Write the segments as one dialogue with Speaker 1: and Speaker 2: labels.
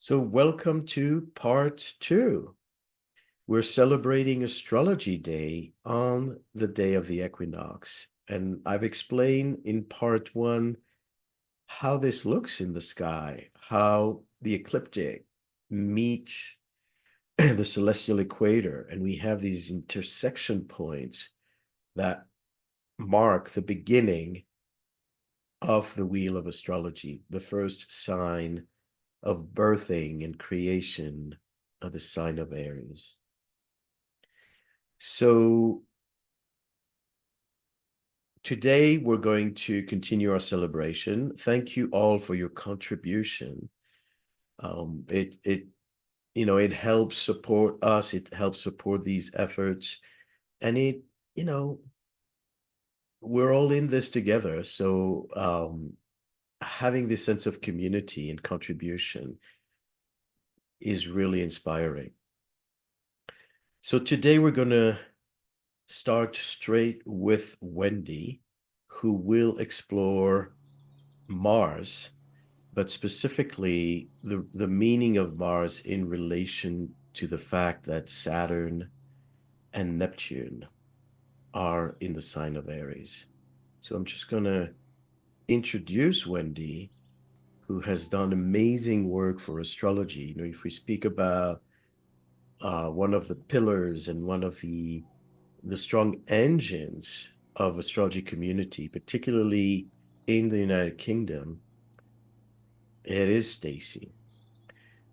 Speaker 1: So welcome to part two. We're celebrating Astrology Day on the day of the equinox. And I've explained in part one how this looks in the sky, how the ecliptic meets the celestial equator. And we have these intersection points that mark the beginning of the wheel of astrology, the first sign of birthing and creation of the sign of Aries. So today we're going to continue our celebration. Thank you all for your contribution. It helps support us. It helps support these efforts, and you know, we're all in this together. So having this sense of community and contribution is really inspiring. So today we're going to start straight with Wendy, who will explore Mars, but specifically the meaning of Mars in relation to the fact that Saturn and Neptune are in the sign of Aries. So I'm just going to introduce Wendy, who has done amazing work for astrology. If we speak about one of the pillars and one of the strong engines of astrology community, particularly in the United Kingdom, it is Stacey.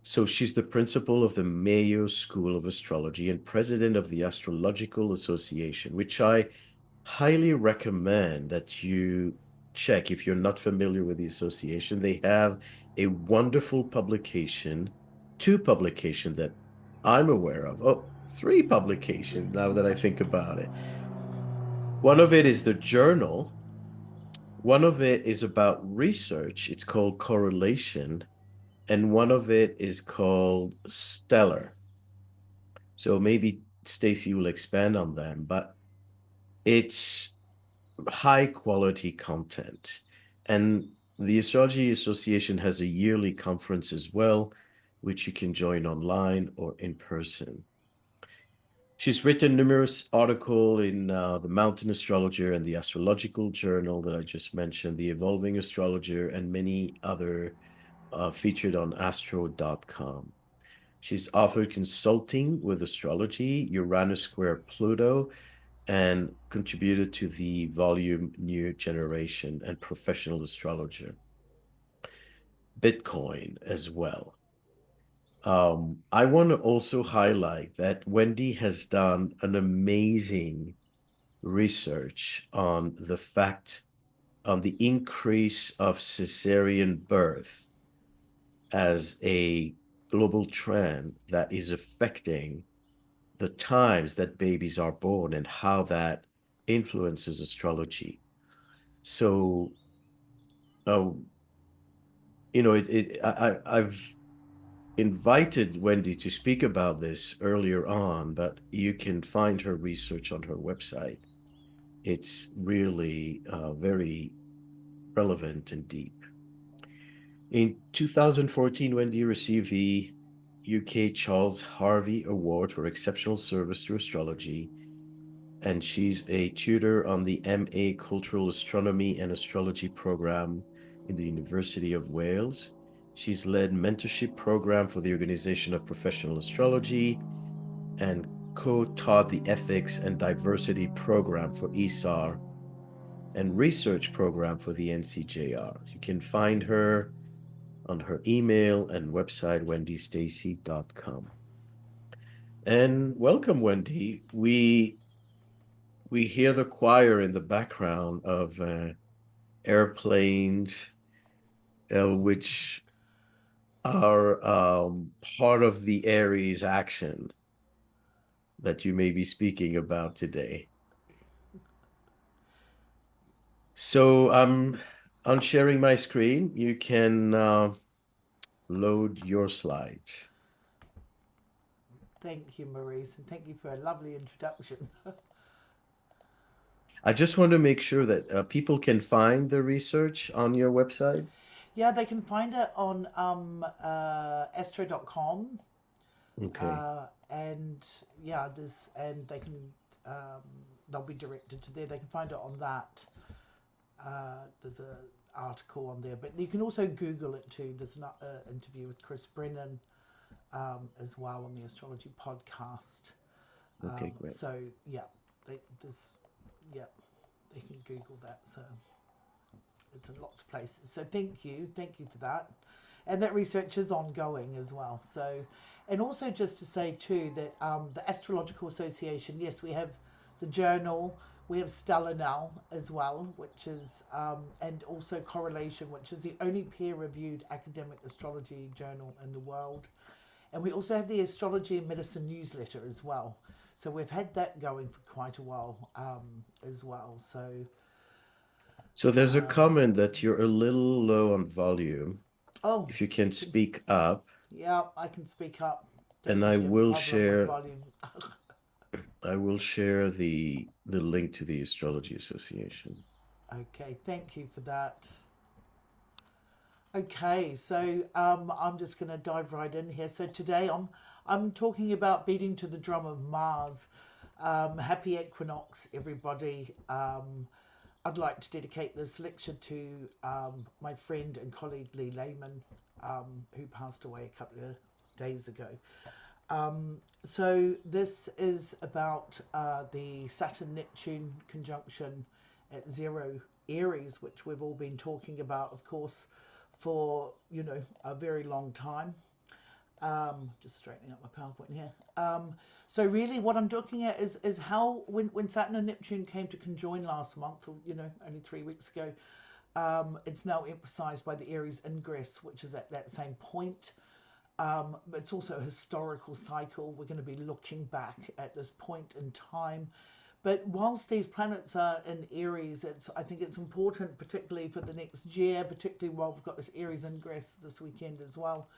Speaker 1: So she's the principal of the Mayo School of Astrology and president of the Astrological Association, which I highly recommend that you check if you're not familiar with the association. They have a wonderful publication, two publications that I'm aware of. Oh, three publications now that I think about it. One of it is the journal. One of it is about research. It's called Correlation. And one of it is called Stellar. So maybe Stacey will expand on them, but it's high quality content. And the Astrology Association has a yearly conference as well, which you can join online or in person. She's written numerous articles in the Mountain Astrologer and the Astrological Journal that I just mentioned, the Evolving Astrologer, and many other featured on astro.com. She's authored Consulting with Astrology, Uranus Square Pluto, and contributed to the volume New Generation and Professional Astrologer. Bitcoin as well. I want to also highlight that Wendy has done an amazing research on the fact on the increase of cesarean birth as a global trend that is affecting the times that babies are born and how that influences astrology. So, uh, I've invited Wendy to speak about this earlier on, but you can find her research on her website. It's really very relevant and deep. In 2014, Wendy received the UK Charles Harvey Award for Exceptional Service to Astrology, and she's a tutor on the MA Cultural Astronomy and Astrology program in the University of Wales. She's led mentorship program for the Organization of Professional Astrology and co-taught the Ethics and Diversity program for ESAR and research program for the NCJR. You can find her on her email and website, wendystacey.com. And welcome, Wendy. We hear the choir in the background of airplanes, which are part of the Aries action that you may be speaking about today. So I'm sharing my screen. You can load your slides.
Speaker 2: Thank you, Maurice, and thank you for a lovely introduction.
Speaker 1: I just want to make sure that people can find the research on your website.
Speaker 2: Yeah, they can find it on astro.com.
Speaker 1: Okay,
Speaker 2: And yeah, this and they can um, they'll be directed to there. They can find it on that. There's a article on there, but you can also Google it too. There's an interview with Chris Brennan as well on the Astrology podcast.
Speaker 1: okay, great.
Speaker 2: So yeah, there's yeah, they can Google that. So it's in lots of places. So thank you for that. And that research is ongoing as well. So, and also just to say too that the Astrological Association, yes, we have the journal, we have Stellar now as well, which is, and also Correlation, which is the only peer-reviewed academic astrology journal in the world. And we also have the Astrology and Medicine newsletter as well. So we've had that going for quite a while as well. So,
Speaker 1: So there's a
Speaker 2: um,
Speaker 1: comment that you're a little low on volume.
Speaker 2: oh,
Speaker 1: If you can
Speaker 2: can,
Speaker 1: speak up,
Speaker 2: yeah, I can speak up. Don't
Speaker 1: and I
Speaker 2: usually have a
Speaker 1: will
Speaker 2: problem with
Speaker 1: share
Speaker 2: volume.
Speaker 1: the link to the Astrology Association.
Speaker 2: Okay, thank you for that. Okay, so I'm just going to dive right in here. So today I'm talking about beating to the drum of Mars. Happy equinox, everybody. I'd like to dedicate this lecture to my friend and colleague Lee Lehman, who passed away a couple of days ago. So this is about the Saturn Neptune conjunction at zero Aries, which we've all been talking about, of course, for a very long time. Just straightening up my PowerPoint here. So really, what I'm looking at is how when Saturn and Neptune came to conjoin last month, or only 3 weeks ago, it's now emphasized by the Aries ingress, which is at that same point. But it's also a historical cycle. We're going to be looking back at this point in time. But whilst these planets are in Aries, I think it's important, particularly for the next year, particularly while we've got this Aries ingress this weekend as well.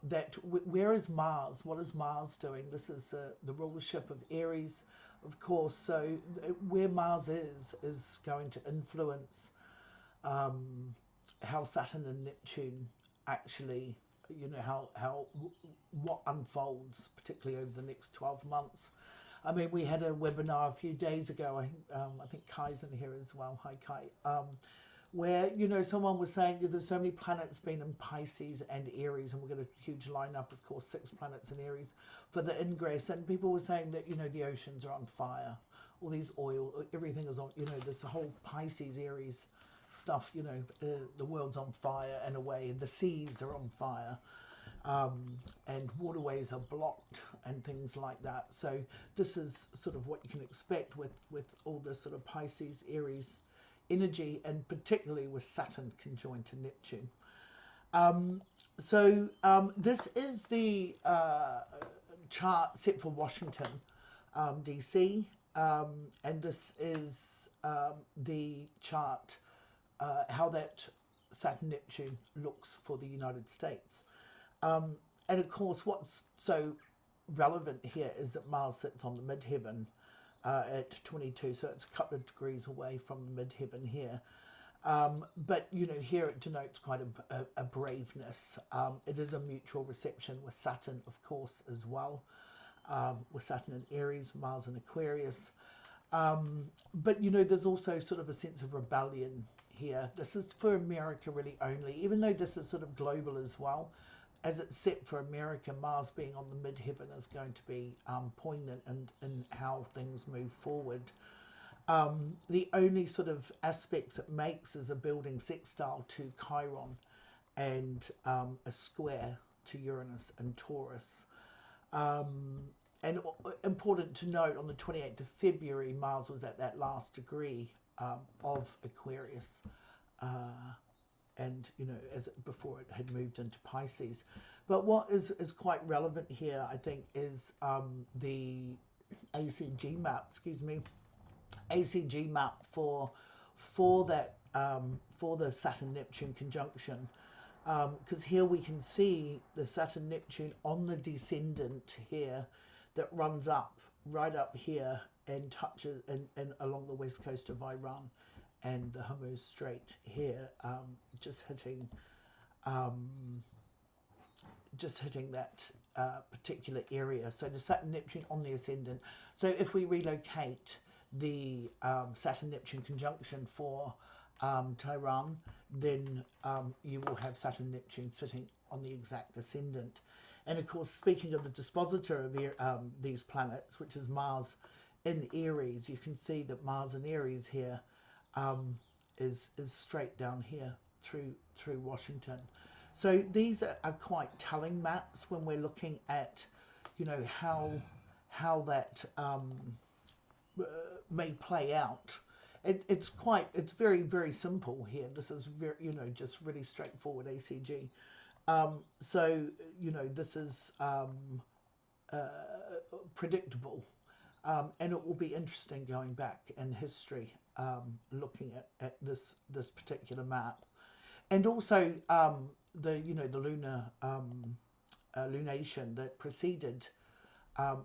Speaker 2: That where is Mars? What is Mars doing? This is the rulership of Aries, of course. So where Mars is going to influence um, how Saturn and Neptune actually, how what unfolds, particularly over the next 12 months. I mean, we had a webinar a few days ago. I think Kai's in here as well. Hi, Kai. Where someone was saying that there's so many planets been in Pisces and Aries, and we've got a huge lineup, of course, 6 planets in Aries for the ingress, and people were saying that the oceans are on fire, all these oil, everything is on. There's the whole Pisces Aries stuff. The world's on fire in a way, the seas are on fire, and waterways are blocked and things like that. So this is sort of what you can expect with all this sort of Pisces Aries energy, and particularly with Saturn conjoined to Neptune. Um, so this is the chart set for Washington, DC, and this is the chart, how that Saturn Neptune looks for the United States. Um, and of course, what's so relevant here is that Mars sits on the midheaven at 22, so it's a couple of degrees away from the midheaven here. But here it denotes quite a braveness. It is a mutual reception with Saturn, of course, as well, with Saturn in Aries, Mars in Aquarius. But there's also sort of a sense of rebellion here. This is for America really only, even though this is sort of global as well. As it's set for America, Mars being on the midheaven is going to be poignant in how things move forward. The only sort of aspects it makes is a building sextile to Chiron, and a square to Uranus and Taurus. Um, and important to note, on the 28th of February, Mars was at that last degree of Aquarius. Uh, and as before it had moved into Pisces. But what is quite relevant here, I think, is the ACG map. Excuse me, ACG map for that for the Saturn Neptune conjunction. Because here we can see the Saturn Neptune on the descendant here, that runs up right up here and touches and along the west coast of Iran and the Hormuz Strait here, just hitting um, that particular area. So the Saturn Neptune on the ascendant. So if we relocate the Saturn Neptune conjunction for Tehran, then you will have Saturn Neptune sitting on the exact ascendant. And of course, speaking of the dispositor of these planets, which is Mars in Aries, you can see that Mars in Aries here um, is straight down here through Washington. So these are quite telling maps when we're looking at, you know, how that may play out. It's very simple here. This is very, you know, just really straightforward ACG. So you know, this is uh, predictable, and it will be interesting going back in history, looking at this particular map, and also the, you know, the lunar lunation that preceded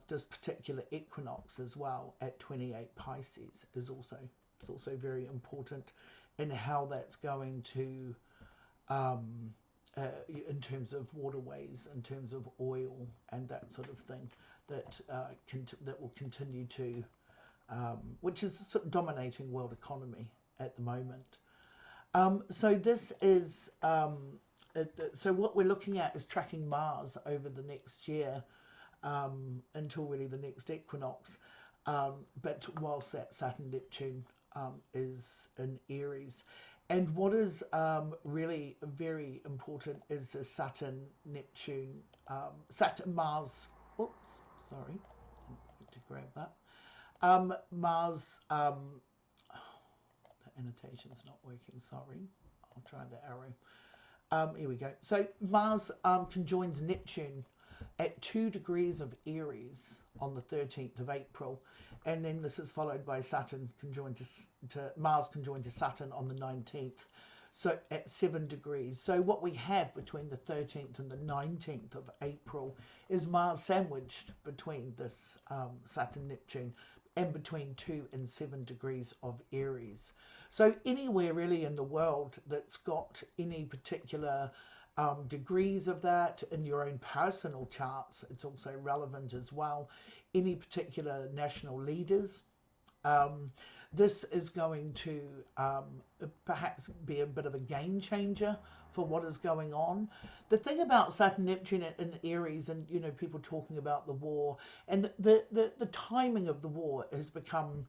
Speaker 2: this particular equinox as well at 28 Pisces is also very important in how that's going to um, in terms of waterways, in terms of oil and that sort of thing that that will continue to which is sort of dominating world economy at the moment. So this is so what we're looking at is tracking Mars over the next year until really the next equinox. But whilst that Saturn Neptune is in Aries. And what is really very important is the Saturn Neptune, Saturn Mars. Oops, sorry, I need to grab that. Mars, the annotation's not working, sorry. I'll try the arrow. Here we go. So Mars conjoins Neptune at 2 degrees of Aries on the 13th of April. And then this is followed by Saturn conjoined to Mars conjoined to Saturn on the 19th. So at 7 degrees. So what we have between the 13th and the 19th of April is Mars sandwiched between this Saturn Neptune and between 2 and 7 degrees of Aries. So anywhere really in the world that's got any particular degrees of that in your own personal charts, it's also relevant as well. Any particular national leaders, um, this is going to perhaps be a bit of a game changer for what is going on. The thing about Saturn Neptune in Aries, and you know, people talking about the war and the timing of the war has become,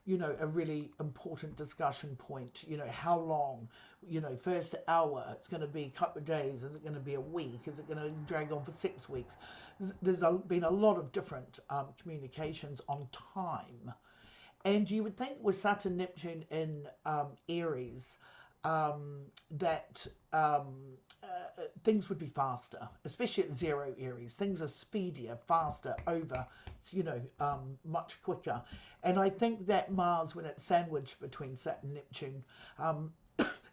Speaker 2: you know, a really important discussion point. You know, how long, you know, first hour, it's going to be a couple of days, is it going to be a week, is it going to drag on for 6 weeks? There's been a lot of different communications on time. And you would think with Saturn Neptune in Aries that things would be faster, especially at 0 Aries. Things are speedier, faster, over, you know, much quicker. And I think that Mars, when it's sandwiched between Saturn and Neptune,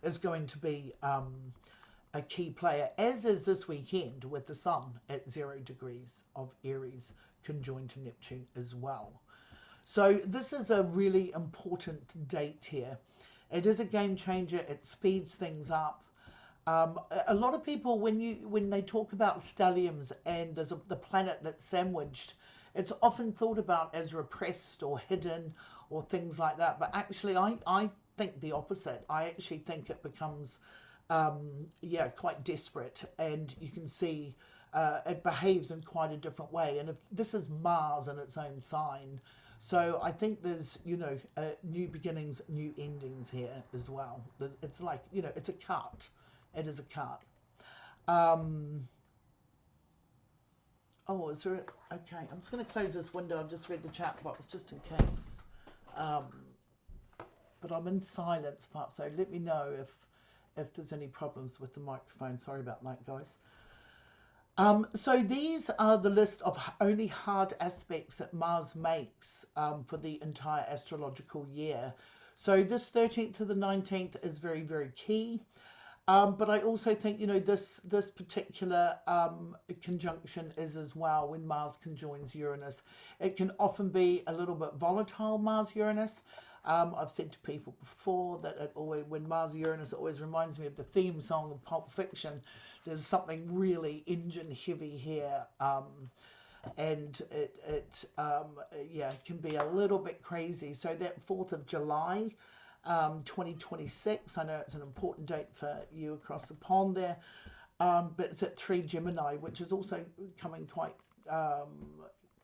Speaker 2: is going to be a key player, as is this weekend with the Sun at 0 degrees of Aries conjoined to Neptune as well. So this is a really important date here. It is a game changer. It speeds things up. A lot of people, when they talk about stelliums and there's the planet that's sandwiched, it's often thought about as repressed or hidden or things like that. But actually, I think the opposite. I actually think it becomes, yeah, quite desperate, and you can see it behaves in quite a different way. And if this is Mars in its own sign, so I think there's, you know, new beginnings, new endings here as well. It's like, you know, it's a cut. It is a cut. Um, oh, is there? Okay, I'm just going to close this window. I've just read the chat box just in case. Um, but I'm in silence part, so let me know if there's any problems with the microphone. Sorry about that, guys. So these are the list of only hard aspects that Mars makes for the entire astrological year. So this 13th to the 19th is very key. But I also think, you know, this particular conjunction is as well when Mars conjoins Uranus. It can often be a little bit volatile, Mars Uranus. I've said to people before that it always, when Mars Uranus, it always reminds me of the theme song of Pulp Fiction. There's something really engine heavy here, and yeah, can be a little bit crazy. So that 4th of July, 2026. I know it's an important date for you across the pond there, but it's at 3 Gemini, which is also coming quite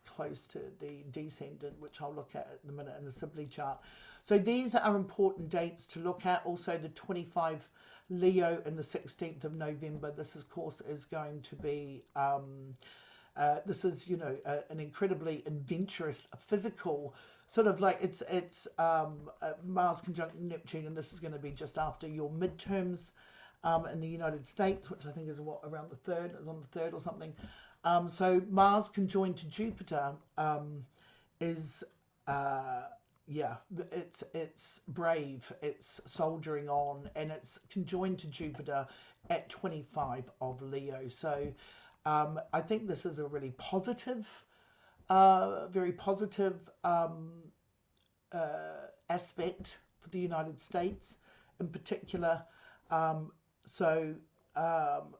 Speaker 2: close to the descendant, which I'll look at in a minute in the Sibley chart. So these are important dates to look at. Also, the 25 Leo and the 16th of November. This, of course, is going to be. This is, an incredibly adventurous, physical sort of like it's Mars conjunct Neptune, and this is going to be just after your midterms in the United States, which I think is what around the third, is on the third or something. So Mars conjoined to Jupiter is uh, yeah, it's brave, it's soldiering on, and it's conjoined to Jupiter at 25 of Leo. So I think this is a really positive, very positive aspect for the United States in particular. Um, so um,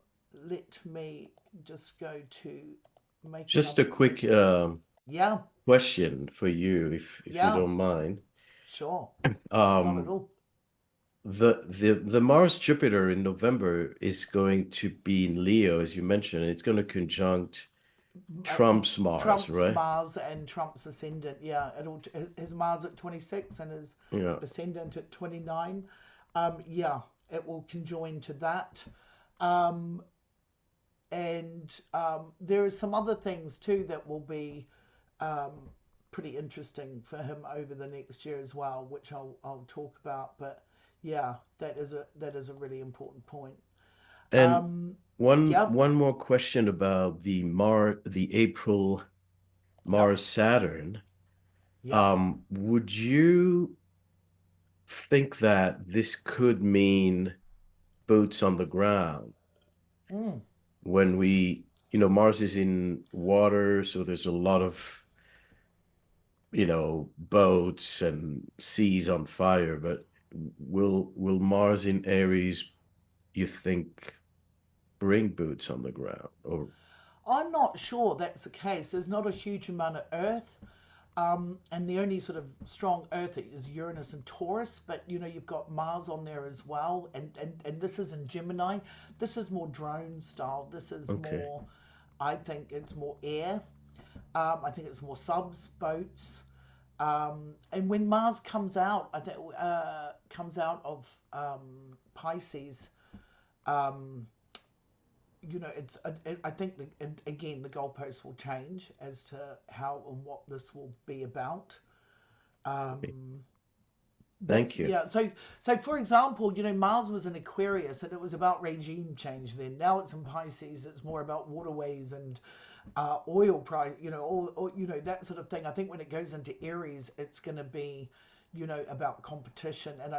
Speaker 2: let me just go to make
Speaker 1: Just
Speaker 2: another
Speaker 1: a quick
Speaker 2: quick. Yeah,
Speaker 1: question for you, if you
Speaker 2: yeah,
Speaker 1: don't mind.
Speaker 2: sure. Not at
Speaker 1: Um,
Speaker 2: all.
Speaker 1: the Mars Jupiter in November is going to be in Leo, as you mentioned. It's going to conjunct
Speaker 2: Uh,
Speaker 1: Trump's Mars,
Speaker 2: Trump's
Speaker 1: right?
Speaker 2: Mars and Trump's ascendant. Yeah, his Mars at 26 and his
Speaker 1: Yeah.
Speaker 2: ascendant at 29. Yeah, it will conjoin to that. Um, and there are some other things too that will be um, pretty interesting for him over the next year as well, which I'll talk about. But yeah, that is a really important point.
Speaker 1: And
Speaker 2: Um,
Speaker 1: one
Speaker 2: yeah,
Speaker 1: one more question about the April
Speaker 2: yep,
Speaker 1: Mars Saturn.
Speaker 2: yep.
Speaker 1: Would you think that this could mean boots on the ground
Speaker 2: Mm.
Speaker 1: when Mars is in water, so there's a lot of, boats and seas on fire, but will Mars in Aries, you think, bring boots on the ground? Or
Speaker 2: I'm not sure that's the case. There's not a huge amount of Earth. And the only sort of strong Earth is Uranus and Taurus, but you've got Mars on there as well, and this is in Gemini. This is more drone style. This is
Speaker 1: okay.
Speaker 2: more, I think it's more air. I think it's more subs, boats. And when Mars comes out, I think comes out of Pisces. Um, it's I think again the goalposts will change as to how and what this will be about. Um, that's
Speaker 1: Thank you.
Speaker 2: yeah. So for example, Mars was in Aquarius and it was about regime change. Then now it's in Pisces. It's more about waterways and oil price. All that sort of thing. I think when it goes into Aries, it's going to be about competition, and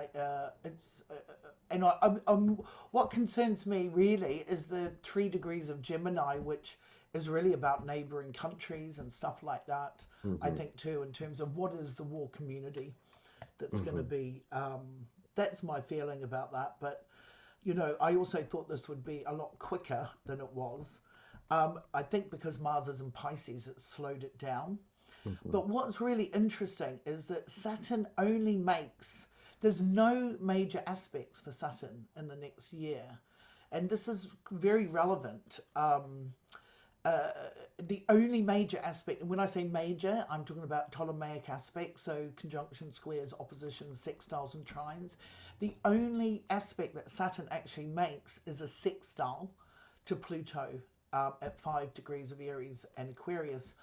Speaker 2: what concerns me really is the 3 degrees of Gemini, which is really about neighboring countries and stuff like that. I
Speaker 1: Hmm.
Speaker 2: think too, in terms of what is the war community that's going to
Speaker 1: Hmm.
Speaker 2: be. That's my feeling about that. But I also thought this would be a lot quicker than it was. I think because Mars is in Pisces, it slowed it down.
Speaker 1: Hmm.
Speaker 2: But what's really interesting is that Saturn only makes, there's no major aspects for Saturn in the next year. And this is very relevant. Uh, the only major aspect, and when I say major, I'm talking about Ptolemaic aspects, so conjunction, squares, oppositions, sextiles, and trines. The only aspect that Saturn actually makes is a sextile to Pluto at 5 degrees of Aries and Aquarius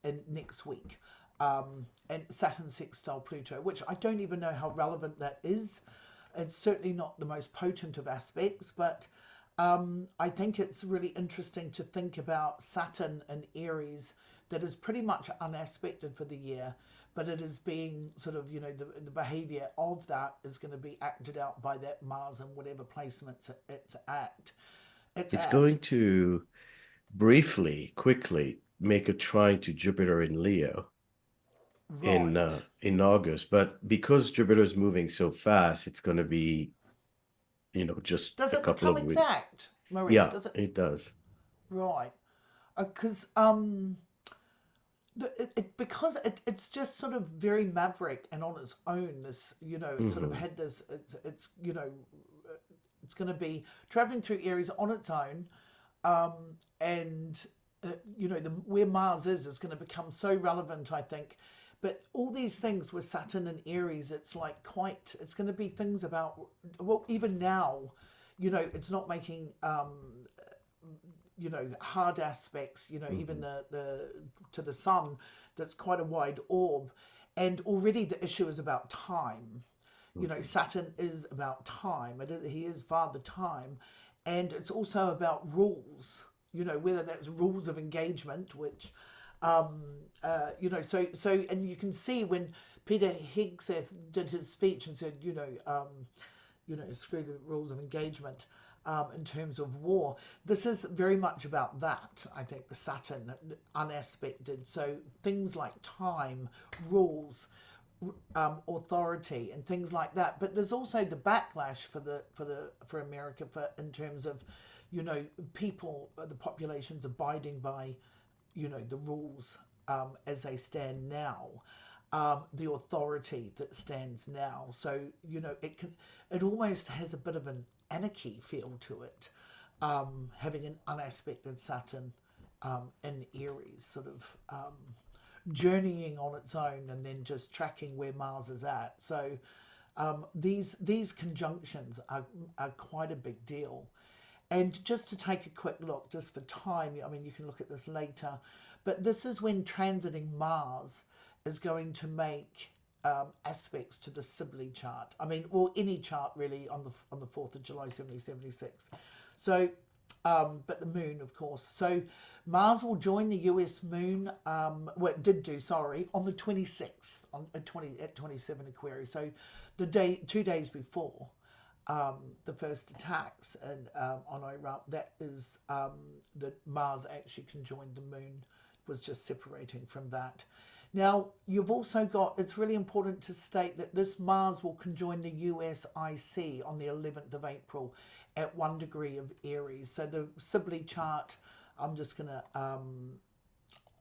Speaker 2: in next week. And Saturn sextile Pluto, which I don't even know how relevant that is. It's certainly not the most potent of aspects, but I think it's really interesting to think about Saturn and Aries that is pretty much unaspected for the year, but it is being sort of, the behavior of that is going to be acted out by that Mars and whatever placements it's at. It's
Speaker 1: It's
Speaker 2: at.
Speaker 1: going to briefly, quickly make a trine to Jupiter in Leo.
Speaker 2: Right.
Speaker 1: in August. But because Jupiter's moving so fast, it's going to be, just
Speaker 2: Does
Speaker 1: a
Speaker 2: it
Speaker 1: couple
Speaker 2: become
Speaker 1: of weeks.
Speaker 2: exact, Maurice?
Speaker 1: Yeah,
Speaker 2: Does it?
Speaker 1: it does.
Speaker 2: Right. Because because it's just sort of very maverick and on its own. This, it's sort of
Speaker 1: Hmm.
Speaker 2: had this. It's it's going to be traveling through Aries on its own, um, and where Mars is going to become so relevant, I think. But all these things with Saturn and Aries, it's like quite. It's going to be things about, well, even now, it's not making hard aspects, even
Speaker 1: Hmm.
Speaker 2: the to the sun, that's quite a wide orb, and already the issue is about time.
Speaker 1: Hmm.
Speaker 2: Saturn is about time. He is Father Time, and it's also about rules. Whether that's rules of engagement, which, um, and you can see when Peter Hegseth did his speech and said, screw the rules of engagement. In terms of war, this is very much about that. I think the Saturn unaspected. So things like time, rules, authority, and things like that. But there's also the backlash for America for in terms of, people, the populations abiding by, the rules as they stand now, the authority that stands now. So it almost has a bit of an anarchy feel to it, having an unaspected Saturn in Aries, sort of journeying on its own and then just tracking where Mars is at. So these conjunctions are quite a big deal. And just to take a quick look, just for time, I mean, you can look at this later, but this is when transiting Mars is going to make aspects to the Sibley chart. I mean, or any chart really on the 4th of July 1776. So, but the moon, of course. So Mars will join the US moon. Well, it did do, sorry, on the 26th at 27 Aquarius. So the day, 2 days before the first attacks on Iraq, that is that Mars actually conjoined the moon, was just separating from that. Now, you've also got, it's really important to state that this Mars will conjoin the USIC on the 11th of April at 1 degree of Aries. So the Sibley chart, I'm just going to,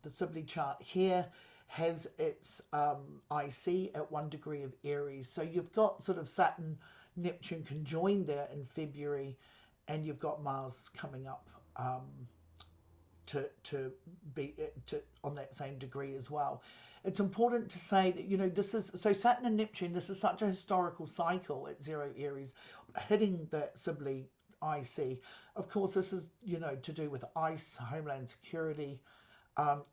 Speaker 2: the Sibley chart here has its IC at 1 degree of Aries. So you've got sort of Saturn, Neptune conjoined there in February, and you've got Mars coming up to be to on that same degree as well. It's important to say that this is so Saturn and Neptune. This is such a historical cycle at 0 Aries, hitting the Sibley IC. Of course, this is to do with ice, homeland security,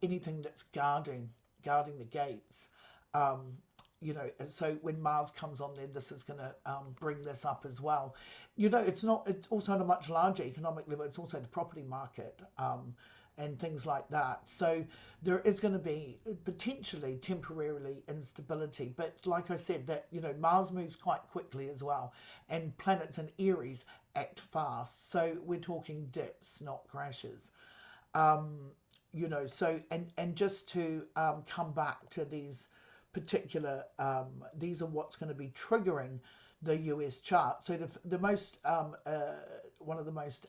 Speaker 2: anything that's guarding the gates. Um, and so when Mars comes on there, this is going to bring this up as well. It's not. It's also on a much larger economic level. It's also the property market and things like that. So there is going to be potentially temporarily instability. But like I said, that Mars moves quite quickly as well, and planets in Aries act fast. So we're talking dips, not crashes. Um, so and just to come back to these particular, these are what's going to be triggering the US chart. So the most one of the most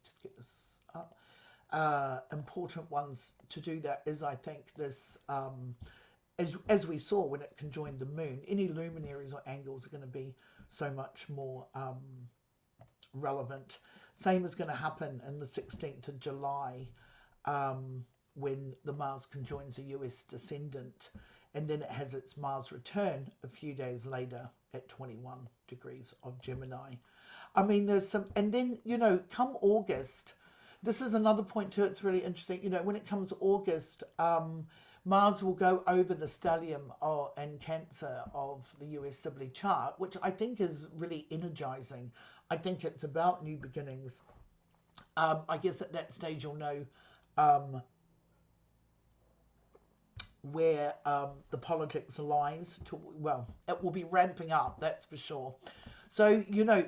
Speaker 2: just get this up, important ones to do that is, I think, this as we saw when it conjoined the moon, any luminaries or angles are going to be so much more relevant. Same is going to happen in the 16th of July, um, when the Mars conjoins a US descendant, and then it has its Mars return a few days later at 21 degrees of Gemini. I mean, there's some, and then, come August, this is another point too, it's really interesting. When it comes August, Mars will go over the stellium and Cancer of the US Sibley chart, which I think is really energizing. I think it's about new beginnings. I guess at that stage you'll know um, where the politics lies. Well, it will be ramping up, that's for sure. So,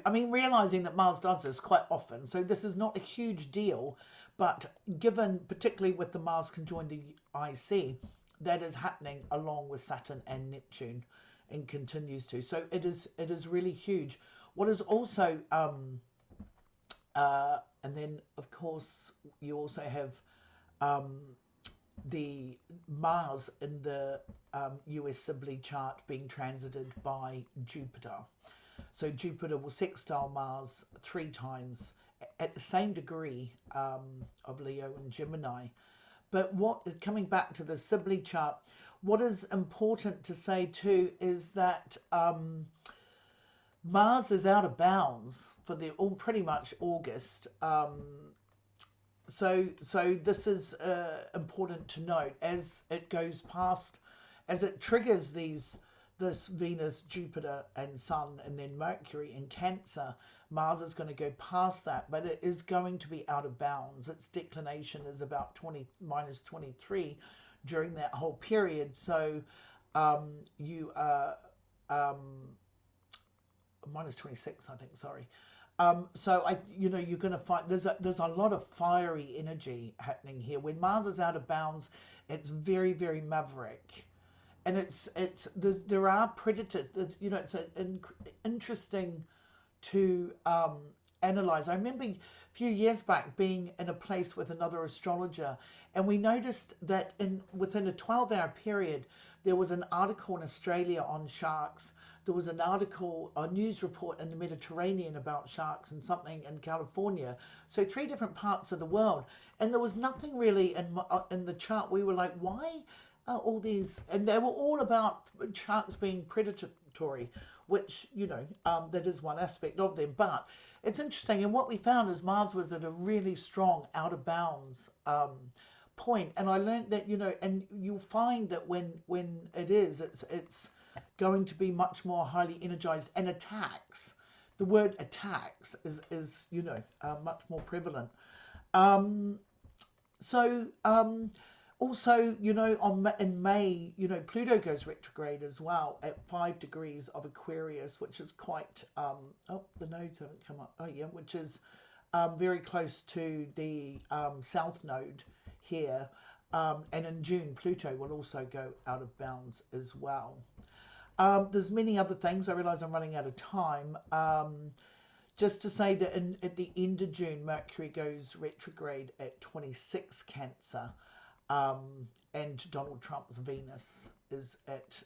Speaker 2: I mean, realizing that Mars does this quite often, so this is not a huge deal, but given, particularly with the Mars conjoined the IC, that is happening along with Saturn and Neptune and continues to. So it is really huge. What is also, and then of course, you also have um, the Mars in the US Sibley chart being transited by Jupiter. So Jupiter will sextile Mars 3 times at the same degree of Leo and Gemini. But coming back to the Sibley chart, what is important to say too is that Mars is out of bounds for the all pretty much August. So this is important to note as it goes past, as it triggers this Venus, Jupiter, and Sun, and then Mercury in Cancer. Mars is going to go past that, but it is going to be out of bounds. Its declination is about 20 minus 23 during that whole period. So you um, minus 26, I think. Sorry. So you're going to find there's a lot of fiery energy happening here. When Mars is out of bounds, it's very very maverick, and there are predators. It's interesting to analyze. I remember a few years back being in a place with another astrologer, and we noticed that within a 12-hour period, there was an article in Australia on sharks. There was an article, a news report in the Mediterranean about sharks, and something in California. So 3 different parts of the world, and there was nothing really in the chart. We were like, why are all these? And they were all about sharks being predatory, which that is one aspect of them. But it's interesting, and what we found is Mars was at a really strong out of bounds point, and I learned that and you'll find that when it is, it's going to be much more highly energized and attacks. The word attacks is much more prevalent. Um, so also, in May, Pluto goes retrograde as well at 5 degrees of Aquarius, which is quite, oh, the nodes haven't come up. Oh, yeah, which is very close to the south node here. And in June, Pluto will also go out of bounds as well. There's many other things. I realize I'm running out of time. Just to say that at the end of June, Mercury goes retrograde at 26 Cancer, and Donald Trump's Venus is at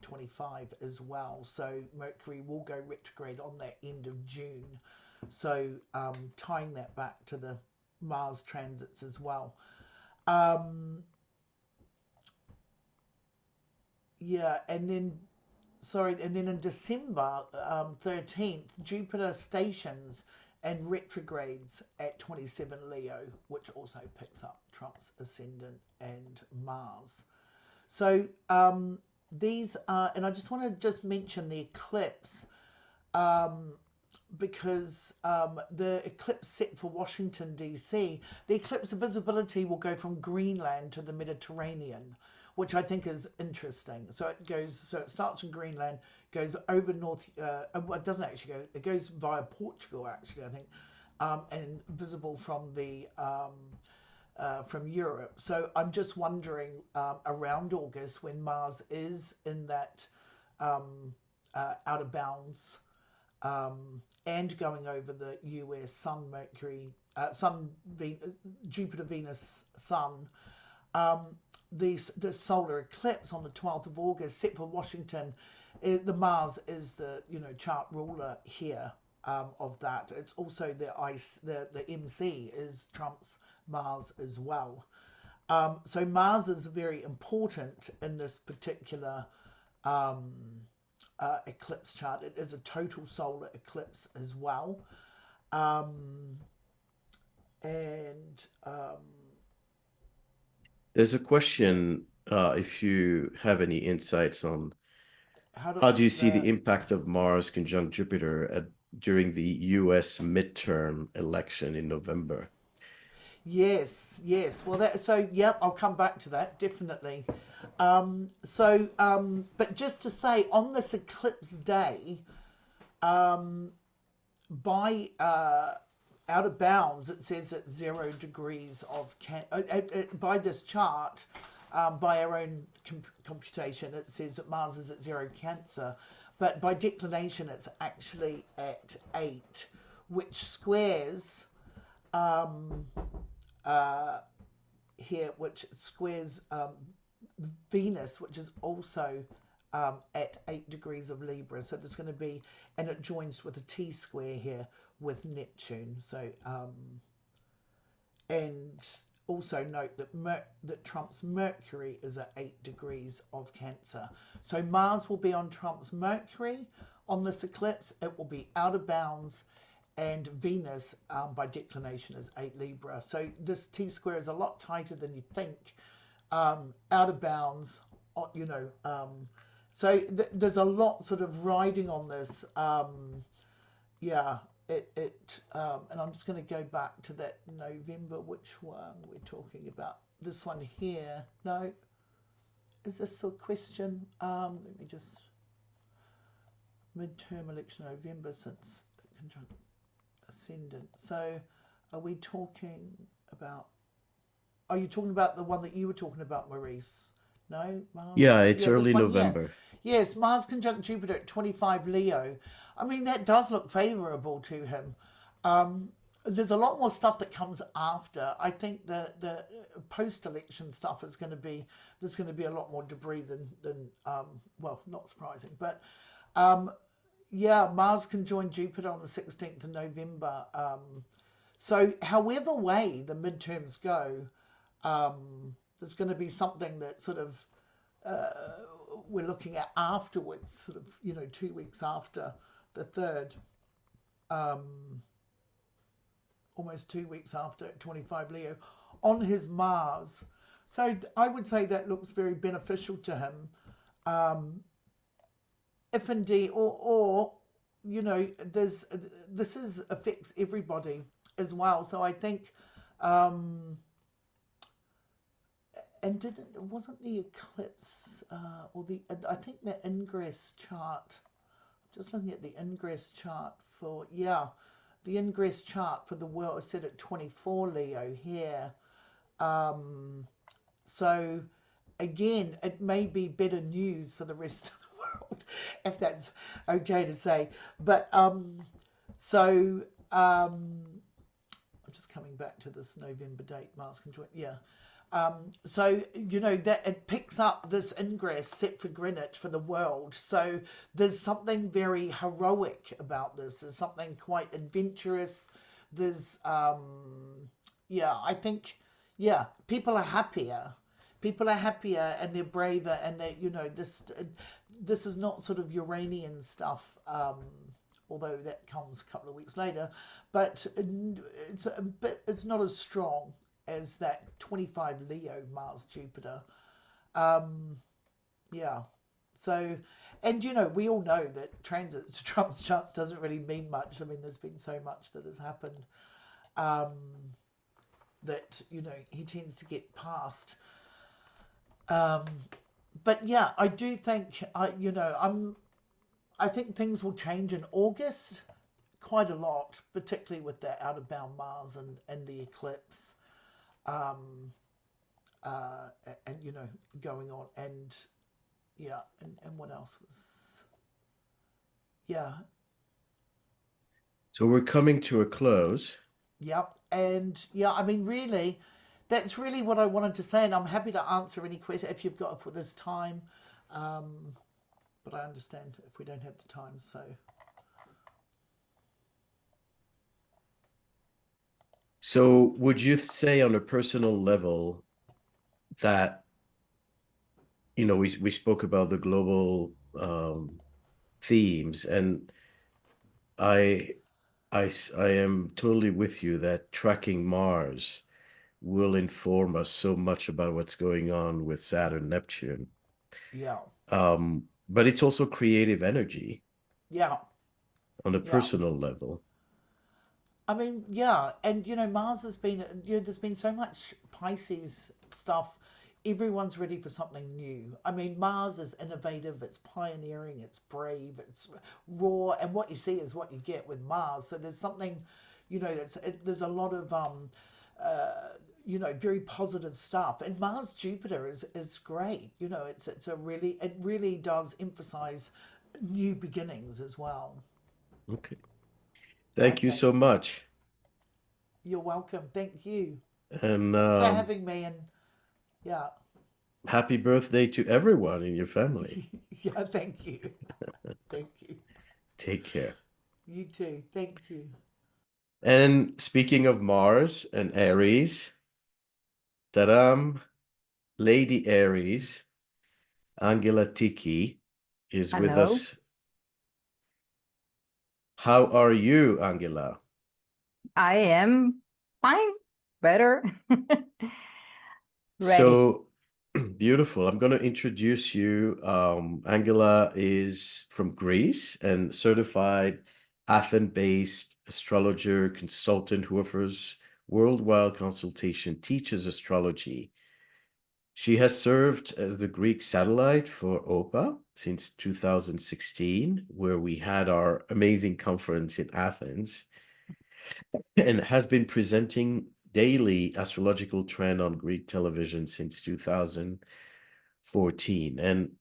Speaker 2: 25 as well. So Mercury will go retrograde on that end of June. So tying that back to the Mars transits as well. Um, yeah, and then sorry, and then in December 13th, Jupiter stations and retrogrades at 27 Leo, which also picks up Trump's ascendant and Mars. So these are, and I just want to just mention the eclipse um, because the eclipse set for Washington, D.C., the eclipse visibility will go from Greenland to the Mediterranean, which I think is interesting. So it starts in Greenland, goes over north, well, it doesn't actually go, it goes via Portugal, actually, I think, and visible from Europe. So I'm just wondering around August when Mars is in that out of bounds and going over the US Sun, Mercury, Jupiter, Venus, Sun. Um, the solar eclipse on the 12th of August, set for Washington. The Mars is the chart ruler here of that. It's also the MC is Trump's Mars as well. So Mars is very important in this particular um, eclipse chart. It is a total solar eclipse as well. Um, and
Speaker 1: There's a question, if you have any insights on
Speaker 2: how to
Speaker 1: how do you see the
Speaker 2: the
Speaker 1: impact of Mars conjunct Jupiter during the US midterm election in November?
Speaker 2: yes. Well, yep. I'll come back to that definitely. But just to say, on this eclipse day, Um, by out of bounds, it says at 0 degrees of by this chart, by our own computation, it says that Mars is at 0 Cancer, but by declination, it's actually at 8, which squares um, uh, here, which squares Venus, which is also at 8 degrees of Libra. So there's going to be, and it joins with a T square here with Neptune. So, and also note that that Trump's Mercury is at 8 degrees of Cancer. So Mars will be on Trump's Mercury on this eclipse. It will be out of bounds, and Venus by declination is 8 Libra. So this T square is a lot tighter than you think. Out of bounds, you know. So there's a lot sort of riding on this. Yeah, and I'm just going to go back to that November. Which one we're talking about? This one here. No, is this a question? Let me just midterm election November since the conjunct ascendant. So, are we talking about? Are you talking about the one that you were talking about, Maurice? No, Mars.
Speaker 1: Yeah, it's
Speaker 2: Yeah, this
Speaker 1: early
Speaker 2: one. Yeah,
Speaker 1: November.
Speaker 2: yes, Mars conjunct Jupiter at 25 Leo. I mean, that does look favourable to him. Um, there's a lot more stuff that comes after. I think the post-election stuff is going to be there's going to be a lot more debris than well, not surprising, but um, yeah, Mars can join Jupiter on the 16th of November. So, however way the midterms go, there's going to be something that sort of uh, we're looking at afterwards, sort of, 2 weeks after the third, um, almost 2 weeks after 25 Leo, on his Mars. So I would say that looks very beneficial to him. Um, if indeed, or there's this is affects everybody as well. So I think um, and didn't wasn't the eclipse or the I think the ingress chart. Just looking at the ingress chart for the ingress chart for the world is set at 24 Leo here. Um, so again, it may be better news for the rest of the world, if that's okay to say. But so I'm just coming back to this November date, Mars conjoint. Yeah. So that it picks up this ingress set for Greenwich for the world. So there's something very heroic about this. There's something quite adventurous. There's yeah, I think people are happier. People are happier and they're braver and they this is not sort of Uranian stuff. Although that comes a couple of weeks later, but it's not as strong as that 25 Leo Mars Jupiter. Um, yeah. So, and we all know that transits to Trump's charts doesn't really mean much. I mean, there's been so much that has happened um, that he tends to get past. Um, but yeah, I do think I think things will change in August quite a lot, particularly with that out of bound Mars and the eclipse. Um, and going on and what else was yeah
Speaker 1: So we're coming to a close.
Speaker 2: and I mean really that's really what I wanted to say, and I'm happy to answer any question if you've got for this time, um, but I understand if we don't have the time. So
Speaker 1: So would you say on a personal level that, we spoke about the global themes, and I, I am totally with you that tracking Mars will inform us so much about what's going on with Saturn, Neptune.
Speaker 2: yeah
Speaker 1: But it's also creative energy
Speaker 2: yeah
Speaker 1: on a
Speaker 2: yeah
Speaker 1: personal level.
Speaker 2: I mean, and Mars has been, there's been so much Pisces stuff everyone's ready for something new. I mean, Mars is innovative, it's pioneering, it's brave, it's raw, and what you see is what you get with Mars. So there's something, there's a lot of uh, very positive stuff. And Mars Jupiter is great. It really does emphasize new beginnings as well.
Speaker 1: Okay. Thank you
Speaker 2: Okay,
Speaker 1: so much.
Speaker 2: you're welcome. Thank you.
Speaker 1: And
Speaker 2: Thanks for having me. And yeah,
Speaker 1: happy birthday to everyone in your family.
Speaker 2: yeah, thank you. Thank you.
Speaker 1: Take care.
Speaker 2: You too. Thank you.
Speaker 1: And speaking of Mars and Aries, tadam, Lady Aries, Angela Tiki is with
Speaker 3: Hello,
Speaker 1: us. How are you, Angela?
Speaker 3: I am fine, better, ready.
Speaker 1: So beautiful. I'm going to introduce you. Angela is from Greece and certified Athens-based astrologer, consultant who offers worldwide consultation, teaches astrology. She has served as the Greek satellite for OPA since 2016, where we had our amazing conference in Athens, and has been presenting daily astrological trend on Greek television since 2014. And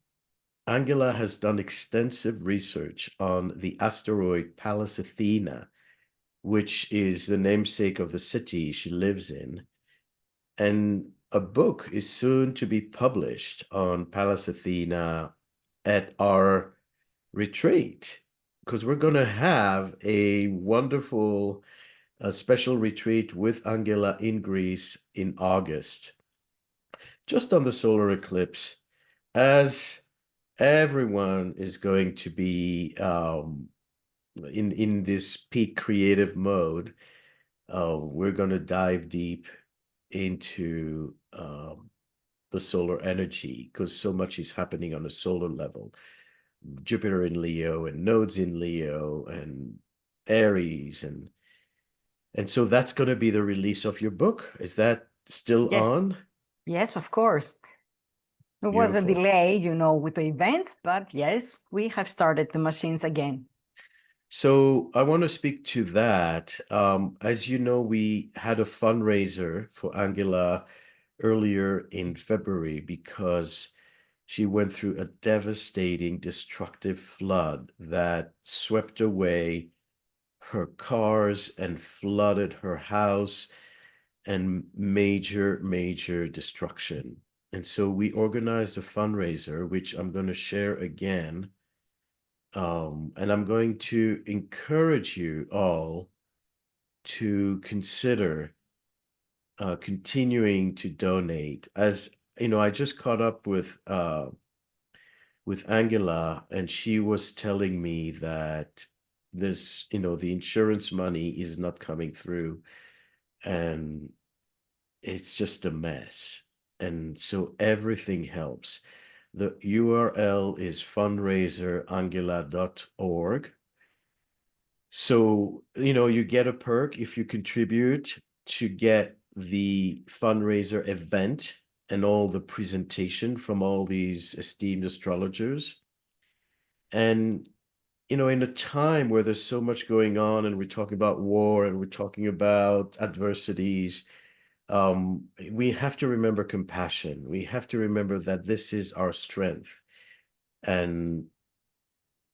Speaker 1: Angela has done extensive research on the asteroid Pallas-Athena, which is the namesake of the city she lives in. And a book is soon to be published on Pallas-Athena at our retreat, because we're going to have a wonderful special retreat with Angela in Greece in August, just on the solar eclipse, as everyone is going to be in this peak creative mode. We're going to dive deep into the solar energy, because so much is happening on a solar level. Jupiter in Leo and nodes in Leo and Aries, and so that's going to be the release of your book. Is that still
Speaker 3: Yes,
Speaker 1: on?
Speaker 3: yes, of course. There was a
Speaker 1: Beautiful.
Speaker 3: delay, with the events, but yes, we have started the machines again.
Speaker 1: So I want to speak to that. As you know, we had a fundraiser for Angela earlier in February because she went through a devastating, destructive flood that swept away her cars and flooded her house, and major, major destruction. And so we organized a fundraiser, which I'm going to share again. And I'm going to encourage you all to consider continuing to donate. As you know, I just caught up with Angela, and she was telling me that this, the insurance money is not coming through, and it's just a mess. And so everything helps. The URL is fundraiserangela.org. So, you get a perk if you contribute to get the fundraiser event and all the presentation from all these esteemed astrologers. And, in a time where there's so much going on and we're talking about war and we're talking about adversities, we have to remember compassion. We have to remember that this is our strength, and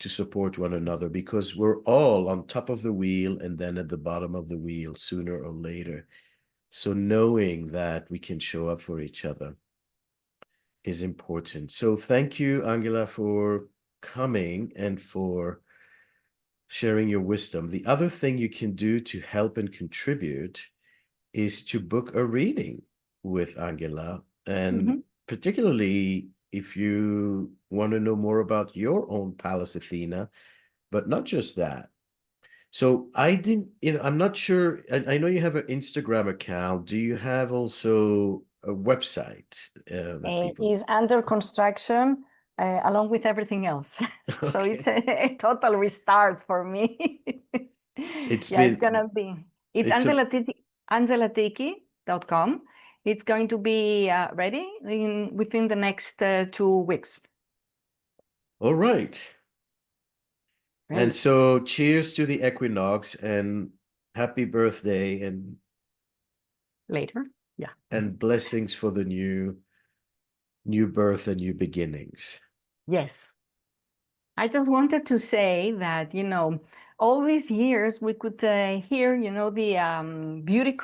Speaker 1: to support one another, because we're all on top of the wheel and then at the bottom of the wheel sooner or later. So knowing that we can show up for each other is important. So thank you, Angela, for coming and for sharing your wisdom. The other thing you can do to help and contribute is to book a reading with Angela, and
Speaker 3: Mhm.
Speaker 1: particularly if you want to know more about your own Pallas-Athena, but not just that. So I didn't, I'm not sure. I know you have an Instagram account. Do you have also a website that people?
Speaker 3: Is under construction along with everything else. So it's
Speaker 1: Okay.
Speaker 3: a total restart for me.
Speaker 1: It's
Speaker 3: Yeah, it's
Speaker 1: been,
Speaker 3: gonna be. It's
Speaker 1: it's a,
Speaker 3: angelatiki.com. It's going to be ready within the next 2 weeks.
Speaker 1: All right. And
Speaker 3: Great.
Speaker 1: so cheers to the equinox and happy birthday and
Speaker 3: Later. Yeah.
Speaker 1: and blessings for the new birth and new beginnings.
Speaker 3: Yes. I just wanted to say that, all these years we could hear, the beauty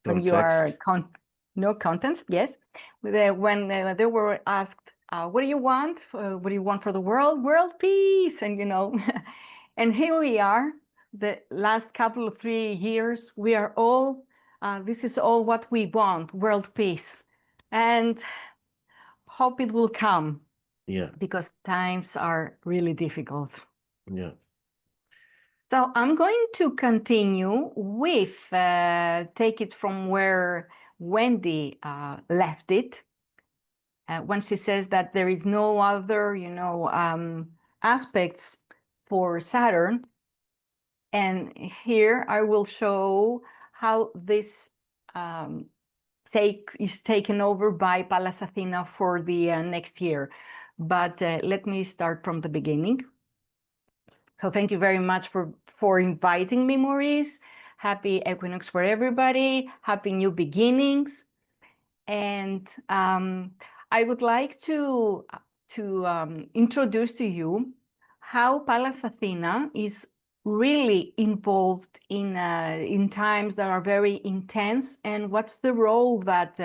Speaker 3: when you are
Speaker 1: Context.
Speaker 3: no contents, yes. When they were asked, what do you want? What do you want for the world? World peace. And, and here we are, the last couple of 3 years, we are all, this is all what we want, world peace. And hope it will come.
Speaker 1: Yeah.
Speaker 3: Because times are really difficult.
Speaker 1: Yeah.
Speaker 3: So I'm going to continue with, take it from where Wendy left it. When she says that there is no other, aspects for Saturn. And here I will show how this is taken over by Pallas-Athena for the next year. But let me start from the beginning. So thank you very much for inviting me, Maurice. Happy Equinox for everybody. Happy new beginnings. And I would like to introduce to you how Pallas-Athena is really involved in times that are very intense, and what's the role that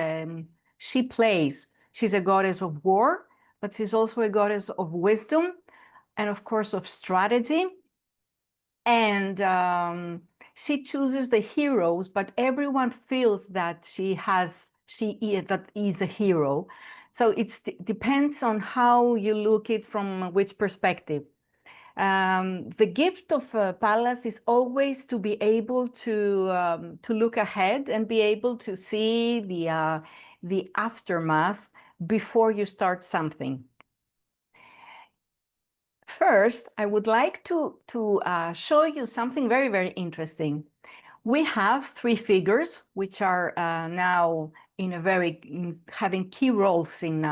Speaker 3: she plays. She's a goddess of war, but she's also a goddess of wisdom and, of course, of strategy. And she chooses the heroes, but everyone feels that that is a hero. So it depends on how you look it from which perspective. The gift of Pallas is always to be able to look ahead and be able to see the aftermath before you start something. First, I would like to show you something very, very interesting. We have 3 figures which are now having key roles in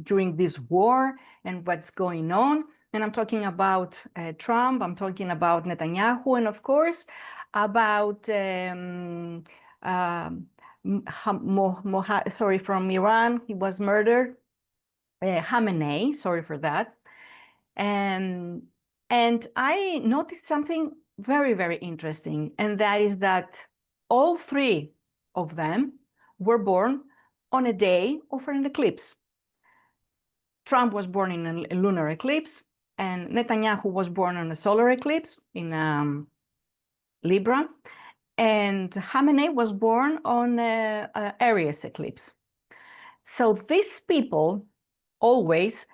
Speaker 3: during this war and what's going on. And I'm talking about Trump, I'm talking about Netanyahu, and of course about from Iran, he was murdered, Khamenei, sorry for that. And I noticed something very, very interesting, and that is that all 3 of them were born on a day of an eclipse. Trump was born in a lunar eclipse, and Netanyahu was born on a solar eclipse in Libra, and Khamenei was born on a Aries eclipse. So these people always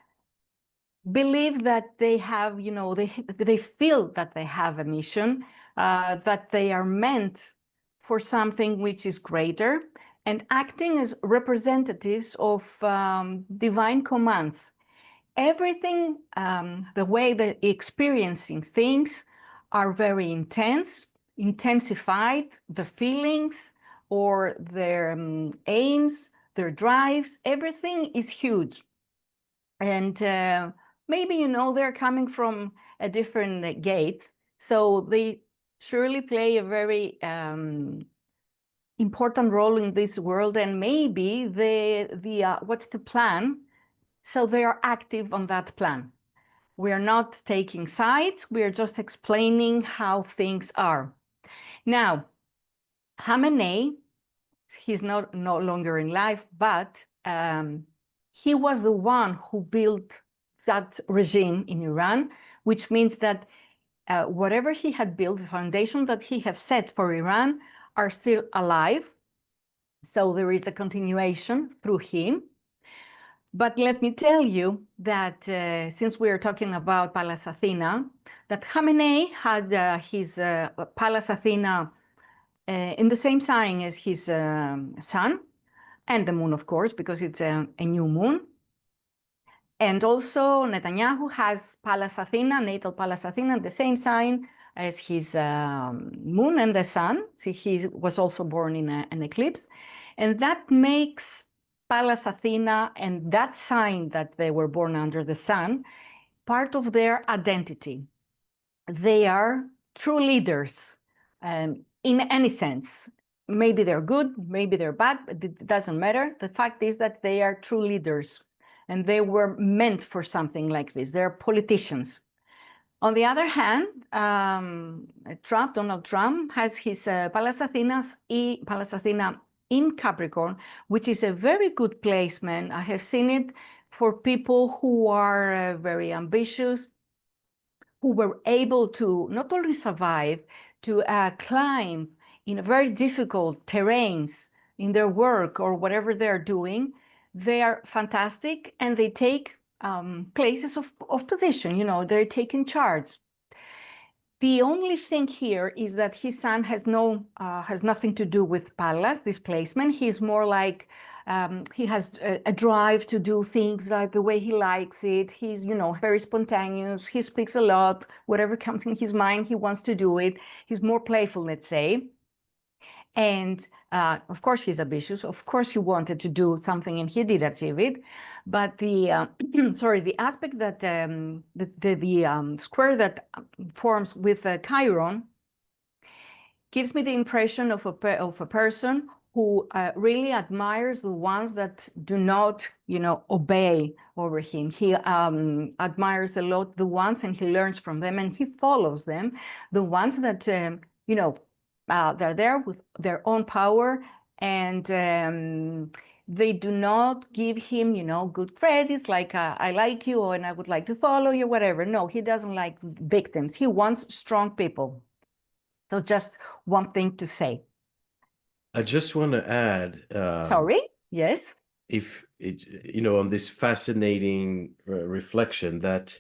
Speaker 3: believe that they have, they feel that they have a mission, that they are meant for something which is greater, and acting as representatives of divine commands. Everything, the way they're experiencing things are very intensified, the feelings or their aims, their drives, everything is huge. And maybe, they're coming from a different gate, so they surely play a very important role in this world, and maybe what's the plan? So they are active on that plan. We are not taking sides, we are just explaining how things are. Now, Khamenei, he's no longer in life, but he was the one who built that regime in Iran, which means that whatever he had built, the foundation that he had set for Iran are still alive. So there is a continuation through him. But let me tell you that since we are talking about Pallas-Athena, that Khamenei had his Pallas-Athena in the same sign as his sun, and the moon, of course, because it's a new moon. And also Netanyahu has Pallas-Athena, natal Pallas-Athena, the same sign as his moon and the sun. So he was also born in an eclipse. And that makes Pallas-Athena and that sign that they were born under the sun part of their identity. They are true leaders in any sense. Maybe they're good, maybe they're bad, but it doesn't matter. The fact is that they are true leaders and they were meant for something like this. They're politicians. On the other hand, Donald Trump, has his Pallas-Athena in Capricorn, which is a very good placement. I have seen it for people who are very ambitious, who were able to not only survive, to climb in very difficult terrains in their work or whatever they're doing. They are fantastic and they take places of position, you know, they're taking charge. The only thing here is that his sun has nothing to do with Pallas, this placement. He's more like, he has a drive to do things like the way he likes it. He's, you know, very spontaneous. He speaks a lot. Whatever comes in his mind, he wants to do it. He's more playful, let's say. And of course, he's ambitious. Of course, he wanted to do something and he did achieve it. But the, sorry, the aspect that, the square that forms with Chiron gives me the impression of a person who really admires the ones that do not, you know, obey over him. He admires a lot the ones and he learns from them and he follows them. The ones that, you know, they're there with their own power and they do not give him, you know, good credits like I like you and I would like to follow you, whatever. No, he doesn't like victims. He wants strong people. So just one thing to say.
Speaker 1: I just want to add.
Speaker 3: Sorry, yes.
Speaker 1: If it, you know, on this fascinating reflection that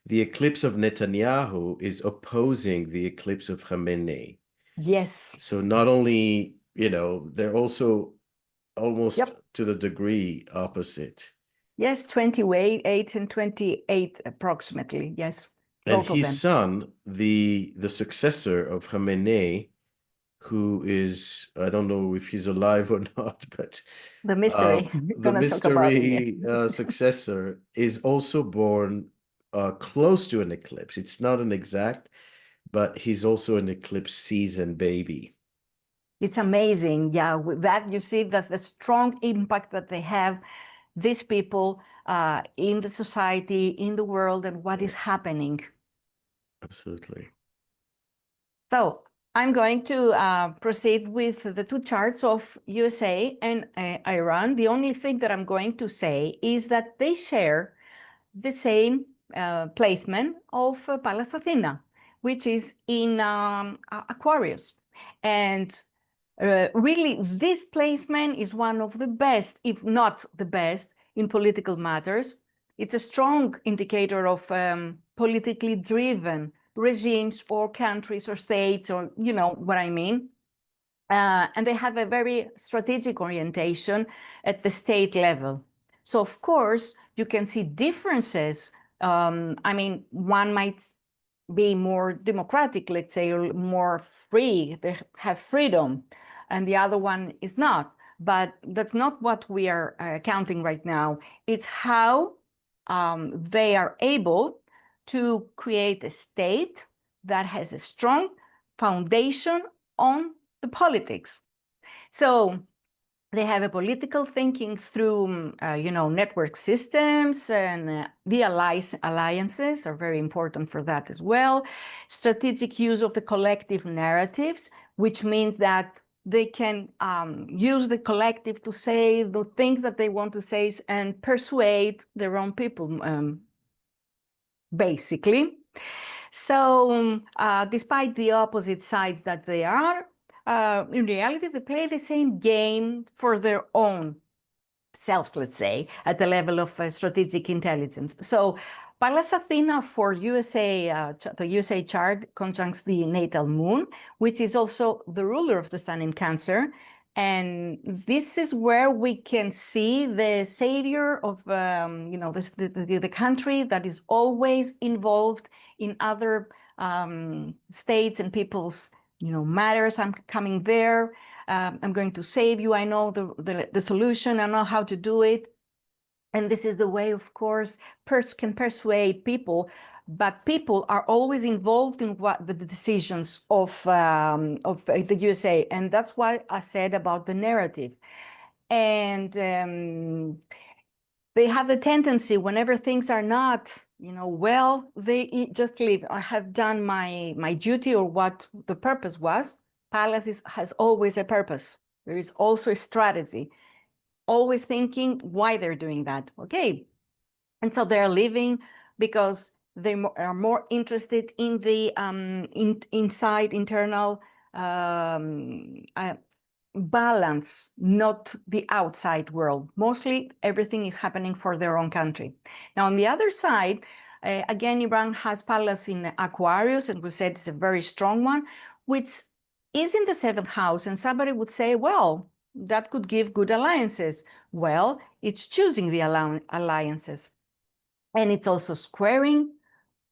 Speaker 1: the eclipse of Netanyahu is opposing the eclipse of Khamenei.
Speaker 3: Yes.
Speaker 1: So not only, you know, they're also almost to the degree opposite.
Speaker 3: Yes, 28 and 28 approximately. Yes.
Speaker 1: And his son, the successor of Khamenei, who is, I don't know if he's alive or not, but
Speaker 3: the mystery,
Speaker 1: the mystery successor is also born close to an eclipse. It's not an exact, but he's also an eclipse season baby.
Speaker 3: It's amazing. Yeah, with that you see that the strong impact that they have, these people in the society, in the world, and what is happening.
Speaker 1: Absolutely.
Speaker 3: So I'm going to proceed with the two charts of USA and Iran. The only thing that I'm going to say is that they share the same placement of Pallas-Athena, which is in Aquarius. And really, this placement is one of the best, if not the best, in political matters. It's a strong indicator of politically driven regimes or countries or states, or you know what I mean. And they have a very strategic orientation at the state level. So of course, you can see differences. I mean, one might be more democratic, let's say, or more free, they have freedom, and the other one is not. But that's not what we are counting right now. It's how they are able to create a state that has a strong foundation on the politics. So they have a political thinking through, you know, network systems, and the alliances are very important for that as well. Strategic use of the collective narratives, which means that they can use the collective to say the things that they want to say and persuade their own people, basically. So despite the opposite sides that they are, in reality, they play the same game for their own self, let's say, at the level of strategic intelligence. So Pallas-Athena for USA, the USA chart conjuncts the natal moon, which is also the ruler of the sun in Cancer. And this is where we can see the savior of, you know, the country that is always involved in other states and people's, matters. I'm coming there. I'm going to save you. I know the solution. I know how to do it. And this is the way, of course, can persuade people, but people are always involved in the decisions of the USA. And that's why I said about the narrative. And they have the tendency, whenever things are not, well, they just leave. I have done my duty, or what the purpose was. Pallas has always a purpose. There is also a strategy, always thinking why they're doing that. Okay. And so they're leaving because they are more interested in the inside internal balance, not the outside world. Mostly everything is happening for their own country. Now, on the other side, again, Iran has Pallas in Aquarius, and we said it's a very strong one, which is in the 7th house. And somebody would say, well, that could give good alliances. Well, it's choosing the alliances. And it's also squaring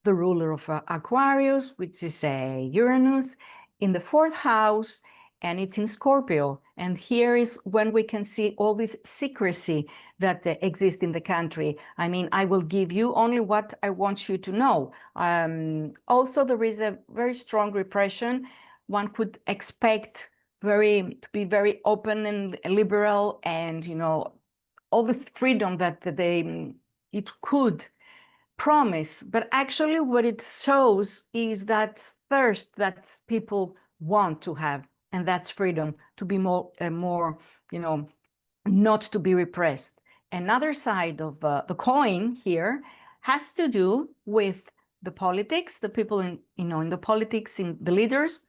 Speaker 3: the ruler of Aquarius, which is Uranus, in the 4th house, and it's in Scorpio. And here is when we can see all this secrecy that exists in the country. I mean, I will give you only what I want you to know. Also, there is a very strong repression. One could expect to be very open and liberal, and all this freedom that it could promise, but actually what it shows is that thirst that people want to have, and that's freedom, to be more not to be repressed. Another side of the coin here has to do with the politics, the people in the politics, in the leaders.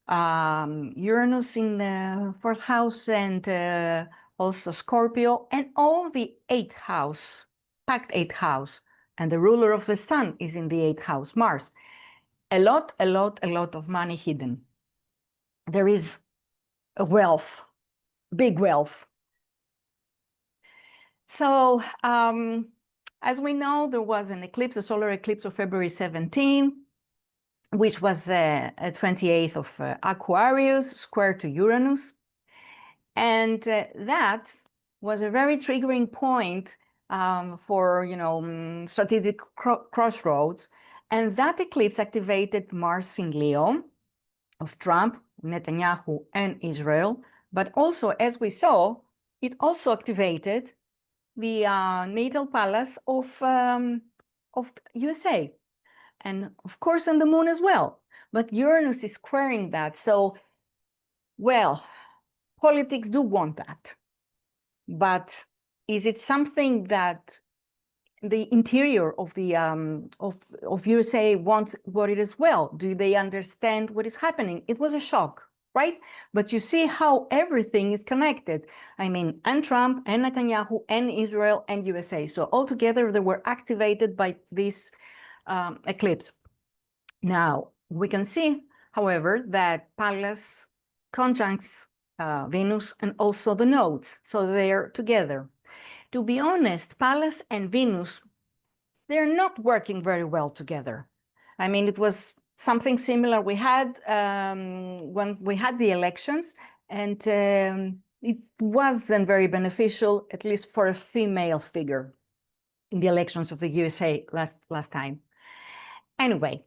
Speaker 3: Uranus in the 4th house, and also Scorpio, and all the 8th house, packed 8th house, and the ruler of the sun is in the 8th house, Mars. A lot of money hidden. There is a wealth, big wealth. So, as we know, there was an eclipse, a solar eclipse of February 17, which was a 28th of Aquarius, square to Uranus. And that was a very triggering point for, strategic crossroads. And that eclipse activated Mars in Leo of Trump, Netanyahu, and Israel. But also, as we saw, it also activated the natal palace of USA. And of course, on the moon as well. But Uranus is squaring that. So, well, politics do want that. But is it something that the interior of the of USA wants what it is? Well, do they understand what is happening? It was a shock, right? But you see how everything is connected. I mean, and Trump, and Netanyahu, and Israel, and USA. So altogether, they were activated by this eclipse. Now, we can see, however, that Pallas conjuncts Venus and also the nodes, so they're together. To be honest, Pallas and Venus, they're not working very well together. I mean, it was something similar we had when we had the elections, and it wasn't very beneficial, at least for a female figure in the elections of the USA last time. Anyway,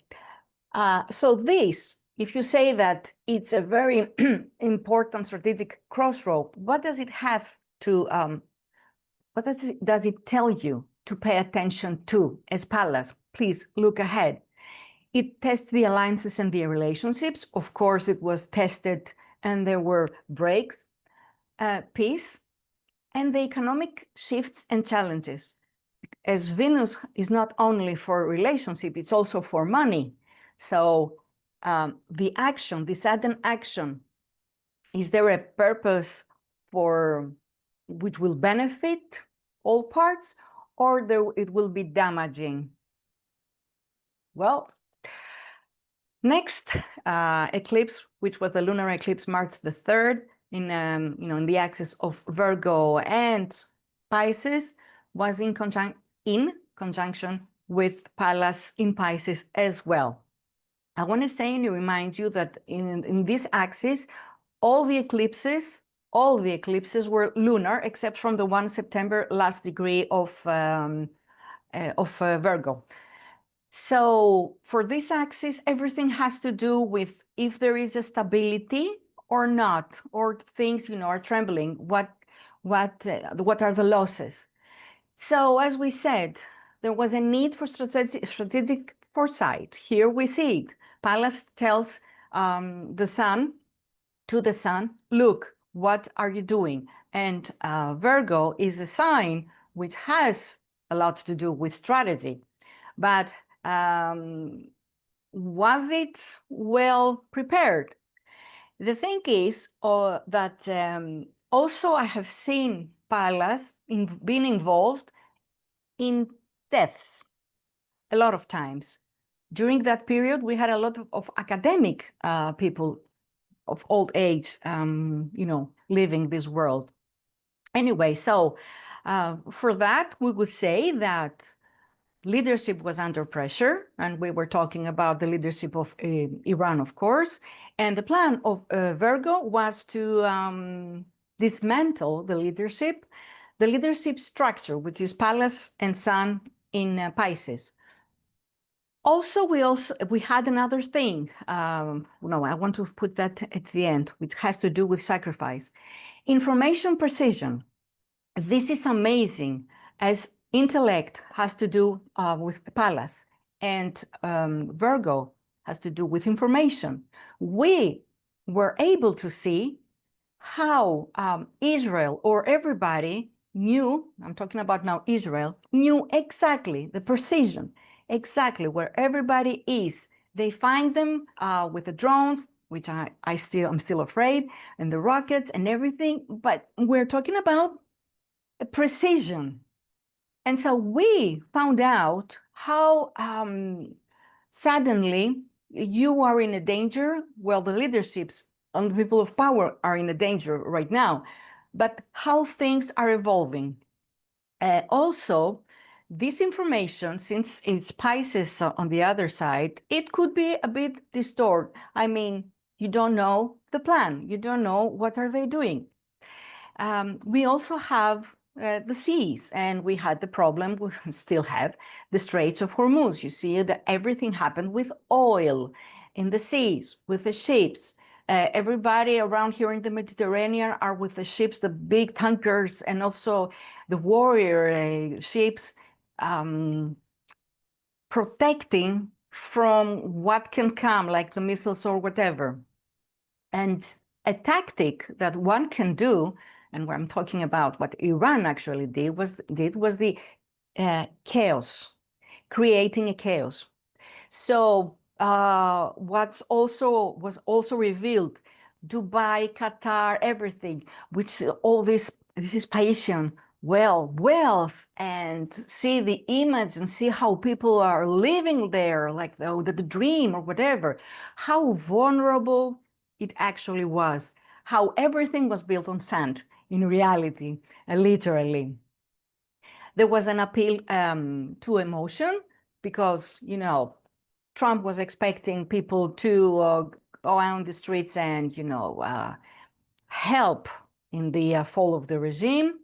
Speaker 3: so this, if you say that it's a very important strategic crossroad, what does it have to, what does it tell you to pay attention to as Pallas? Please look ahead. It tests the alliances and the relationships. Of course, it was tested and there were breaks, peace, and the economic shifts and challenges. As Venus is not only for relationship, it's also for money. So the action, the sudden action, is there a purpose for which will benefit all parts, or it will be damaging? Well, next eclipse, which was the lunar eclipse, March the 3rd, in the axis of Virgo and Pisces, was in conjunction with Pallas in Pisces as well. I want to say and remind you that in this axis, all the eclipses were lunar, except from the 1 September last degree of Virgo. So for this axis, everything has to do with if there is a stability or not, or things, are trembling. What are the losses? So as we said, there was a need for strategic foresight. Here we see it. Pallas tells the sun, look, what are you doing? And Virgo is a sign which has a lot to do with strategy. But was it well prepared? The thing is that also I have seen Pallas being involved in deaths a lot of times. During that period, we had a lot of academic people of old age, living this world. Anyway, so for that, we would say that leadership was under pressure, and we were talking about the leadership of Iran, of course. And the plan of Virgo was to dismantle the leadership structure, which is Pallas and Sun in Pisces. Also, we had another thing. No, I want to put that at the end, which has to do with sacrifice. Information precision. This is amazing, as intellect has to do with Pallas, and Virgo has to do with information. We were able to see how Israel, or everybody knew, I'm talking about now Israel, knew exactly the precision, exactly where everybody is. They find them with the drones, which I'm still afraid, and the rockets and everything, but we're talking about precision. And so we found out how suddenly you are in a danger. Well, the leaderships and the people of power are in a danger right now, but how things are evolving. Also, this information, since it's Pisces on the other side, it could be a bit distorted. I mean, you don't know the plan. You don't know what are they doing. We also have the seas, and we had the problem, we still have the Straits of Hormuz. You see that everything happened with oil in the seas, with the ships. Everybody around here in the Mediterranean are with the ships, the big tankers, and also the warrior ships, protecting from what can come, like the missiles or whatever. And a tactic that one can do, and where I'm talking about what Iran actually did was the chaos, creating a chaos. So was also revealed, Dubai, Qatar, everything, which all this is patient, wealth, and see the image and see how people are living there, like the dream or whatever, how vulnerable it actually was, how everything was built on sand in reality, literally. There was an appeal to emotion because, Trump was expecting people to go out on the streets and, help in the fall of the regime.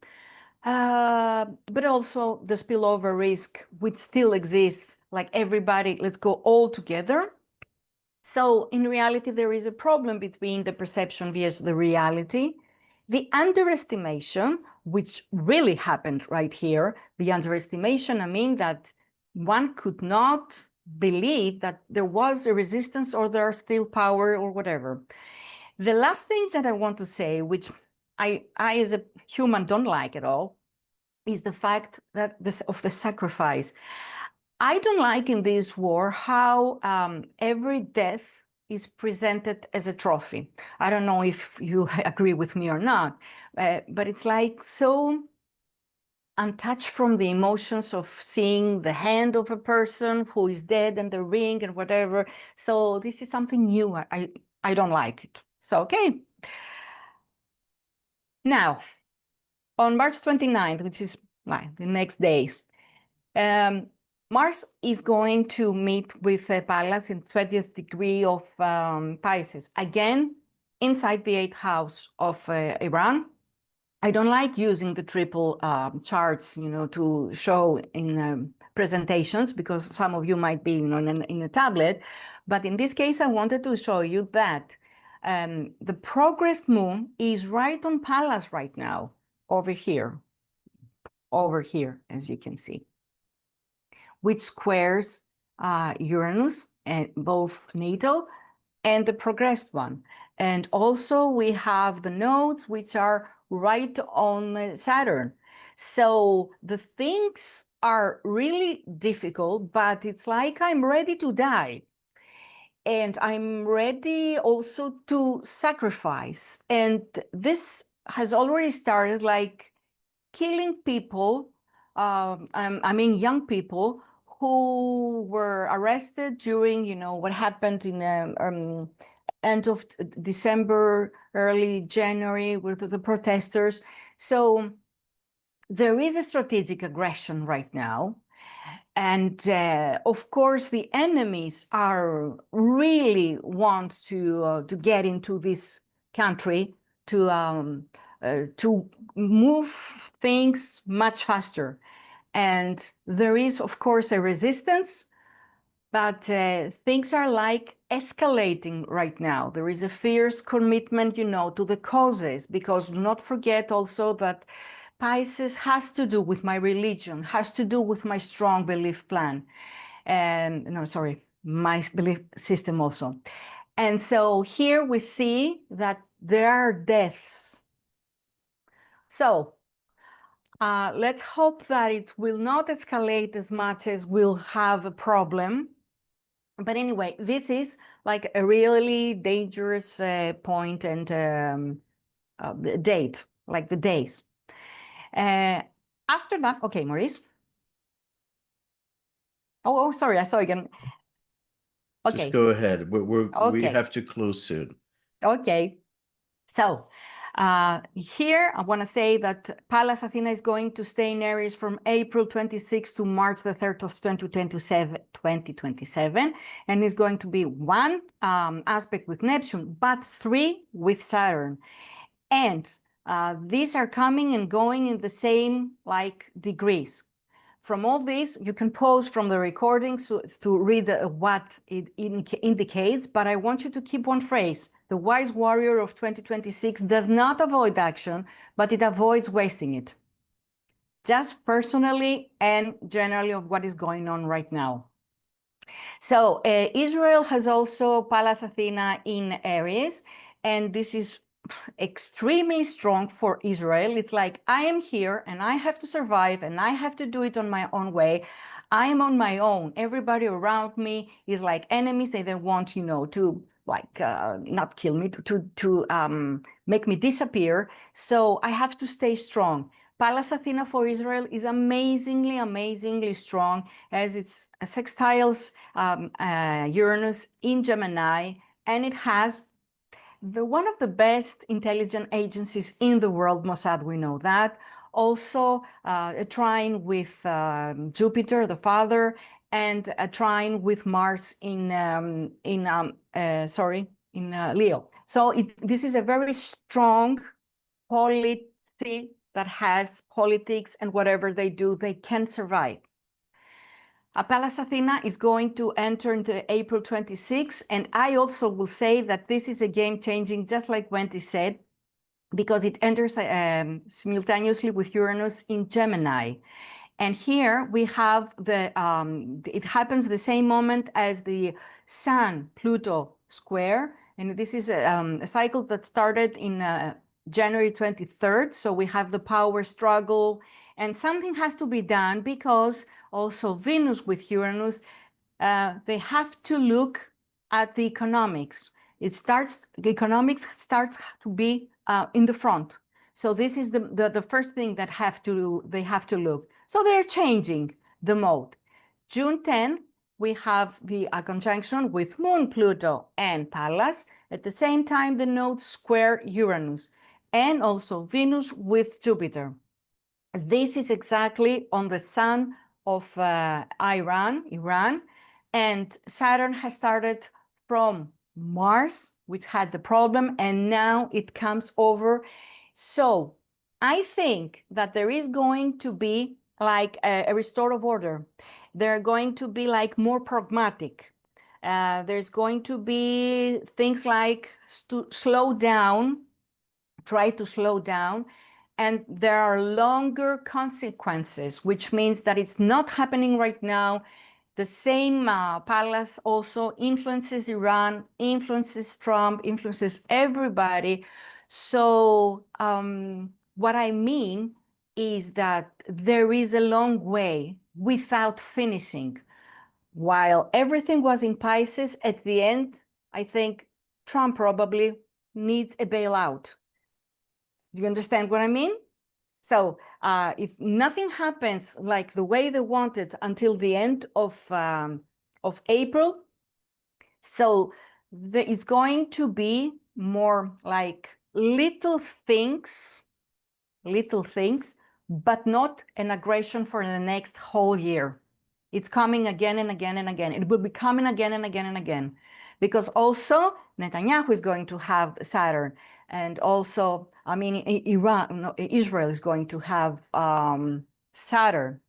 Speaker 3: But also the spillover risk, which still exists, like everybody, let's go all together. So in reality, there is a problem between the perception versus the reality. The underestimation, which really happened right here, the underestimation, I mean that one could not believe that there was a resistance or there are still power or whatever. The last thing that I want to say, which I as a human don't like at all, is the fact that of the sacrifice. I don't like in this war how every death is presented as a trophy. I don't know if you agree with me or not, but it's like so untouched from the emotions of seeing the hand of a person who is dead and the ring and whatever. So this is something new. I don't like it. So, okay. Now, on March 29th, which is like the next days, Mars is going to meet with Pallas in 20th degree of Pisces, again, inside the 8th house of Iran. I don't like using the triple charts, to show in presentations, because some of you might be in a tablet. But in this case, I wanted to show you that the progress moon is right on Pallas right now, over here, as you can see, which squares Uranus, and both natal and the progressed one. And also we have the nodes, which are right on Saturn. So the things are really difficult, but it's like I'm ready to die. And I'm ready also to sacrifice. And this has already started, like killing people, I mean, young people who were arrested during, what happened in end of December, early January with the protesters. So there is a strategic aggression right now. And of course, the enemies are really want to get into this country to move things much faster. And there is, of course, a resistance, but things are like escalating right now. There is a fierce commitment, to the causes, because do not forget also that Pisces has to do with my religion, has to do with my strong belief plan. And no, sorry, my belief system also. And so here we see that there are deaths. So let's hope that it will not escalate as much as we'll have a problem. But anyway, this is like a really dangerous point and date, like the days. After that, okay, Maurice. Oh, sorry, I saw again. Okay.
Speaker 1: Just go ahead. We
Speaker 3: Okay.
Speaker 1: have to close soon.
Speaker 3: Okay. So here I want to say that Pallas-Athena is going to stay in Aries from April 26th to March the 3rd of 2027, and is going to be one aspect with Neptune, but 3 with Saturn. And these are coming and going in the same degrees. From all this, you can pause from the recordings to read what it indicates, but I want you to keep one phrase. The wise warrior of 2026 does not avoid action, but it avoids wasting it. Just personally and generally of what is going on right now. So Israel has also Pallas-Athena in Aries, and this is extremely strong for Israel. It's like, I am here and I have to survive and I have to do it on my own way. I am on my own. Everybody around me is like enemies. They want, to not kill me, to make me disappear. So I have to stay strong. Pallas-Athena for Israel is amazingly strong, as it's sextiles Uranus in Gemini, and it has one of the best intelligence agencies in the world, Mossad, we know that. Also a trine with Jupiter, the father, and a trine with Mars in Leo. So this is a very strong polity that has politics, and whatever they do, they can survive. Pallas-Athena is going to enter into April 26, and I also will say that this is a game-changing, just like Wendy said, because it enters simultaneously with Uranus in Gemini. And here we have it happens the same moment as the Sun-Pluto square, and this is a cycle that started in January 23rd, so we have the power struggle, and something has to be done because also Venus with Uranus, they have to look at the economics. The economics starts to be in the front. So this is the first thing that they have to look. So they're changing the mode. June 10, we have the conjunction with Moon, Pluto, and Pallas. At the same time, the nodes square Uranus, and also Venus with Jupiter. This is exactly on the sun of Iran, and Saturn has started from Mars, which had the problem, and now it comes over. So I think that there is going to be like a restorative order. They're going to be like more pragmatic. There's going to be things like slow down, try to slow down, and there are longer consequences, which means that it's not happening right now. The same Pallas also influences Iran, influences Trump, influences everybody. So what I mean is that there is a long way without finishing. While everything was in Pisces, at the end, I think Trump probably needs a bailout. Do you understand what I mean? So if nothing happens like the way they wanted until the end of April, so it's going to be more like little things, but not an aggression for the next whole year. It's coming again and again and again. It will be coming again and again and again. Because also Netanyahu is going to have Saturn. And also, I mean, Israel is going to have Saturn.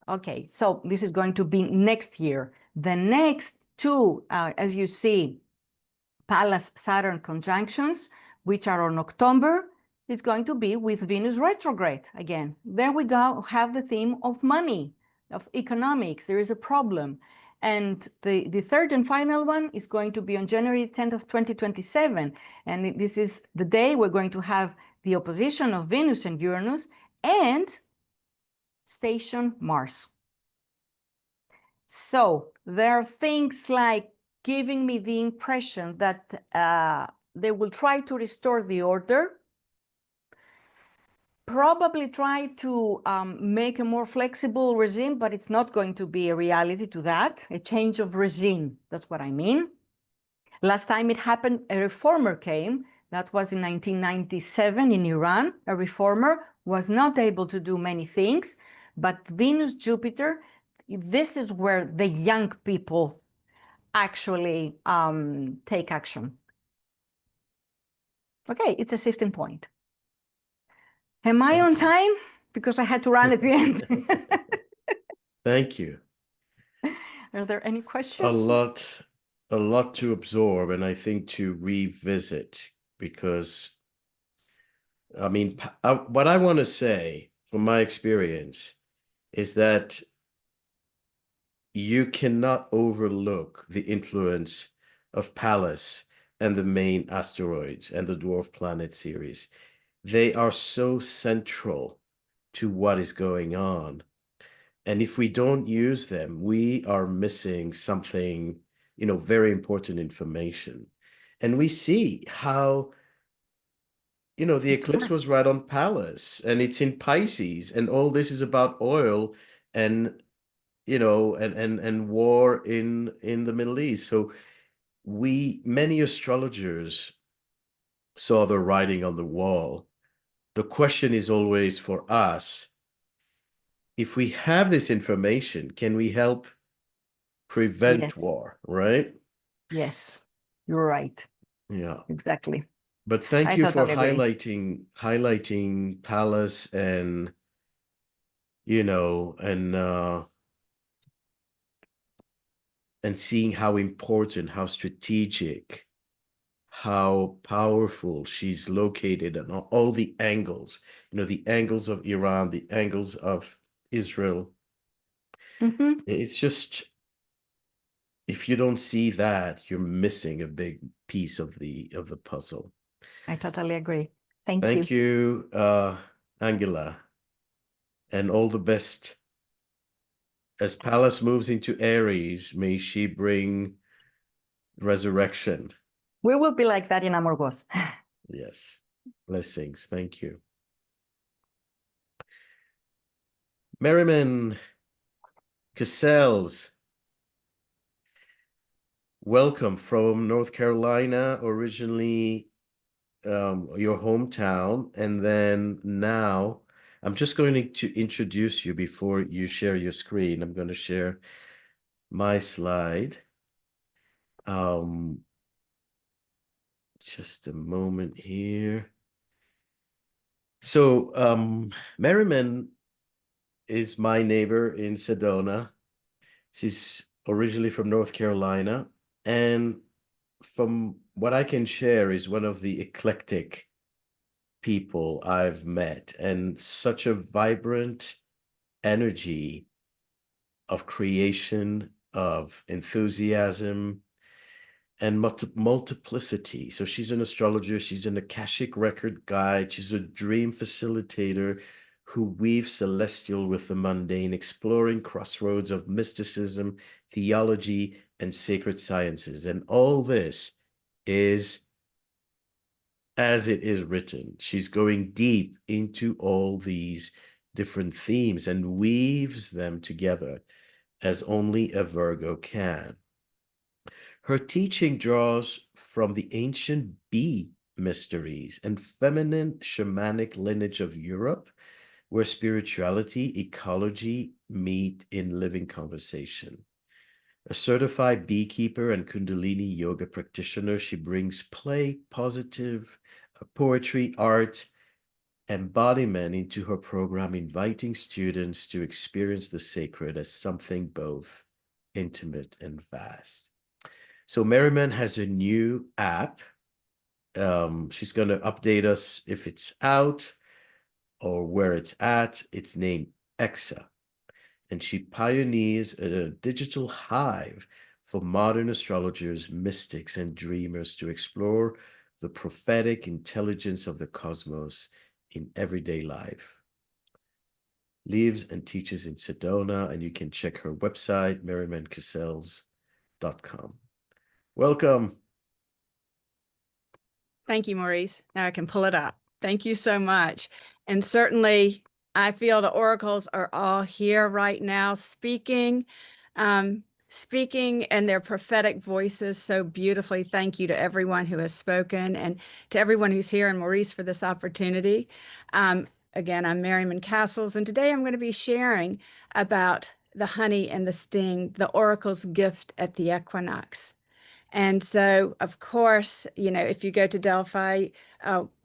Speaker 3: Okay, so this is going to be next year. The next two, as you see, Pallas-Saturn conjunctions, which are on October, it's going to be with Venus retrograde again. There we go, have the theme of money, of economics. There is a problem. And the third and final one is going to be on January 10th of 2027. And this is the day we're going to have the opposition of Venus and Uranus and station Mars. So there are things like giving me the impression that they will try to restore the order, probably try to make a more flexible regime, but it's not going to be a reality to that, a change of regime. That's what I mean. Last time it happened, a reformer came. That was in 1997 in Iran. A reformer was not able to do many things, but Venus, Jupiter, this is where the young people actually take action. Okay, it's a shifting point. Am I on time? Because I had to run at the end.
Speaker 1: Thank you.
Speaker 3: Are there any questions?
Speaker 1: A lot to absorb, and I think to revisit, because I mean, what I want to say from my experience is that you cannot overlook the influence of Pallas and the main asteroids and the dwarf planet series. They are so central to what is going on. And if we don't use them, we are missing something, very important information. And we see how, the eclipse was right on Pallas, and it's in Pisces, and all this is about oil and, and war in the Middle East. So many astrologers saw the writing on the wall. The question is always for us, if we have this information, can we help prevent war, right?
Speaker 3: Yes, you're right.
Speaker 1: Yeah.
Speaker 3: Exactly.
Speaker 1: But thank you for
Speaker 3: totally agree.
Speaker 1: highlighting Pallas and, and seeing how important, how strategic, how powerful she's located on all the angles, the angles of Iran, the angles of Israel. It's just, if you don't see that, you're missing a big piece of the puzzle.
Speaker 3: I totally agree. Thank you.
Speaker 1: Thank you, Angela, and all the best. As Pallas moves into Aries, may she bring resurrection.
Speaker 3: We will be like that in Amorgos.
Speaker 1: Yes. Blessings. Thank you. Merryman, Cassels, welcome from North Carolina, originally your hometown, and then now I'm just going to introduce you before you share your screen. I'm going to share my slide. Just a moment here. So Merryman is my neighbor in Sedona. She's originally from North Carolina, and from what I can share is one of the eclectic people I've met, and such a vibrant energy of creation, of enthusiasm, and multiplicity. So she's an astrologer, she's an Akashic record guide, she's a dream facilitator who weaves celestial with the mundane, exploring crossroads of mysticism, theology, and sacred sciences. And all this is as it is written. She's going deep into all these different themes and weaves them together as only a Virgo can. Her teaching draws from the ancient bee mysteries and feminine shamanic lineage of Europe, where spirituality, ecology meet in living conversation. A certified beekeeper and Kundalini yoga practitioner, she brings play, positive poetry, art, embodiment into her program, inviting students to experience the sacred as something both intimate and vast. So Merryman has a new app. She's going to update us if it's out or where it's at. It's named Exa, and she pioneers a digital hive for modern astrologers, mystics, and dreamers to explore the prophetic intelligence of the cosmos in everyday life. Lives and teaches in Sedona, and you can check her website, merrymancassels.com. Welcome.
Speaker 4: Thank you, Maurice. Now I can pull it up. Thank you so much. And certainly, I feel the oracles are all here right now speaking, speaking and their prophetic voices so beautifully. Thank you to everyone who has spoken and to everyone who's here, and Maurice for this opportunity. Again, I'm Merryman Cassels, and today I'm going to be sharing about the honey and the sting, the oracle's gift at the equinox. And so, of course, you know, if you go to Delphi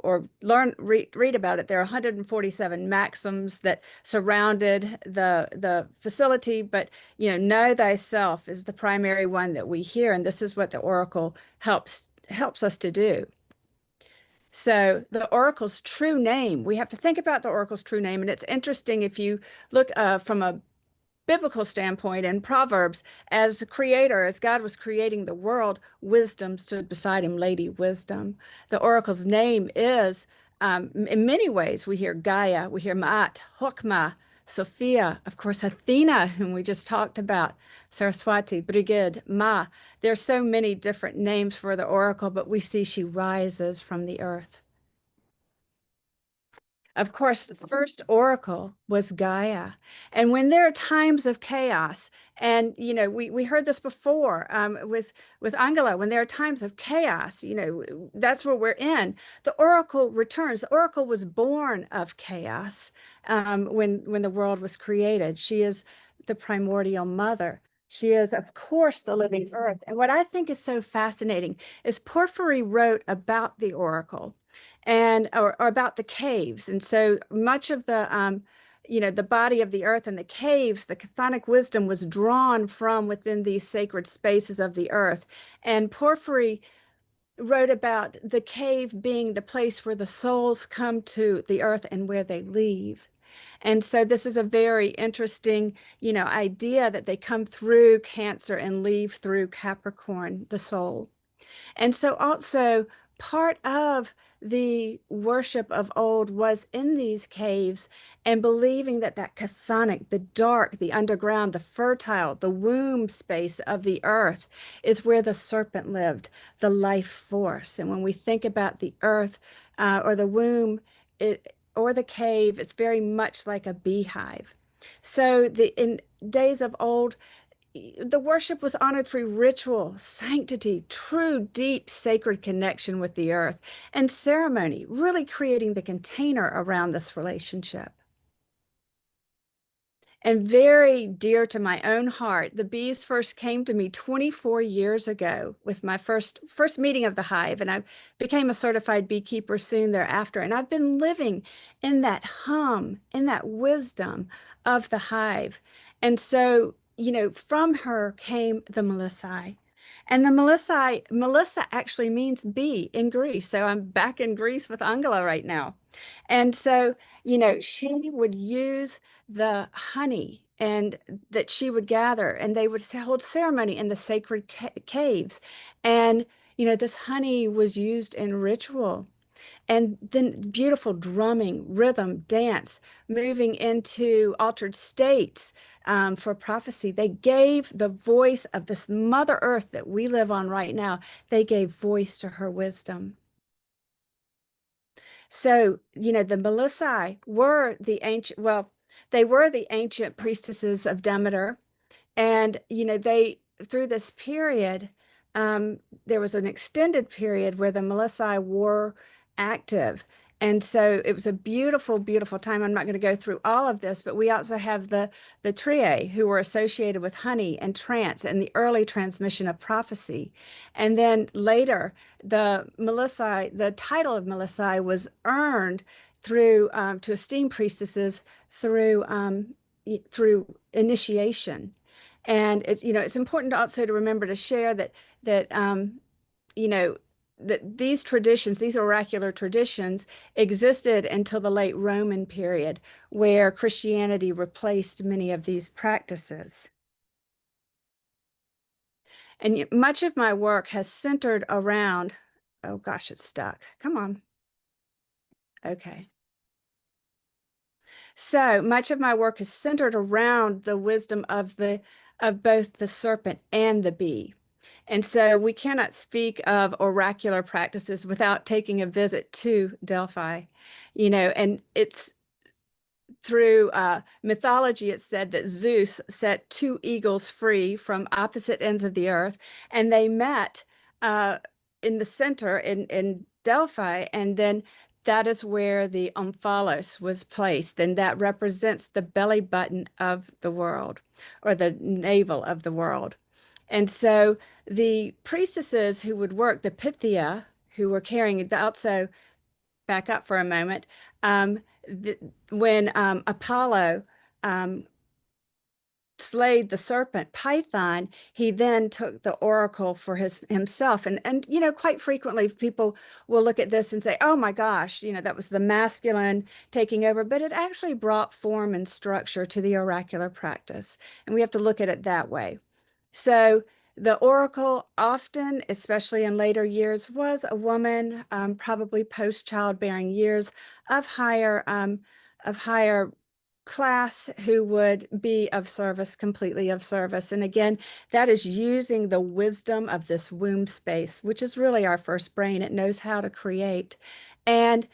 Speaker 4: or read about it, there are 147 maxims that surrounded the facility. But, you know thyself is the primary one that we hear. And this is what the oracle helps us to do. So the oracle's true name, we have to think about the oracle's true name. And it's interesting if you look from a biblical standpoint in Proverbs, as a creator, as God was creating the world, wisdom stood beside him, Lady Wisdom. The oracle's name is, in many ways, we hear Gaia, we hear Ma'at, Hokmah, Sophia, of course, Athena, whom we just talked about, Saraswati, Brigid, Ma. There's so many different names for the oracle, but we see she rises from the earth. Of course, the first oracle was Gaia. And when there are times of chaos, and we heard this before with Angela, when there are times of chaos, that's where we're in. The oracle returns. The oracle was born of chaos when the world was created. She is the primordial mother. She is, of course, the living earth. And what I think is so fascinating is Porphyry wrote about the oracle or about the caves. And so much of the the body of the earth and the caves, the chthonic wisdom was drawn from within these sacred spaces of the earth. And Porphyry wrote about the cave being the place where the souls come to the earth and where they leave. And so this is a very interesting, idea that they come through Cancer and leave through Capricorn, the soul. And so also part of the worship of old was in these caves and believing that chthonic, the dark, the underground, the fertile, the womb space of the earth is where the serpent lived, the life force. And when we think about the earth or the womb or the cave, it's very much like a beehive. So in days of old, the worship was honored through ritual, sanctity, true, deep, sacred connection with the earth, and ceremony, really creating the container around this relationship. and very dear to my own heart. The bees first came to me 24 years ago with my first meeting of the hive, and I became a certified beekeeper soon thereafter. And I've been living in that hum, in that wisdom of the hive. And so, from her came the Melissae. And the Melissa actually means bee in Greece. So I'm back in Greece with Angela right now. And so, she would use the honey and that she would gather, and they would hold ceremony in the sacred caves. And, this honey was used in ritual. And then beautiful drumming, rhythm, dance, moving into altered states for prophecy. They gave the voice of this Mother Earth that we live on right now, they gave voice to her wisdom. So, the Melissae were the ancient, they were the ancient priestesses of Demeter. And, they, through this period, there was an extended period where the Melissae were active. And so it was a beautiful, beautiful time. I'm not going to go through all of this, but we also have the Triae, who were associated with honey and trance and the early transmission of prophecy. And then later, the Melissae, the title of Melissae was earned through to esteemed priestesses through initiation. And it's important also to remember to share that these traditions, these oracular traditions, existed until the late Roman period, where Christianity replaced many of these practices. And much of my work has centered around, oh gosh, it's stuck. Come on. Okay. So much of my work is centered around the wisdom of both the serpent and the bee. And so we cannot speak of oracular practices without taking a visit to Delphi, and it's through mythology, it's said that Zeus set two eagles free from opposite ends of the earth, and they met in the center in Delphi, and then that is where the omphalos was placed, and that represents the belly button of the world, or the navel of the world. And so the priestesses who would work, the Pythia, who were carrying it, also back up for a moment, when Apollo slayed the serpent Python, he then took the oracle for himself. And quite frequently people will look at this and say, oh my gosh, that was the masculine taking over, but it actually brought form and structure to the oracular practice. And we have to look at it that way. So the oracle often, especially in later years, was a woman, probably post-childbearing years of higher class, who would be of service, completely of service. And again, that is using the wisdom of this womb space, which is really our first brain. It knows how to create. And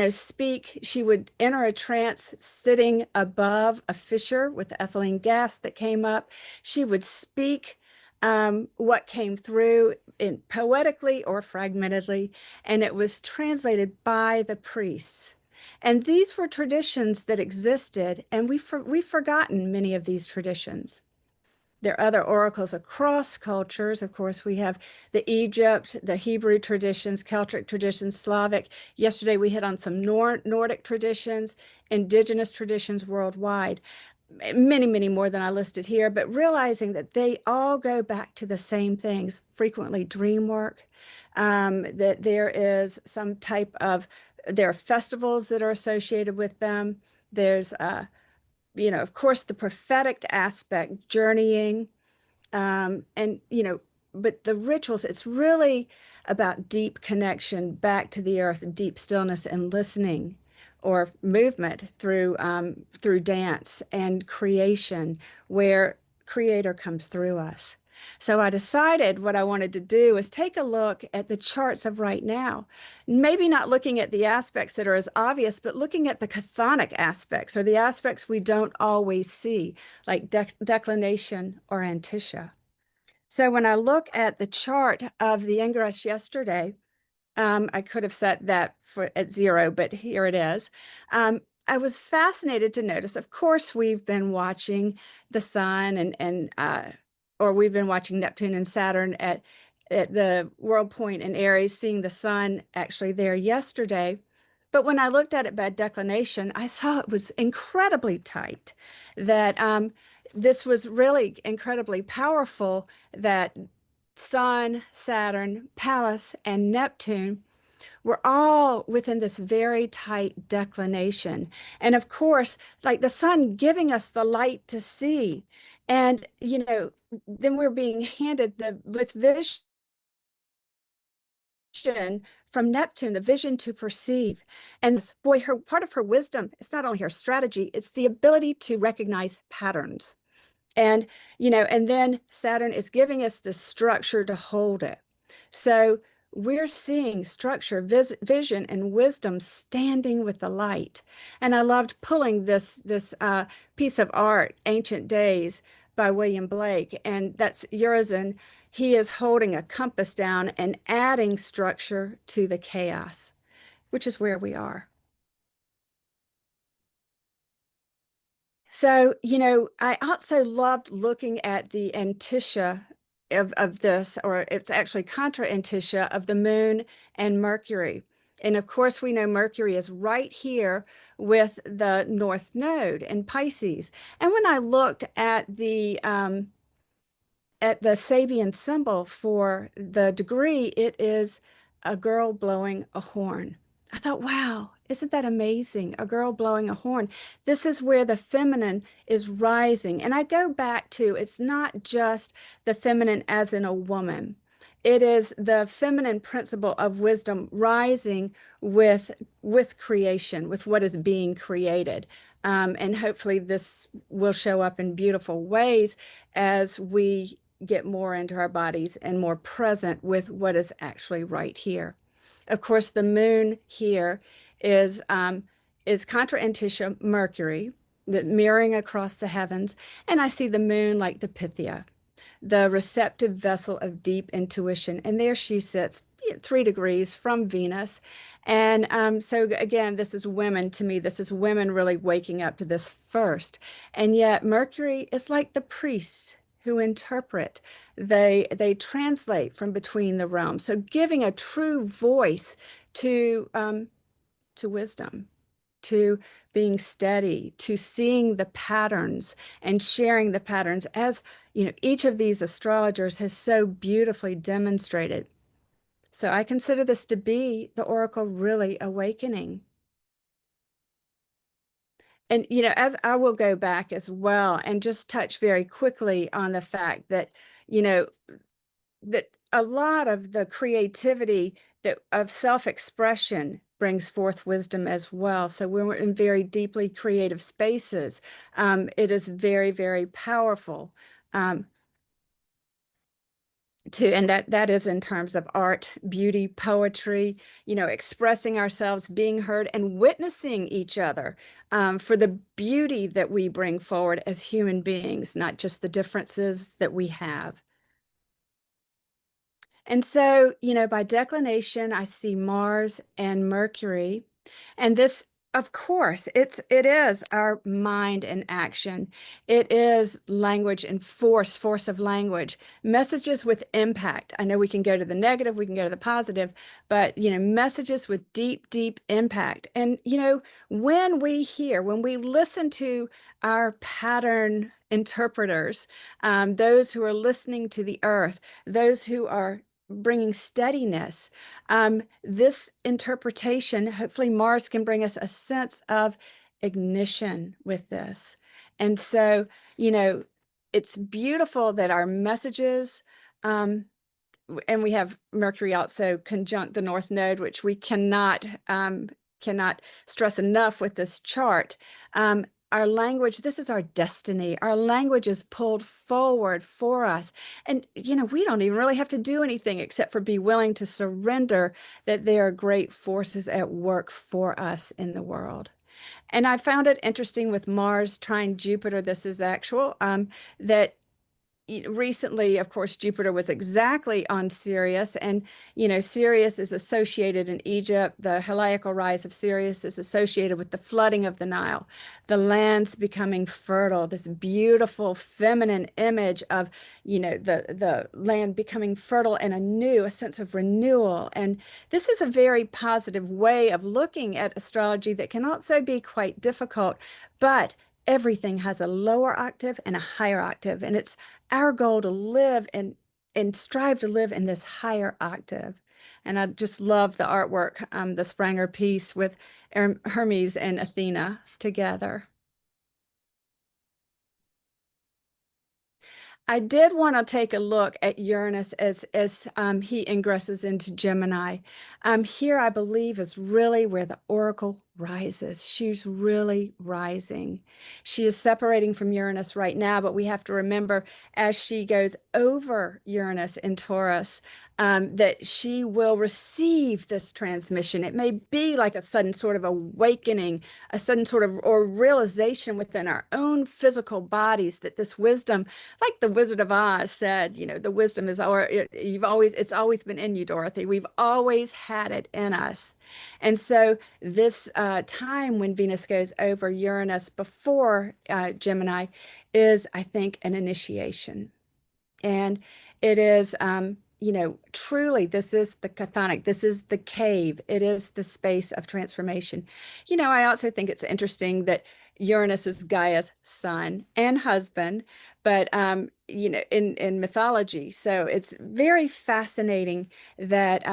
Speaker 4: speak. She would enter a trance sitting above a fissure with ethylene gas that came up. She would speak what came through poetically or fragmentedly, and it was translated by the priests. And these were traditions that existed, and we've forgotten many of these traditions. There are other oracles across cultures. Of course, we have the Egypt, the Hebrew traditions, Celtic traditions, Slavic. Yesterday, we hit on some Nordic traditions, indigenous traditions worldwide. Many, many more than I listed here, but realizing that they all go back to the same things, frequently dream work, that there is some type of, there are festivals that are associated with them. There's of course, the prophetic aspect, journeying, and, but the rituals, it's really about deep connection back to the earth, deep stillness and listening, or movement through dance and creation, where creator comes through us. So I decided what I wanted to do is take a look at the charts of right now, maybe not looking at the aspects that are as obvious, but looking at the chthonic aspects, or the aspects we don't always see, like declination or anticia. So when I look at the chart of the ingress yesterday, I could have set that at 0, but here it is. I was fascinated to notice, of course, we've been watching the sun or we've been watching Neptune and Saturn at the world point in Aries, seeing the sun actually there yesterday. But when I looked at it by declination, I saw it was incredibly tight, that this was really incredibly powerful, that Sun, Saturn, Pallas, and Neptune we're all within this very tight declination. And of course, like the sun giving us the light to see. And, then we're being handed with vision from Neptune, the vision to perceive. And boy, her part of her wisdom, it's not only her strategy, it's the ability to recognize patterns. And, and then Saturn is giving us the structure to hold it. So we're seeing structure, vision, and wisdom standing with the light. And I loved pulling this piece of art, Ancient Days by William Blake, and that's Urizen. He is holding a compass down and adding structure to the chaos, which is where we are. So, I also loved looking at the antitia of this, or it's actually contra antitia of the moon and Mercury. And of course, we know Mercury is right here with the North Node in Pisces. And when I looked at the Sabian symbol for the degree, it is a girl blowing a horn. I thought, wow, isn't that amazing? A girl blowing a horn. This is where the feminine is rising. And I go back to, it's not just the feminine as in a woman. It is the feminine principle of wisdom rising with creation, with what is being created. And hopefully this will show up in beautiful ways as we get more into our bodies and more present with what is actually right here. Of course, the moon here is contra antitia Mercury, that mirroring across the heavens, and I see the moon like the Pythia, the receptive vessel of deep intuition, and there she sits 3 degrees from Venus. And so again, this is women to me. This is women really waking up to this first. And yet Mercury is like the priests who interpret. They translate from between the realms. So giving a true voice to wisdom, to being steady, to seeing the patterns and sharing the patterns, as each of these astrologers has so beautifully demonstrated. So I consider this to be the oracle really awakening. And, as I will go back as well and just touch very quickly on the fact that, that a lot of the creativity of self-expression brings forth wisdom as well. So when we're in very deeply creative spaces, it is very, very powerful. And that is in terms of art, beauty, poetry, expressing ourselves, being heard, and witnessing each other for the beauty that we bring forward as human beings, not just the differences that we have. And so, by declination, I see Mars and Mercury, and this, of course, it is our mind and action. It is language and force of language, messages with impact. I know we can go to the negative, we can go to the positive, but, messages with deep, deep impact. And, when we listen to our pattern interpreters, those who are listening to the earth, those who are bringing steadiness. This interpretation, hopefully Mars can bring us a sense of ignition with this. And so, it's beautiful that our messages, and we have Mercury also conjunct the North Node, which we cannot stress enough with this chart. Our language, this is our destiny. Our language is pulled forward for us. And, we don't even really have to do anything except for be willing to surrender that there are great forces at work for us in the world. And I found it interesting with Mars trine Jupiter, this is actual, that recently, of course, Jupiter was exactly on Sirius, and Sirius is associated in Egypt. The heliacal rise of Sirius is associated with the flooding of the Nile, the lands becoming fertile, this beautiful feminine image of the land becoming fertile and a sense of renewal. And this is a very positive way of looking at astrology that can also be quite difficult, but everything has a lower octave and a higher octave, and it's our goal to live and strive to live in this higher octave. And I just love the artwork, the Spranger piece with Hermes and Athena together. I did want to take a look at Uranus as he ingresses into Gemini. Here, I believe, is really where the oracle rises. She's really rising. She is separating from Uranus right now, but we have to remember as she goes over Uranus in Taurus, that she will receive this transmission. It may be like a sudden sort of awakening, a sudden sort of or realization within our own physical bodies that this wisdom, like the Wizard of Oz said, the wisdom is it's always been in you, Dorothy. We've always had it in us. And so this time when Venus goes over Uranus before Gemini is, I think, an initiation. And it is, truly, this is the chthonic, this is the cave, it is the space of transformation. I also think it's interesting that Uranus is Gaia's son and husband, but, in mythology. So it's very fascinating that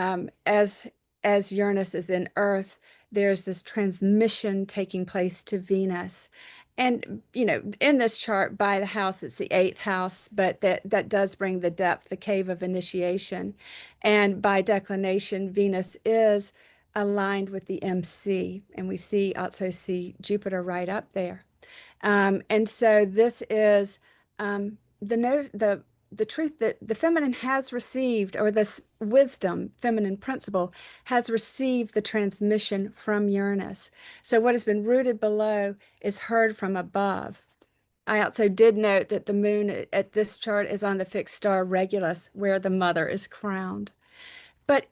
Speaker 4: as Uranus is in Earth, there's this transmission taking place to Venus. And, in this chart by the house, it's the 8th house, but that does bring the depth, the cave of initiation. And by declination, Venus is aligned with the MC. And we also see Jupiter right up there. And so this is the truth that the feminine has received, or this wisdom, feminine principle, has received the transmission from Uranus. So what has been rooted below is heard from above. I also did note that the moon at this chart is on the fixed star Regulus, where the mother is crowned. But,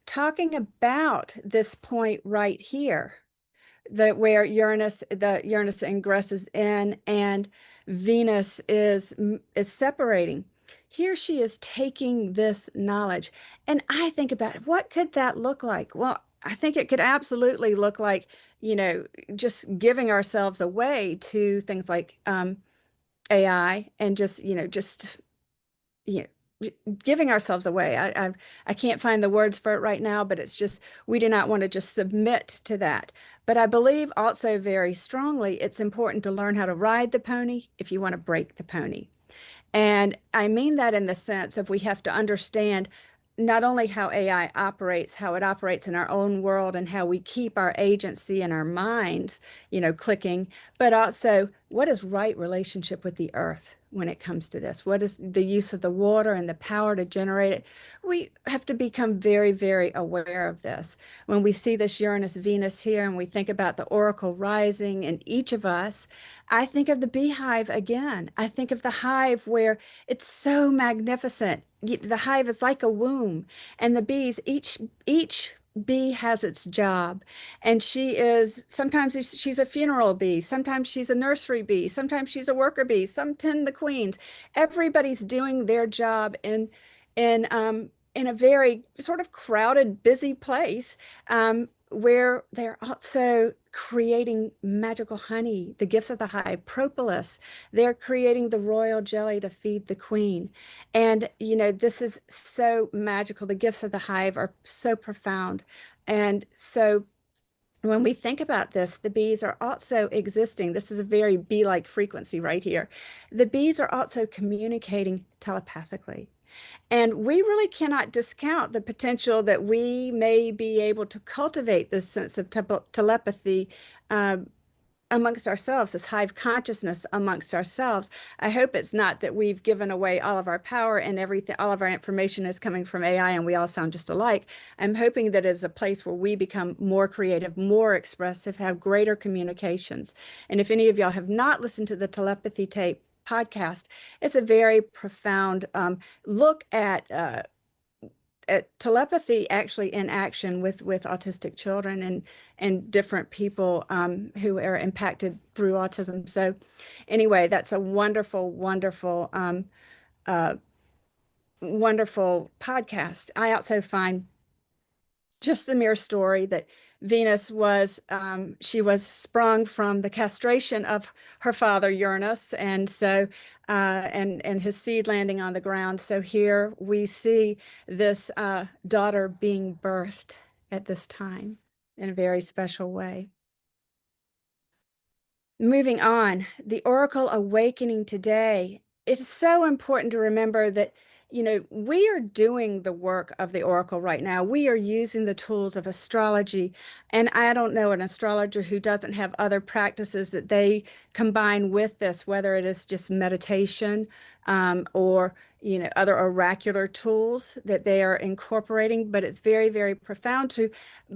Speaker 4: talking about this point right here, where Uranus ingresses in and Venus is separating. Here she is taking this knowledge. And I think about what could that look like? Well, I think it could absolutely look like, just giving ourselves away to things like AI and just giving ourselves away. I can't find the words for it right now, but it's just, we do not want to just submit to that. But I believe also very strongly it's important to learn how to ride the pony if you want to break the pony. And I mean that in the sense of we have to understand not only how AI operates, how it operates in our own world and how we keep our agency in our minds, clicking, but also what is right relationship with the earth when it comes to this? What is the use of the water and the power to generate it? We have to become very, very aware of this. When we see this Uranus-Venus here and we think about the oracle rising in each of us, I think of the beehive again. I think of the hive where it's so magnificent. The hive is like a womb, and the bees, each bee has its job, and sometimes she's a funeral bee, sometimes she's a nursery bee, sometimes she's a worker bee, some tend the queens. Everybody's doing their job in a very sort of crowded, busy place, where they're also creating magical honey, the gifts of the hive, propolis. They're creating the royal jelly to feed the queen. And, this is so magical. The gifts of the hive are so profound. And so when we think about this, the bees are also existing. This is a very bee-like frequency right here. The bees are also communicating telepathically. And we really cannot discount the potential that we may be able to cultivate this sense of telepathy amongst ourselves, this hive consciousness amongst ourselves. I hope it's not that we've given away all of our power and everything, all of our information is coming from AI and we all sound just alike. I'm hoping that it's a place where we become more creative, more expressive, have greater communications. And if any of y'all have not listened to the telepathy tape, podcast. It's a very profound look at telepathy actually in action with autistic children and different people who are impacted through autism. So anyway, that's a wonderful, wonderful, wonderful podcast. I also find just the mere story that Venus was, she was sprung from the castration of her father Uranus, and so, and his seed landing on the ground. So here we see this daughter being birthed at this time in a very special way. Moving on, the Oracle awakening today. It's so important to remember that, you know, we are doing the work of the Oracle right now. We are using the tools of astrology. And I don't know an astrologer who doesn't have other practices that they combine with this, whether it is just meditation or, you know, other oracular tools that they are incorporating. But it's very, very profound to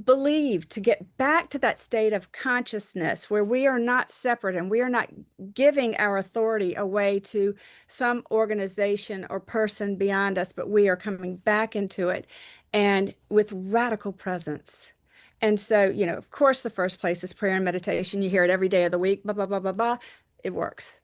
Speaker 4: believe, to get back to that state of consciousness where we are not separate and we are not giving our authority away to some organization or person beyond us, but we are coming back into it and with radical presence. And so, you know, of course, the first place is prayer and meditation. You hear it every day of the week, blah, blah, blah, blah, blah. It works.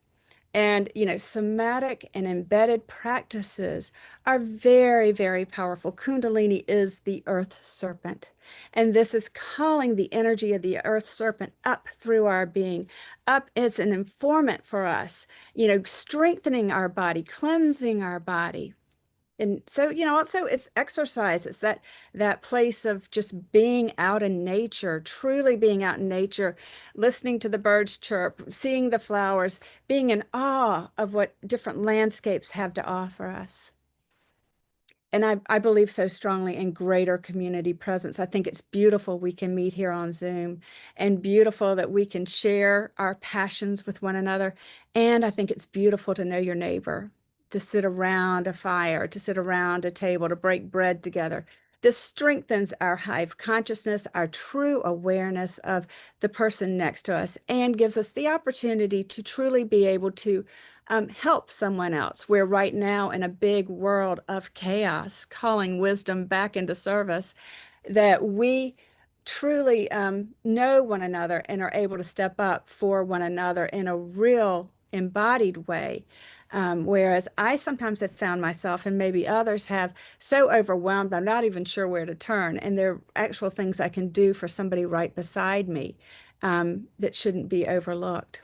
Speaker 4: And, you know, somatic and embedded practices are very, very powerful. Kundalini is the earth serpent. And this is calling the energy of the earth serpent up through our being, up as an informant for us, you know, strengthening our body, cleansing our body. And so, you know, also it's exercise. It's that place of just being out in nature, truly being out in nature, listening to the birds chirp, seeing the flowers, being in awe of what different landscapes have to offer us. And I believe so strongly in greater community presence. I think it's beautiful we can meet here on Zoom and beautiful that we can share our passions with one another. And I think it's beautiful to know your neighbor, to sit around a fire, to sit around a table, to break bread together. This strengthens our hive consciousness, our true awareness of the person next to us, and gives us the opportunity to truly be able to help someone else. We're right now in a big world of chaos, calling wisdom back into service, that we truly know one another and are able to step up for one another in a real embodied way. Whereas I sometimes have found myself, and maybe others have, so overwhelmed, I'm not even sure where to turn. And there are actual things I can do for somebody right beside me that shouldn't be overlooked.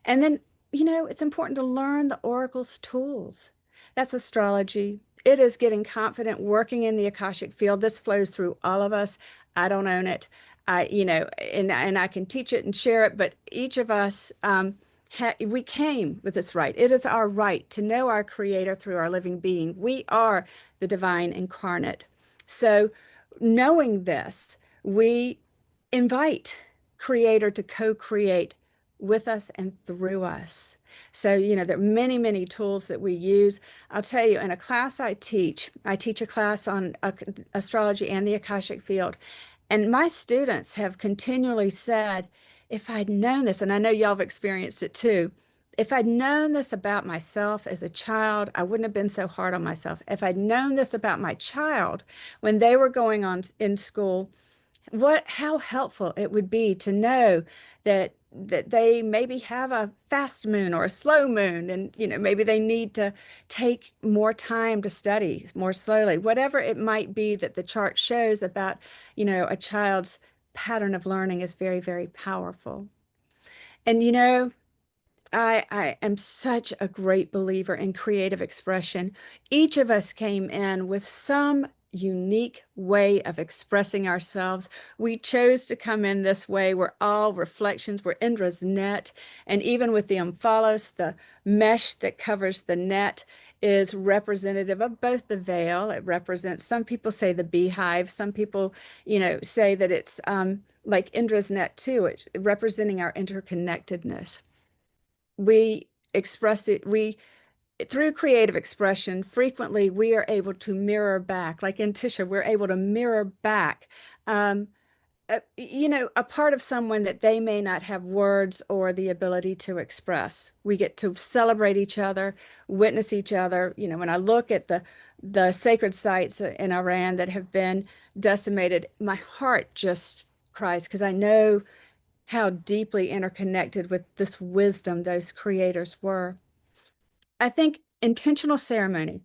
Speaker 4: And then, you know, it's important to learn the Oracle's tools. That's astrology. It is getting confident working in the Akashic field. This flows through all of us. I don't own it. You know, and I can teach it and share it, but each of us, we came with this right. It is our right to know our Creator through our living being. We are the divine incarnate. So knowing this, we invite Creator to co-create with us and through us. So, you know, there are many, many tools that we use. I'll tell you, in a class I teach a class on astrology and the Akashic field. And my students have continually said, if I'd known this, and I know y'all have experienced it too, if I'd known this about myself as a child, I wouldn't have been so hard on myself. If I'd known this about my child when they were going on in school, how helpful it would be to know that they maybe have a fast moon or a slow moon, and you know, maybe they need to take more time to study more slowly, whatever it might be that the chart shows about, you know, a child's pattern of learning is very, very powerful. And you know, I am such a great believer in creative expression. Each of us came in with some unique way of expressing ourselves. We chose to come in this way. We're all reflections. We're Indra's net. And even with the omphalos, the mesh that covers the net is representative of both the veil. It represents, some people say the beehive. Some people, you know, say that it's like Indra's net too, it's representing our interconnectedness. We express it, through creative expression, frequently we are able to mirror back, like in Tisha, we're able to mirror back a part of someone that they may not have words or the ability to express. We get to celebrate each other, witness each other. When I look at the sacred sites in Iran that have been decimated, my heart just cries because I know how deeply interconnected with this wisdom those creators were. I think intentional ceremony,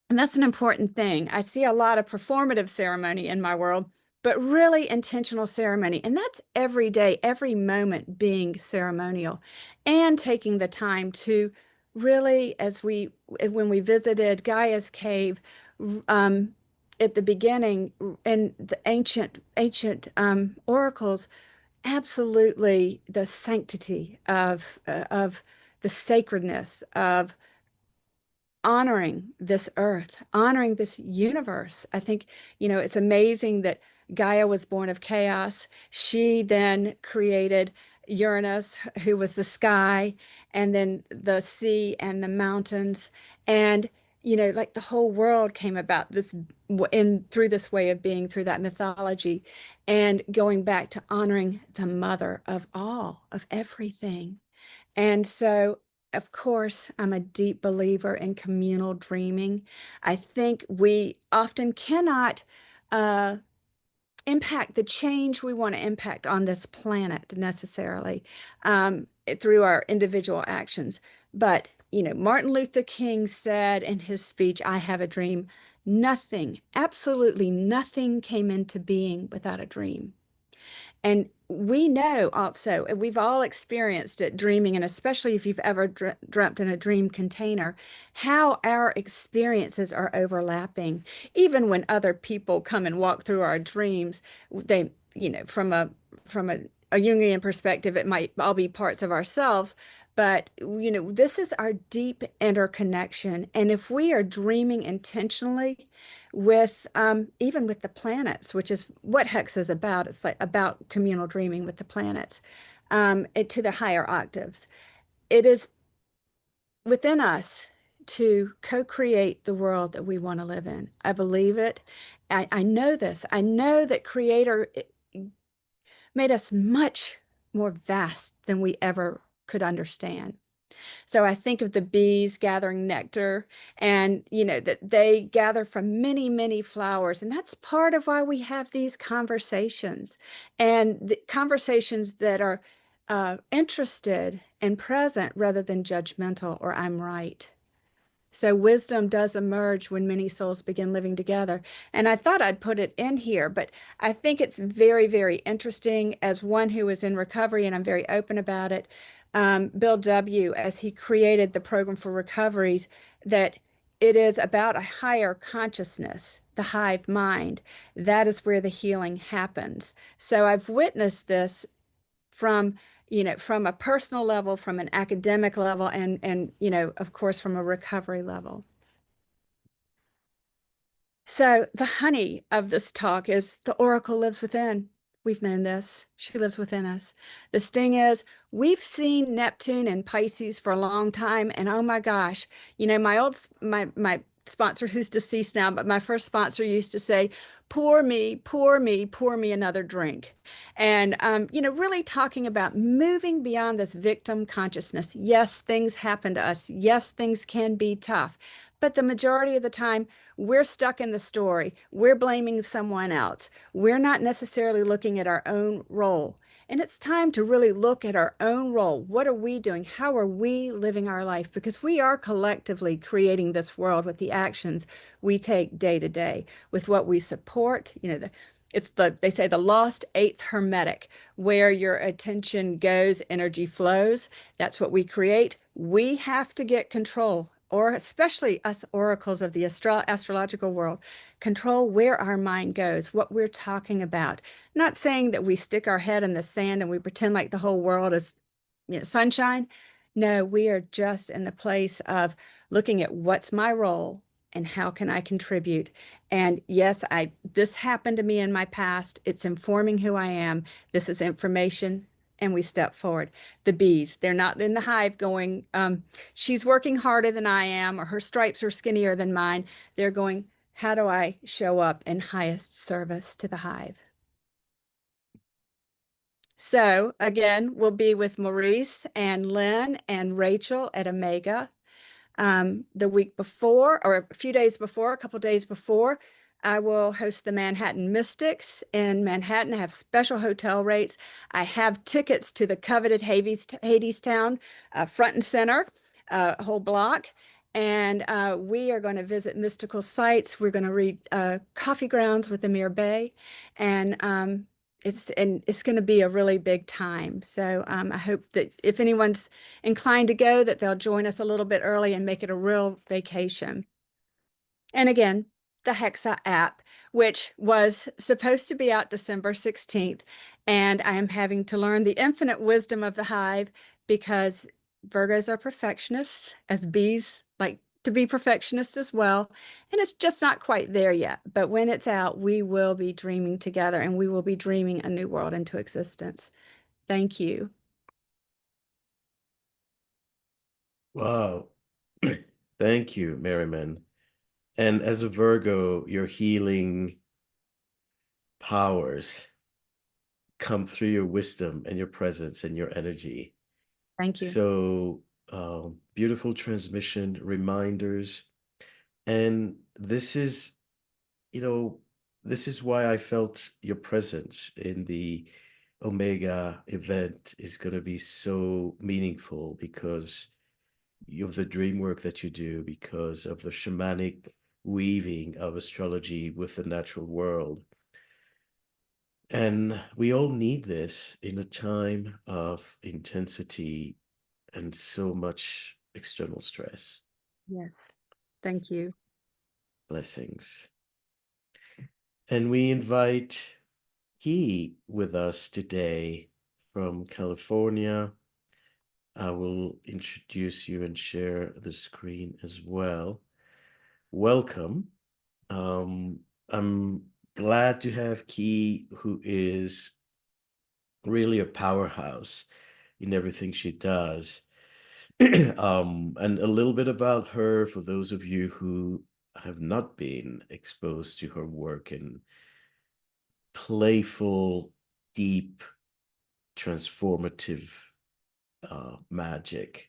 Speaker 4: and that's an important thing. I see a lot of performative ceremony in my world, but really intentional ceremony. And that's every day, every moment being ceremonial and taking the time to really, when we visited Gaia's cave, at the beginning and the ancient oracles, absolutely the sanctity of the sacredness of honoring this earth, honoring this universe. I think, it's amazing that Gaia was born of chaos. She then created Uranus, who was the sky, and then the sea and the mountains. And, like the whole world came about through this way of being, through that mythology, and going back to honoring the mother of all, of everything. And so, of course, I'm a deep believer in communal dreaming. I think we often cannot impact the change we want to impact on this planet necessarily through our individual actions. But, Martin Luther King said in his speech, "I have a dream." Nothing, absolutely nothing came into being without a dream. And we know also, and we've all experienced it dreaming, and especially if you've ever dreamt in a dream container, how our experiences are overlapping. Even when other people come and walk through our dreams, they, from a Jungian perspective, it might all be parts of ourselves. But, this is our deep interconnection. And if we are dreaming intentionally with, even with the planets, which is what Hex is about, it's like about communal dreaming with the planets, to the higher octaves, it is within us to co-create the world that we want to live in. I believe it. I know this. I know that Creator made us much more vast than we ever could understand. So I think of the bees gathering nectar, and that they gather from many, many flowers. And that's part of why we have these conversations, and the conversations that are interested and present rather than judgmental or I'm right. So wisdom does emerge when many souls begin living together. And I thought I'd put it in here, but I think it's very, very interesting as one who is in recovery, and I'm very open about it. Bill W., as he created the program for recoveries, that it is about a higher consciousness, the hive mind. That is where the healing happens. So I've witnessed this from from a personal level, from an academic level, and of course, from a recovery level. So the honey of this talk is the oracle lives within. We've known this. She lives within us. The sting is we've seen Neptune and Pisces for a long time, and oh my gosh, my sponsor, who's deceased now, but my first sponsor used to say, pour me, pour me, pour me another drink. And, really talking about moving beyond this victim consciousness. Yes, things happen to us. Yes, things can be tough. But the majority of the time, we're stuck in the story. We're blaming someone else. We're not necessarily looking at our own role. And it's time to really look at our own role. What are we doing? How are we living our life? Because we are collectively creating this world with the actions we take day to day, with what we support. They say the lost eighth hermetic, where your attention goes, energy flows. That's what we create. We have to get control, or especially us oracles of the astrological world, control where our mind goes, what we're talking about. Not saying that we stick our head in the sand and we pretend like the whole world is sunshine. No, we are just in the place of looking at what's my role and how can I contribute. And yes, this happened to me in my past. It's informing who I am. This is information, and we step forward. The bees, they're not in the hive going, she's working harder than I am, or her stripes are skinnier than mine. They're going, How do I show up in highest service to the hive? So again, we'll be with Maurice and Lynn and Rachel at Omega. The week before, or a few days before, a couple days before, I will host the Manhattan Mystics in Manhattan. I have special hotel rates. I have tickets to the coveted Hadestown, front and center, whole block. And we are going to visit mystical sites. We're going to read Coffee Grounds with Amir Bey. And it's going to be a really big time. So I hope that if anyone's inclined to go, that they'll join us a little bit early and make it a real vacation. And again, the Hexa app, which was supposed to be out December 16th. And I am having to learn the infinite wisdom of the hive because Virgos are perfectionists, as bees like to be perfectionists as well. And it's just not quite there yet. But when it's out, we will be dreaming together and we will be dreaming a new world into existence. Thank you.
Speaker 1: Wow. Thank you, Merryman. And as a Virgo, your healing powers come through your wisdom and your presence and your energy.
Speaker 4: Thank you.
Speaker 1: So beautiful transmission, reminders. And this is, this is why I felt your presence in the Omega event is going to be so meaningful because of the dream work that you do, because of the shamanic weaving of astrology with the natural world. And we all need this in a time of intensity and so much external stress.
Speaker 4: Yes. Thank you.
Speaker 1: Blessings. And we invite Key with us today from California. I will introduce you and share the screen as well. Welcome. I'm glad to have Key, who is really a powerhouse in everything she does. And a little bit about her for those of you who have not been exposed to her work in playful, deep, transformative magic.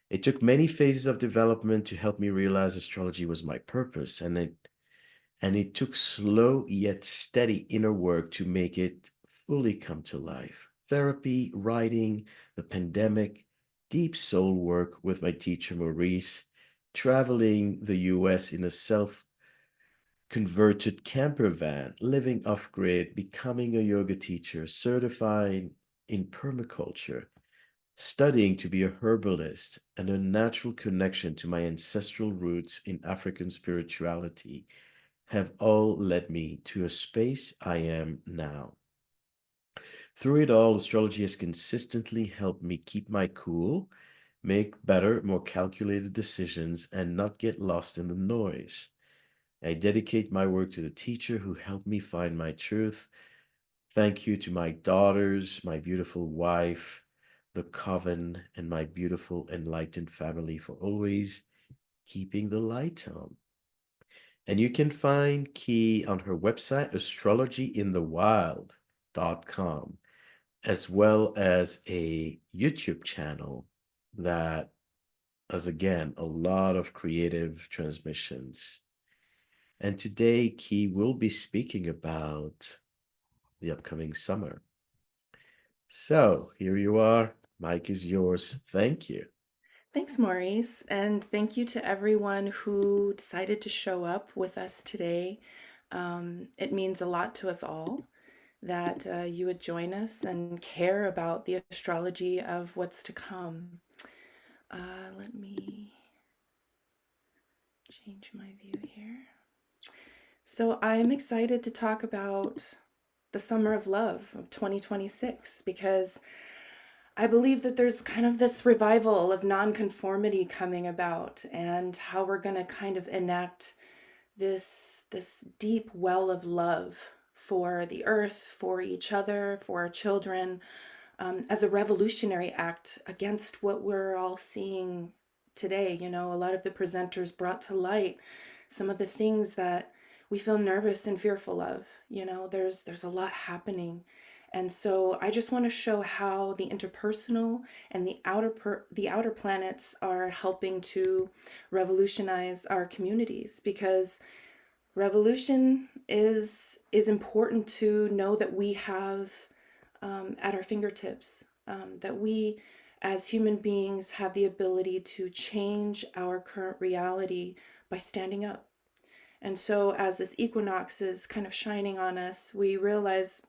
Speaker 1: It took many phases of development to help me realize astrology was my purpose, and it took slow yet steady inner work to make it fully come to life. Therapy, writing, the pandemic, deep soul work with my teacher Maurice, traveling the US in a self-converted camper van, living off-grid, becoming a yoga teacher, certifying in permaculture, studying to be a herbalist, and a natural connection to my ancestral roots in African spirituality have all led me to a space I am now. Through it all, astrology has consistently helped me keep my cool, make better, more calculated decisions, and not get lost in the noise. I dedicate my work to the teacher who helped me find my truth. Thank you to my daughters, my beautiful wife, the coven, and my beautiful enlightened family for always keeping the light on. And you can find Key on her website, astrologyinthewild.com, as well as a YouTube channel that has, again, a lot of creative transmissions. And today, Key will be speaking about the upcoming summer. So here you are. Mike is yours. Thank you.
Speaker 5: Thanks, Maurice, and thank you to everyone who decided to show up with us today. It means a lot to us all that you would join us and care about the astrology of what's to come. Let me change my view here. So I'm excited to talk about the summer of love of 2026 because I believe that there's kind of this revival of nonconformity coming about and how we're going to kind of enact this deep well of love for the earth, for each other, for our children, as a revolutionary act against what we're all seeing today. You know, a lot of the presenters brought to light some of the things that we feel nervous and fearful of. There's a lot happening. And so I just want to show how the interpersonal and the outer planets are helping to revolutionize our communities, because revolution is important to know that we have at our fingertips, that we as human beings have the ability to change our current reality by standing up. And so as this equinox is kind of shining on us, we realize,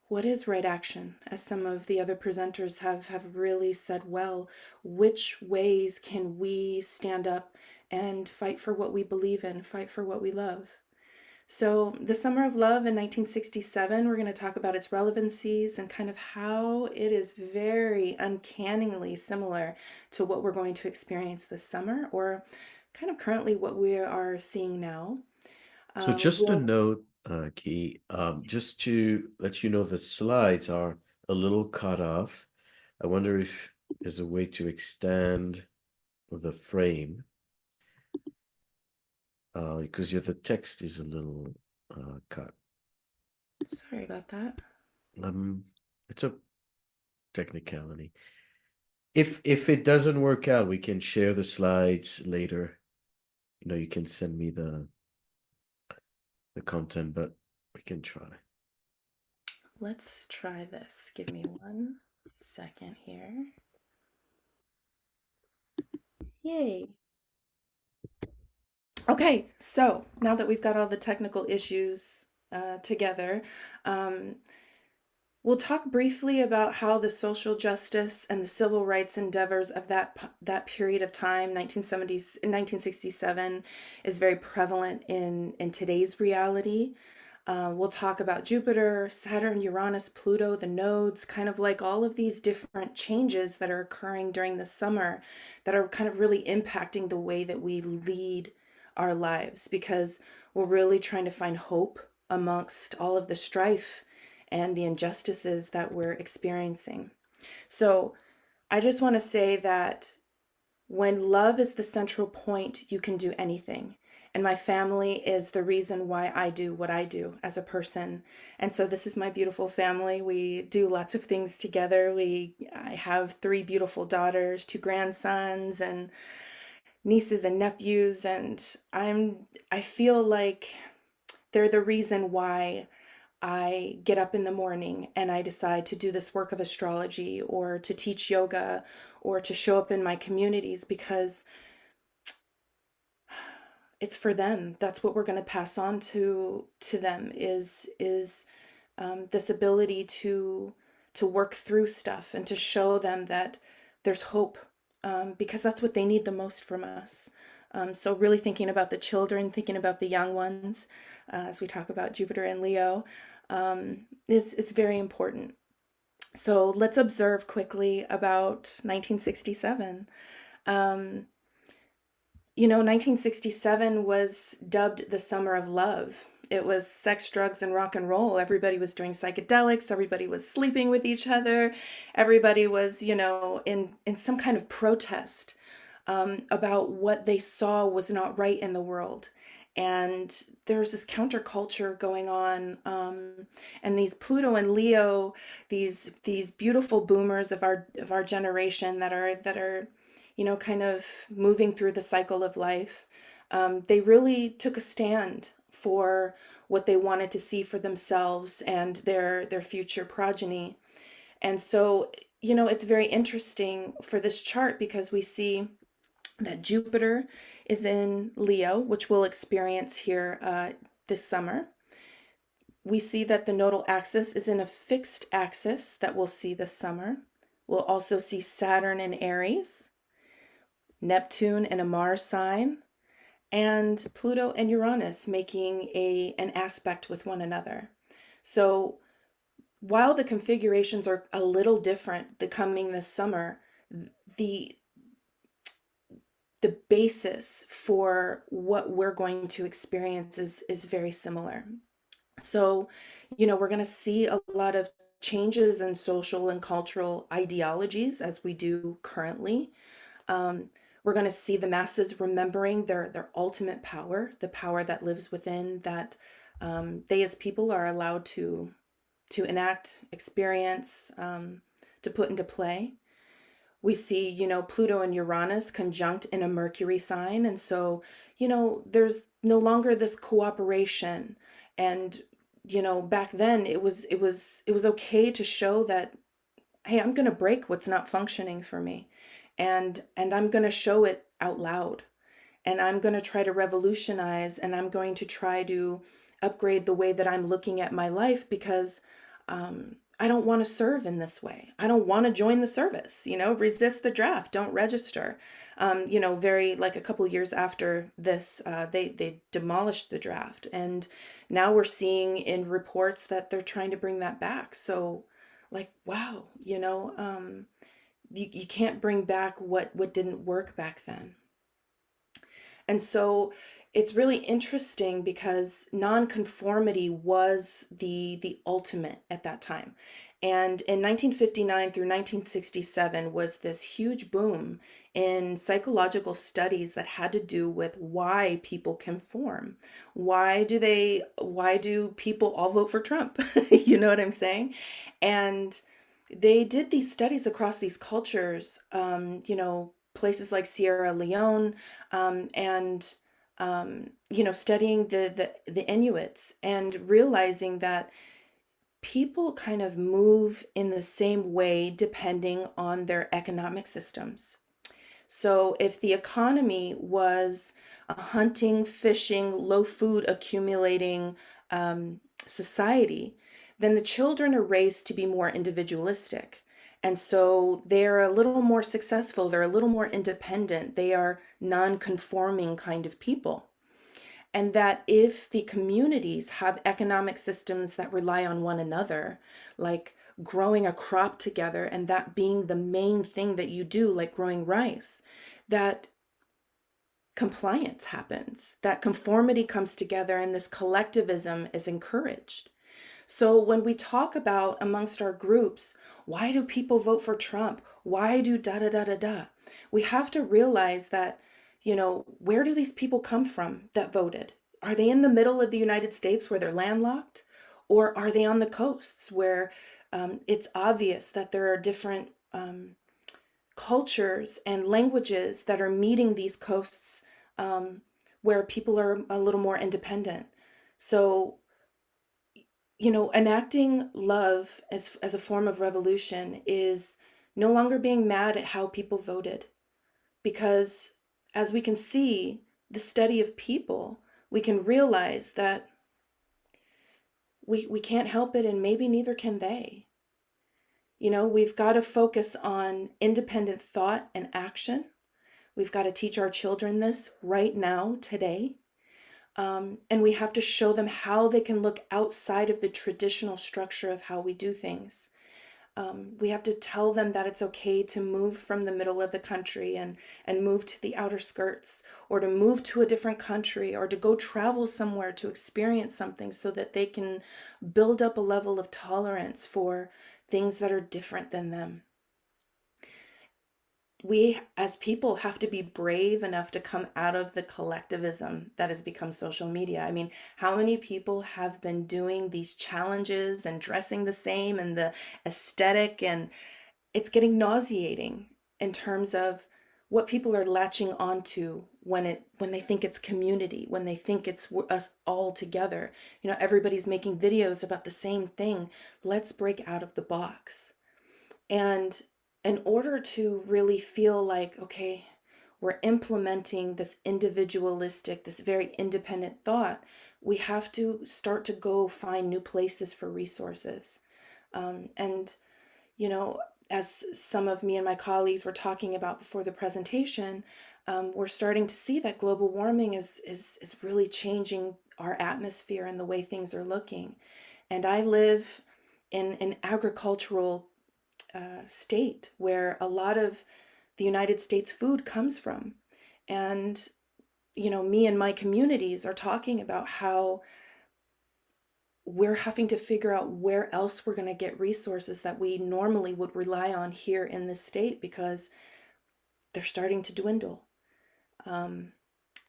Speaker 5: what is right action? As some of the other presenters have really said well, which ways can we stand up and fight for what we believe in, fight for what we love? So the Summer of Love in 1967, we're going to talk about its relevancies and kind of how it is very uncannily similar to what we're going to experience this summer, or kind of currently what we are seeing now.
Speaker 1: So just a
Speaker 5: We'll
Speaker 1: note, Key, just to let you know, the slides are a little cut off. I wonder if there's a way to extend the frame, because the text is a little cut.
Speaker 5: Sorry about that.
Speaker 1: It's a technicality. If it doesn't work out, we can share the slides later. You can send me the content, but we can try.
Speaker 5: Let's try this. Give me 1 second here. Yay. Okay, so now that we've got all the technical issues together, we'll talk briefly about how the social justice and the civil rights endeavors of that period of time, 1970s and 1967, is very prevalent in today's reality. We'll talk about Jupiter, Saturn, Uranus, Pluto, the nodes, kind of like all of these different changes that are occurring during the summer that are kind of really impacting the way that we lead our lives, because we're really trying to find hope amongst all of the strife and the injustices that we're experiencing. So I just want to say that when love is the central point, you can do anything. And my family is the reason why I do what I do as a person. And so this is my beautiful family. We do lots of things together. I have 3 beautiful daughters, 2 grandsons, and nieces and nephews. And I feel like they're the reason why I get up in the morning and I decide to do this work of astrology, or to teach yoga, or to show up in my communities, because it's for them. That's what we're going to pass on to them, is this ability to work through stuff and to show them that there's hope, because that's what they need the most from us. So really thinking about the children, thinking about the young ones, as we talk about Jupiter and Leo, is very important. So let's observe quickly about 1967. 1967 was dubbed the Summer of Love. It was sex, drugs, and rock and roll. Everybody was doing psychedelics. Everybody was sleeping with each other. Everybody was, in some kind of protest about what they saw was not right in the world. And there's this counterculture going on, and these Pluto and Leo, these beautiful boomers of our generation that are kind of moving through the cycle of life. They really took a stand for what they wanted to see for themselves and their future progeny. And so, it's very interesting for this chart, because we see that Jupiter is in Leo, which we'll experience here this summer. We see that the nodal axis is in a fixed axis that we'll see this summer. We'll also see Saturn in Aries, Neptune in a Mars sign, and Pluto and Uranus making an aspect with one another. So while the configurations are a little different coming this summer, the basis for what we're going to experience is very similar. So, we're going to see a lot of changes in social and cultural ideologies, as we do currently. We're We're going to see the masses remembering their ultimate power, the power that lives within, that they as people are allowed to enact, experience, to put into play. We see, Pluto and Uranus conjunct in a Mercury sign. And so, there's no longer this cooperation. And, back then it was okay to show that, hey, I'm going to break what's not functioning for me. And I'm going to show it out loud. And I'm going to try to revolutionize, and I'm going to try to upgrade the way that I'm looking at my life, because I don't want to serve in this way. I don't want to join the service, resist the draft, don't register. Very like a couple years after this, they demolished the draft. And now we're seeing in reports that they're trying to bring that back. So like, wow, you can't bring back what didn't work back then. And so it's really interesting because nonconformity was the ultimate at that time. And in 1959 through 1967 was this huge boom in psychological studies that had to do with why people conform. Why do people all vote for Trump? You know what I'm saying? And they did these studies across these cultures, places like Sierra Leone, and studying the Inuits, and realizing that people kind of move in the same way depending on their economic systems. So if the economy was a hunting, fishing, low food accumulating society, then the children are raised to be more individualistic. And so they're a little more successful, they're a little more independent, they are non-conforming kind of people. And that if the communities have economic systems that rely on one another, like growing a crop together and that being the main thing that you do, like growing rice, that compliance happens, that conformity comes together, and this collectivism is encouraged. So when we talk about amongst our groups, why do people vote for Trump? Why do da da da da da? We have to realize that, where do these people come from that voted? Are they in the middle of the United States where they're landlocked? Or are they on the coasts where it's obvious that there are different cultures and languages that are meeting these coasts, where people are a little more independent? So enacting love as a form of revolution is no longer being mad at how people voted. Because as we can see, the study of people, we can realize that we can't help it, and maybe neither can they. We've got to focus on independent thought and action. We've got to teach our children this right now, today. And we have to show them how they can look outside of the traditional structure of how we do things. We have to tell them that it's okay to move from the middle of the country and move to the outer skirts, or to move to a different country, or to go travel somewhere to experience something, so that they can build up a level of tolerance for things that are different than them. We as people have to be brave enough to come out of the collectivism that has become social media. I mean, how many people have been doing these challenges and dressing the same and the aesthetic, and it's getting nauseating in terms of what people are latching onto when they think it's community, when they think it's us all together. Everybody's making videos about the same thing. Let's break out of the box. And in order to really feel like, okay, we're implementing this individualistic, this very independent thought, we have to start to go find new places for resources. And, as some of me and my colleagues were talking about before the presentation, we're starting to see that global warming is really changing our atmosphere and the way things are looking. And I live in an agricultural state where a lot of the United States food comes from. And, me and my communities are talking about how we're having to figure out where else we're going to get resources that we normally would rely on here in this state, because they're starting to dwindle.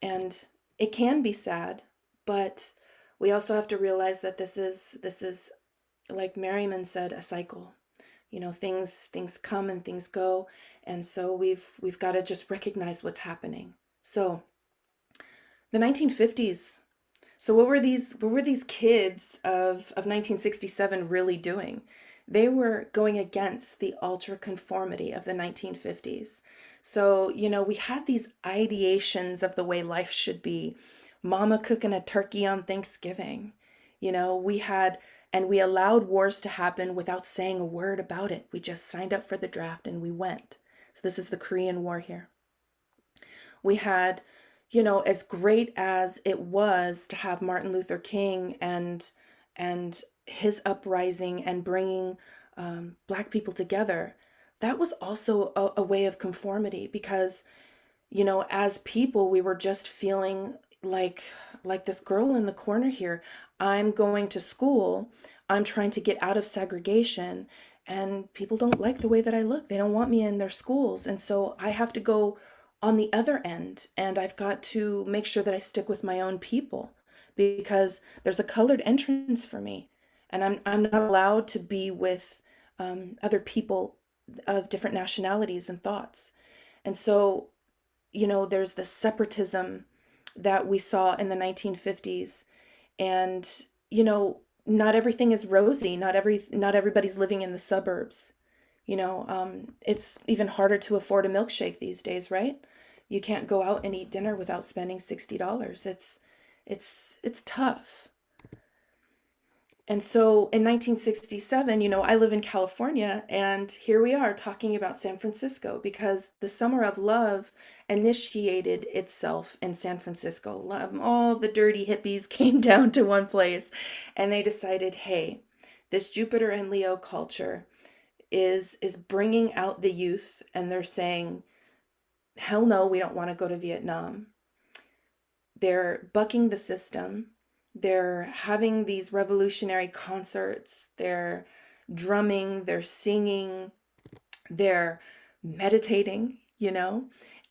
Speaker 5: And it can be sad, but we also have to realize that this is like Merryman said, a cycle. Things come and things go, and so we've got to just recognize what's happening. So the 1950s. So what were these kids of 1967 really doing? They were going against the ultra conformity of the 1950s. So, we had these ideations of the way life should be. Mama cooking a turkey on Thanksgiving. We allowed wars to happen without saying a word about it. We just signed up for the draft and we went. So this is the Korean War here. We had, as great as it was to have Martin Luther King and his uprising and bringing Black people together, that was also a way of conformity, because as people, we were just feeling like this girl in the corner here. I'm going to school, I'm trying to get out of segregation, and people don't like the way that I look. They don't want me in their schools. And so I have to go on the other end, and I've got to make sure that I stick with my own people, because there's a colored entrance for me, and I'm not allowed to be with other people of different nationalities and thoughts. And so there's the separatism that we saw in the 1950s. And, not everything is rosy. Not everybody's living in the suburbs. It's even harder to afford a milkshake these days, right? You can't go out and eat dinner without spending $60. It's tough. And so in 1967, I live in California, and here we are talking about San Francisco, because the Summer of Love initiated itself in San Francisco. All the dirty hippies came down to one place, and they decided, hey, this Jupiter and Leo culture is bringing out the youth, and they're saying, hell no, we don't want to go to Vietnam. They're bucking the system. They're having these revolutionary concerts. They're drumming, they're singing, they're meditating,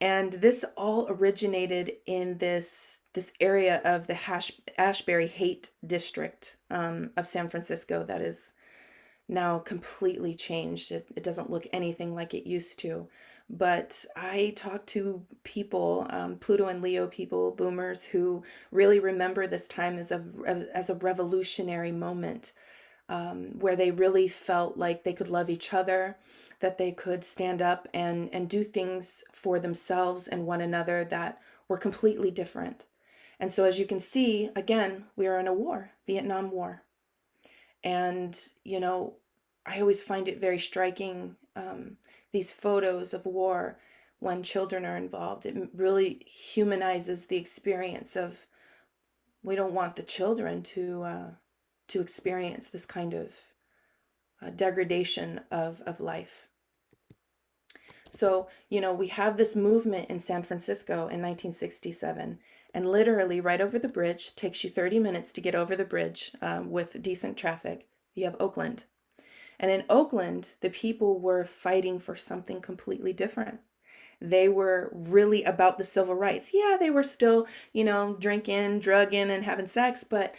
Speaker 5: And this all originated in this area of the Ashbury Haight district of San Francisco that is now completely changed. It doesn't look anything like it used to. But I talk to people, Pluto and Leo people, boomers, who really remember this time as a revolutionary moment, where they really felt like they could love each other, that they could stand up and do things for themselves and one another that were completely different. And so, as you can see, again, we are in a war, Vietnam War. And, I always find it very striking, these photos of war when children are involved. It really humanizes the experience of, we don't want the children to experience this kind of degradation of life. So, we have this movement in San Francisco in 1967, and literally right over the bridge, takes you 30 minutes to get over the bridge with decent traffic. You have Oakland. And in Oakland, the people were fighting for something completely different. They were really about the civil rights. Yeah, they were still, drinking, drugging, and having sex, but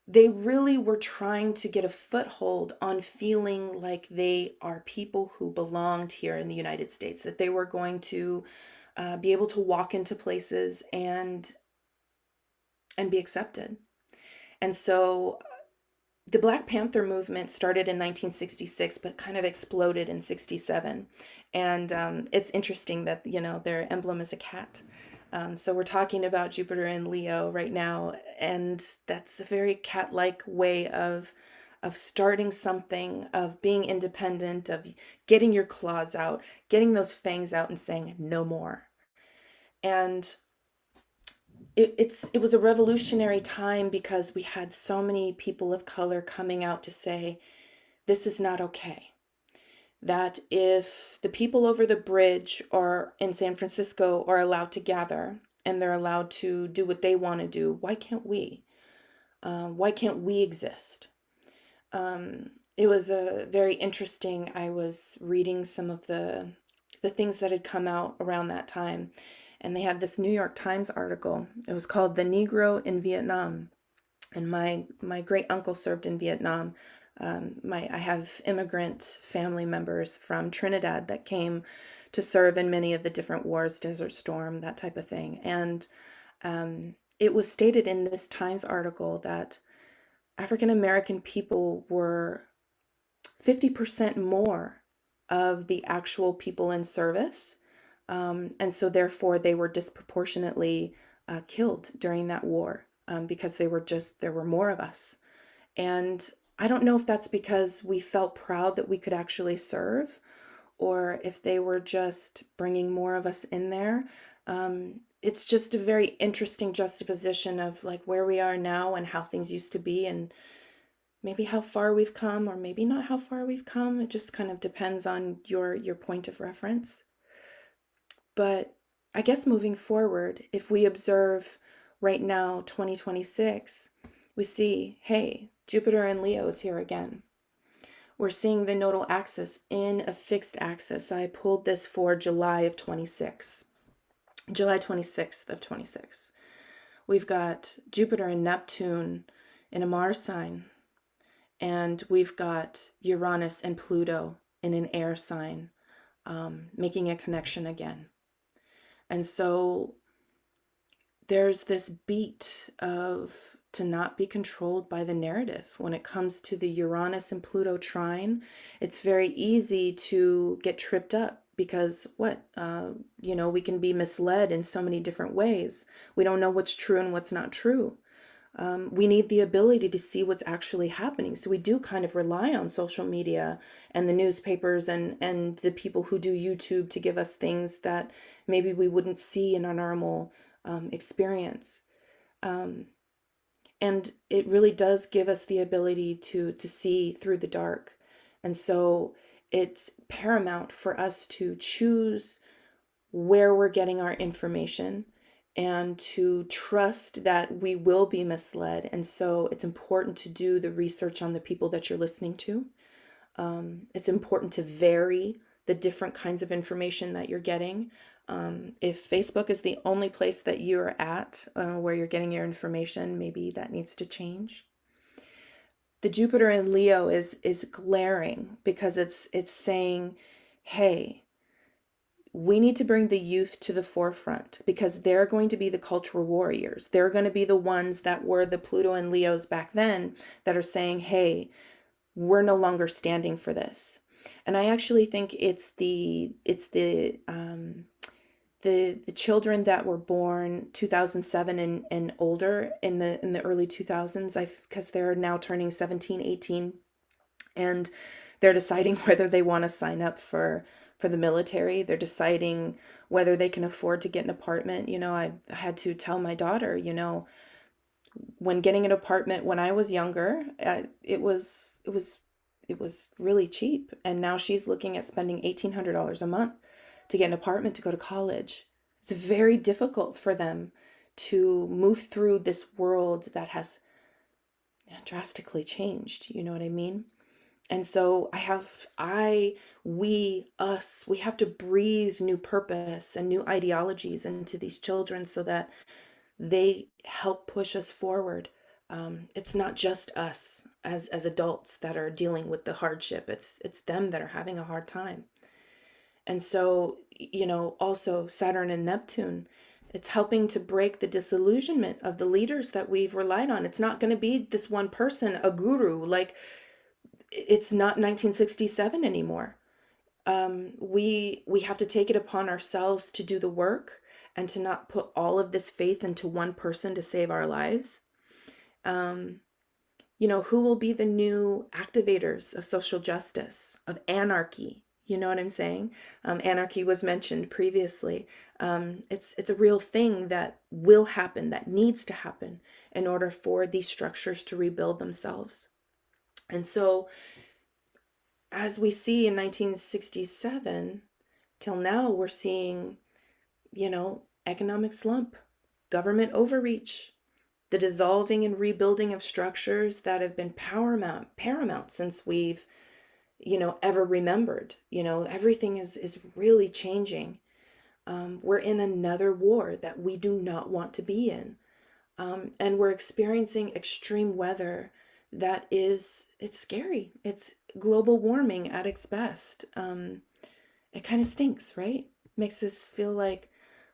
Speaker 5: they really were trying to get a foothold on feeling like they are people who belonged here in the United States, that they were going to be able to walk into places and be accepted. And so the Black Panther movement started in 1966, but kind of exploded in 67. And it's interesting that, their emblem is a cat. So we're talking about Jupiter and Leo right now, and that's a very cat-like way of starting something, of being independent, of getting your claws out, getting those fangs out and saying no more. And it was a revolutionary time because we had so many people of color coming out to say, this is not okay. That if the people over the bridge or in San Francisco are allowed to gather and they're allowed to do what they want to do, why can't we? Why can't we exist? It was a very interesting. I was reading some of the things that had come out around that time, and they had this New York Times article. It was called "The Negro in Vietnam." And my great uncle served in Vietnam. I have immigrant family members from Trinidad that came to serve in many of the different wars, Desert Storm, that type of thing. And it was stated in this Times article that African American people were 50% more of the actual people in service. And so therefore they were disproportionately killed during that war, because there were more of us. And I don't know if that's because we felt proud that we could actually serve, or if they were just bringing more of us in there. It's just a very interesting juxtaposition of like where we are now and how things used to be, and maybe how far we've come, or maybe not how far we've come. It just kind of depends on your point of reference. But I guess moving forward, if we observe right now, 2026, we see, hey, Jupiter and Leo is here again. We're seeing the nodal axis in a fixed axis. I pulled this for July of 26, July 26th of 26. We've got Jupiter and Neptune in a Mars sign, and we've got Uranus and Pluto in an air sign, making a connection again. And so there's this beat of to not be controlled by the narrative. When it comes to the Uranus and Pluto trine, it's very easy to get tripped up because we can be misled in so many different ways. We don't know what's true and what's not true. We need the ability to see what's actually happening. So we do kind of rely on social media and the newspapers and the people who do YouTube to give us things that maybe we wouldn't see in our normal experience. And it really does give us the ability to see through the dark. And so it's paramount for us to choose where we're getting our information and to trust that we will be misled. And so it's important to do the research on the people that you're listening to. It's important to vary the different kinds of information that you're getting. If Facebook is the only place that you're at where you're getting your information, maybe that needs to change. The Jupiter in Leo is glaring because it's saying, hey, we need to bring the youth to the forefront because they're going to be the cultural warriors. They're going to be the ones that were the Pluto and Leos back then that are saying, hey, we're no longer standing for this. And I actually think it's the children that were born 2007 and older in the early 2000s, because they're now turning 17, 18, and they're deciding whether they want to sign up for the military. They're deciding whether they can afford to get an apartment. I had to tell my daughter, when getting an apartment when I was younger, it was really cheap. And now she's looking at spending $1,800 a month to get an apartment to go to college. It's very difficult for them to move through this world that has drastically changed. You know what I mean? And so we have to breathe new purpose and new ideologies into these children so that they help push us forward. It's not just us as adults that are dealing with the hardship. It's them that are having a hard time. And so, also Saturn and Neptune, it's helping to break the disillusionment of the leaders that we've relied on. It's not going to be this one person, a guru, like it's not 1967 anymore. We have to take it upon ourselves to do the work and to not put all of this faith into one person to save our lives. Who will be the new activators of social justice, of anarchy? You know what I'm saying? Anarchy was mentioned previously. It's a real thing that will happen, that needs to happen in order for these structures to rebuild themselves. And so, as we see in 1967 till now, we're seeing, economic slump, government overreach, the dissolving and rebuilding of structures that have been paramount since we've, ever remembered. Everything is really changing. We're in another war that we do not want to be in. And we're experiencing extreme weather that is, it's scary. It's global warming at its best. It kind of stinks, right? Makes us feel like,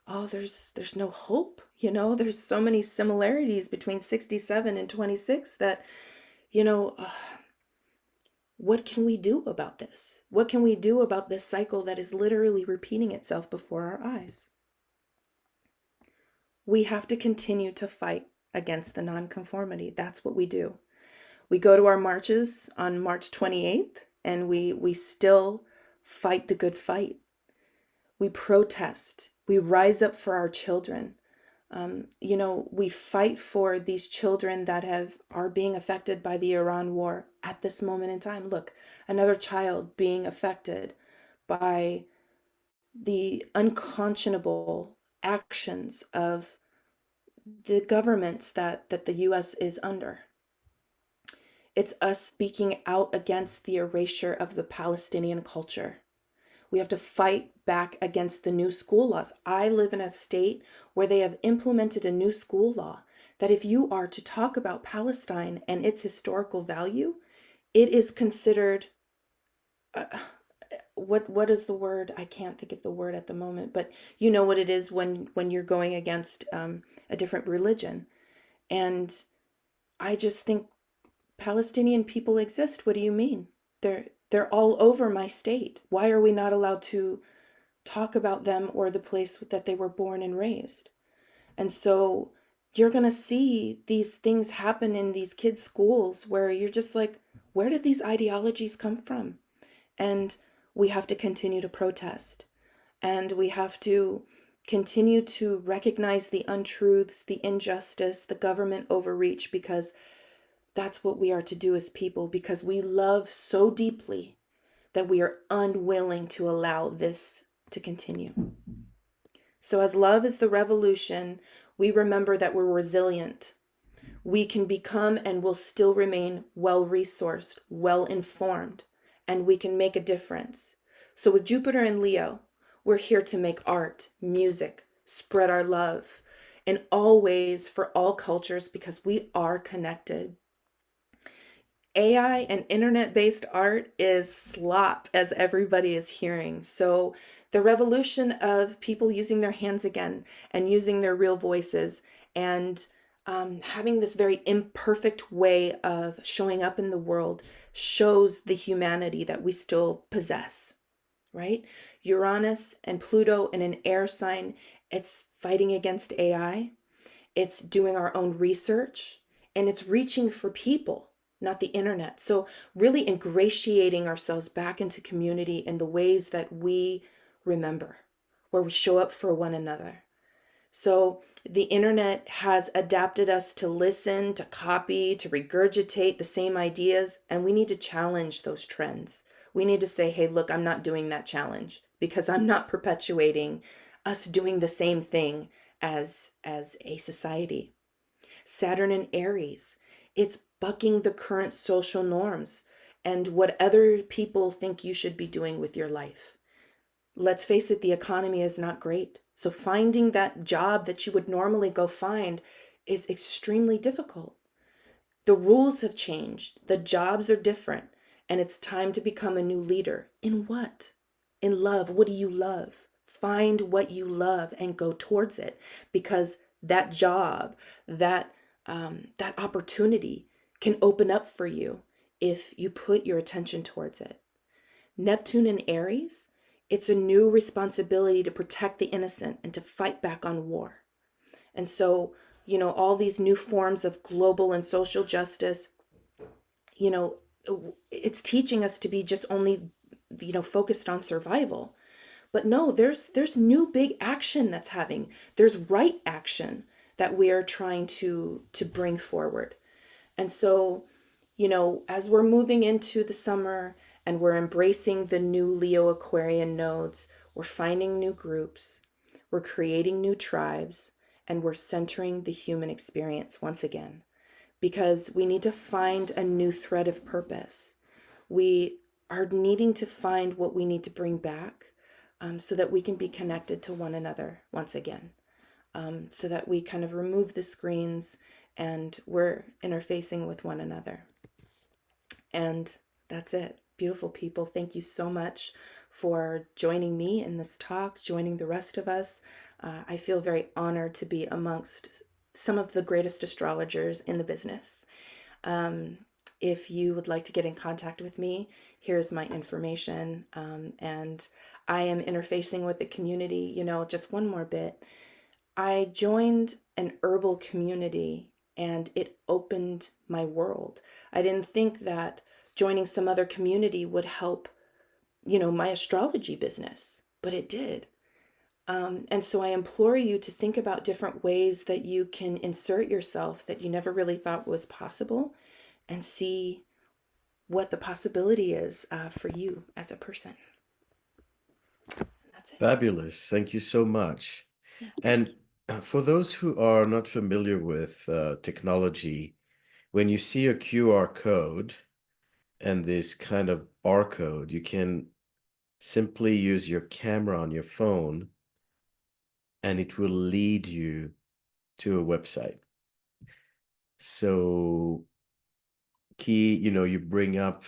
Speaker 5: oh, there's no hope. You know, there's so many similarities between 67 and 26 that, you know, what can we do about this? What can we do about this cycle that is literally repeating itself before our eyes? We have to continue to fight against the nonconformity. That's what we do. We go to our marches on March 28th, and we still fight the good fight. We protest. We rise up for our children. You know, we fight for these children that are being affected by the Iran war at this moment in time. Look, another child being affected by the unconscionable actions of the governments that the US is under. It's us speaking out against the erasure of the Palestinian culture. We have to fight back against the new school laws. I live in a state where they have implemented a new school law that if you are to talk about Palestine and its historical value, it is considered, what is the word? I can't think of the word at the moment, but you know what it is when you're going against a different religion. And I just think Palestinian people exist. What do you mean? They're all over my state. Why are we not allowed to talk about them or the place that they were born and raised? And so you're going to see these things happen in these kids' schools where you're just like, where did these ideologies come from? And we have to continue to protest. And we have to continue to recognize the untruths, the injustice, the government overreach, because that's what we are to do as people, because we love so deeply that we are unwilling to allow this to continue. So as love is the revolution, we remember that we're resilient. We can become and will still remain well-resourced, well-informed, and we can make a difference. So with Jupiter and Leo, we're here to make art, music, spread our love in all ways for all cultures, because we are connected. AI and internet-based art is slop, as everybody is hearing. So the revolution of people using their hands again and using their real voices and having this very imperfect way of showing up in the world shows the humanity that we still possess, right? Uranus and Pluto in an air sign, it's fighting against AI. It's doing our own research, and it's reaching for people, not the internet. So really ingratiating ourselves back into community in the ways that we remember, where we show up for one another. So the internet has adapted us to listen, to copy, to regurgitate the same ideas, and we need to challenge those trends. We need to say, hey, look, I'm not doing that challenge because I'm not perpetuating us doing the same thing as a society. Saturn in Aries, it's bucking the current social norms and what other people think you should be doing with your life. Let's face it, the economy is not great. So finding that job that you would normally go find is extremely difficult. The rules have changed. The jobs are different. And it's time to become a new leader. In what? In love. What do you love? Find what you love and go towards it, because that job, that opportunity can open up for you if you put your attention towards it. Neptune in Aries, it's a new responsibility to protect the innocent and to fight back on war. And so, you know, all these new forms of global and social justice, you know, it's teaching us to be just only, you know, focused on survival. But no, there's new big action that's having. There's right action that we are trying to bring forward. And so, you know, as we're moving into the summer and we're embracing the new Leo Aquarian nodes, we're finding new groups, we're creating new tribes, and we're centering the human experience once again, because we need to find a new thread of purpose. We are needing to find what we need to bring back so that we can be connected to one another once again, so that we kind of remove the screens and we're interfacing with one another. And that's it. Beautiful people, thank you so much for joining me in this talk, joining the rest of us. I feel very honored to be amongst some of the greatest astrologers in the business. If you would like to get in contact with me, here's my information. And I am interfacing with the community. You know, just one more bit. I joined an herbal community and it opened my world. I didn't think that joining some other community would help, you know, my astrology business, but it did. And so I implore you to think about different ways that you can insert yourself that you never really thought was possible, and see what the possibility is for you as a person. That's it.
Speaker 1: Fabulous. Thank you so much.
Speaker 5: Yeah.
Speaker 1: And for those who are not familiar with technology, when you see a QR code and this kind of barcode, you can simply use your camera on your phone and it will lead you to a website. So you bring up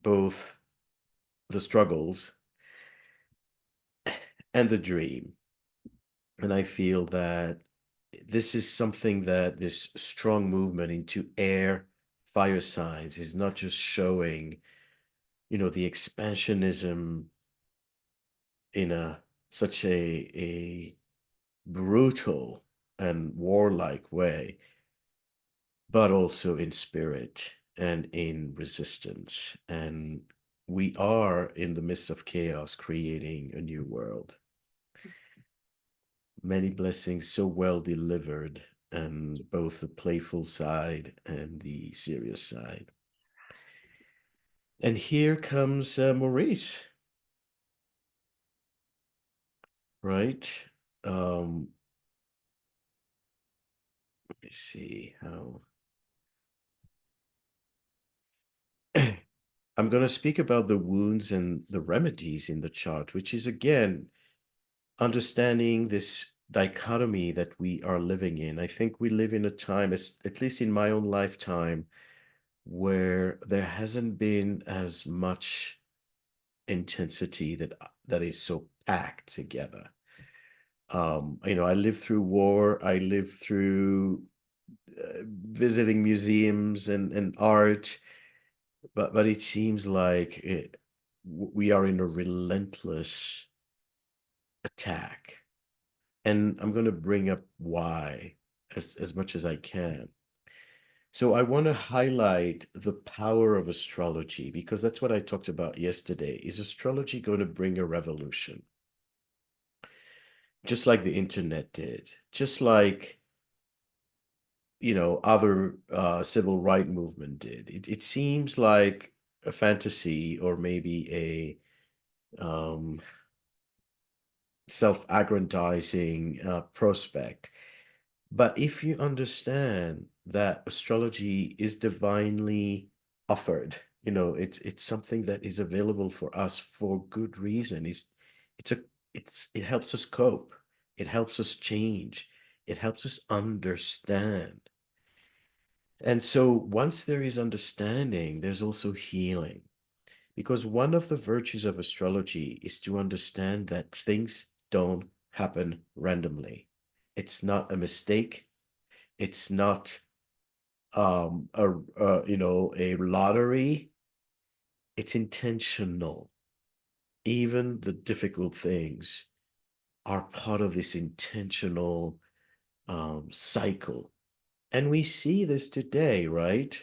Speaker 1: both the struggles and the dream. And I feel that this is something that this strong movement into air fire signs is not just showing, the expansionism in such a brutal and warlike way, but also in spirit and in resistance. And we are in the midst of chaos creating a new world. Many blessings so well delivered, and both the playful side and the serious side. And here comes Maurice, right? Let me see how. I'm going to speak about the wounds and the remedies in the chart, which is again understanding this dichotomy that we are living in. I think we live in a time, at least in my own lifetime, where there hasn't been as much intensity that is so packed together. I lived through war. I lived through visiting museums and art, but it seems like we are in a relentless attack. And I'm going to bring up why as much as I can. So I want to highlight the power of astrology, because that's what I talked about yesterday. Is astrology going to bring a revolution? Just like the internet did, just like, other civil rights movement did. It seems like a fantasy, or maybe a self-aggrandizing prospect. But if you understand that astrology is divinely offered, it's something that is available for us for good reason. It helps us cope. It helps us change. It helps us understand. And so once there is understanding, there's also healing. Because one of the virtues of astrology is to understand that things don't happen randomly. It's not a mistake. It's not a lottery. It's intentional. Even the difficult things are part of this intentional cycle. And we see this today, right?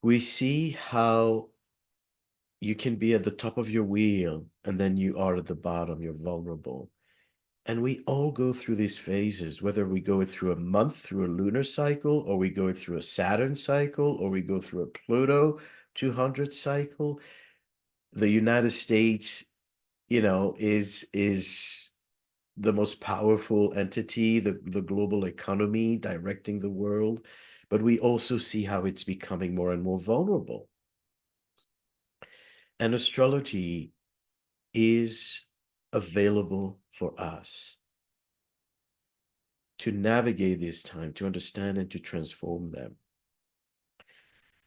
Speaker 1: We see how you can be at the top of your wheel and then you are at the bottom, you're vulnerable. And we all go through these phases, whether we go through a month, through a lunar cycle, or we go through a Saturn cycle, or we go through a Pluto 200 cycle. The United States, is the most powerful entity, the global economy directing the world. But we also see how it's becoming more and more vulnerable. And astrology is available for us to navigate this time, to understand and to transform them.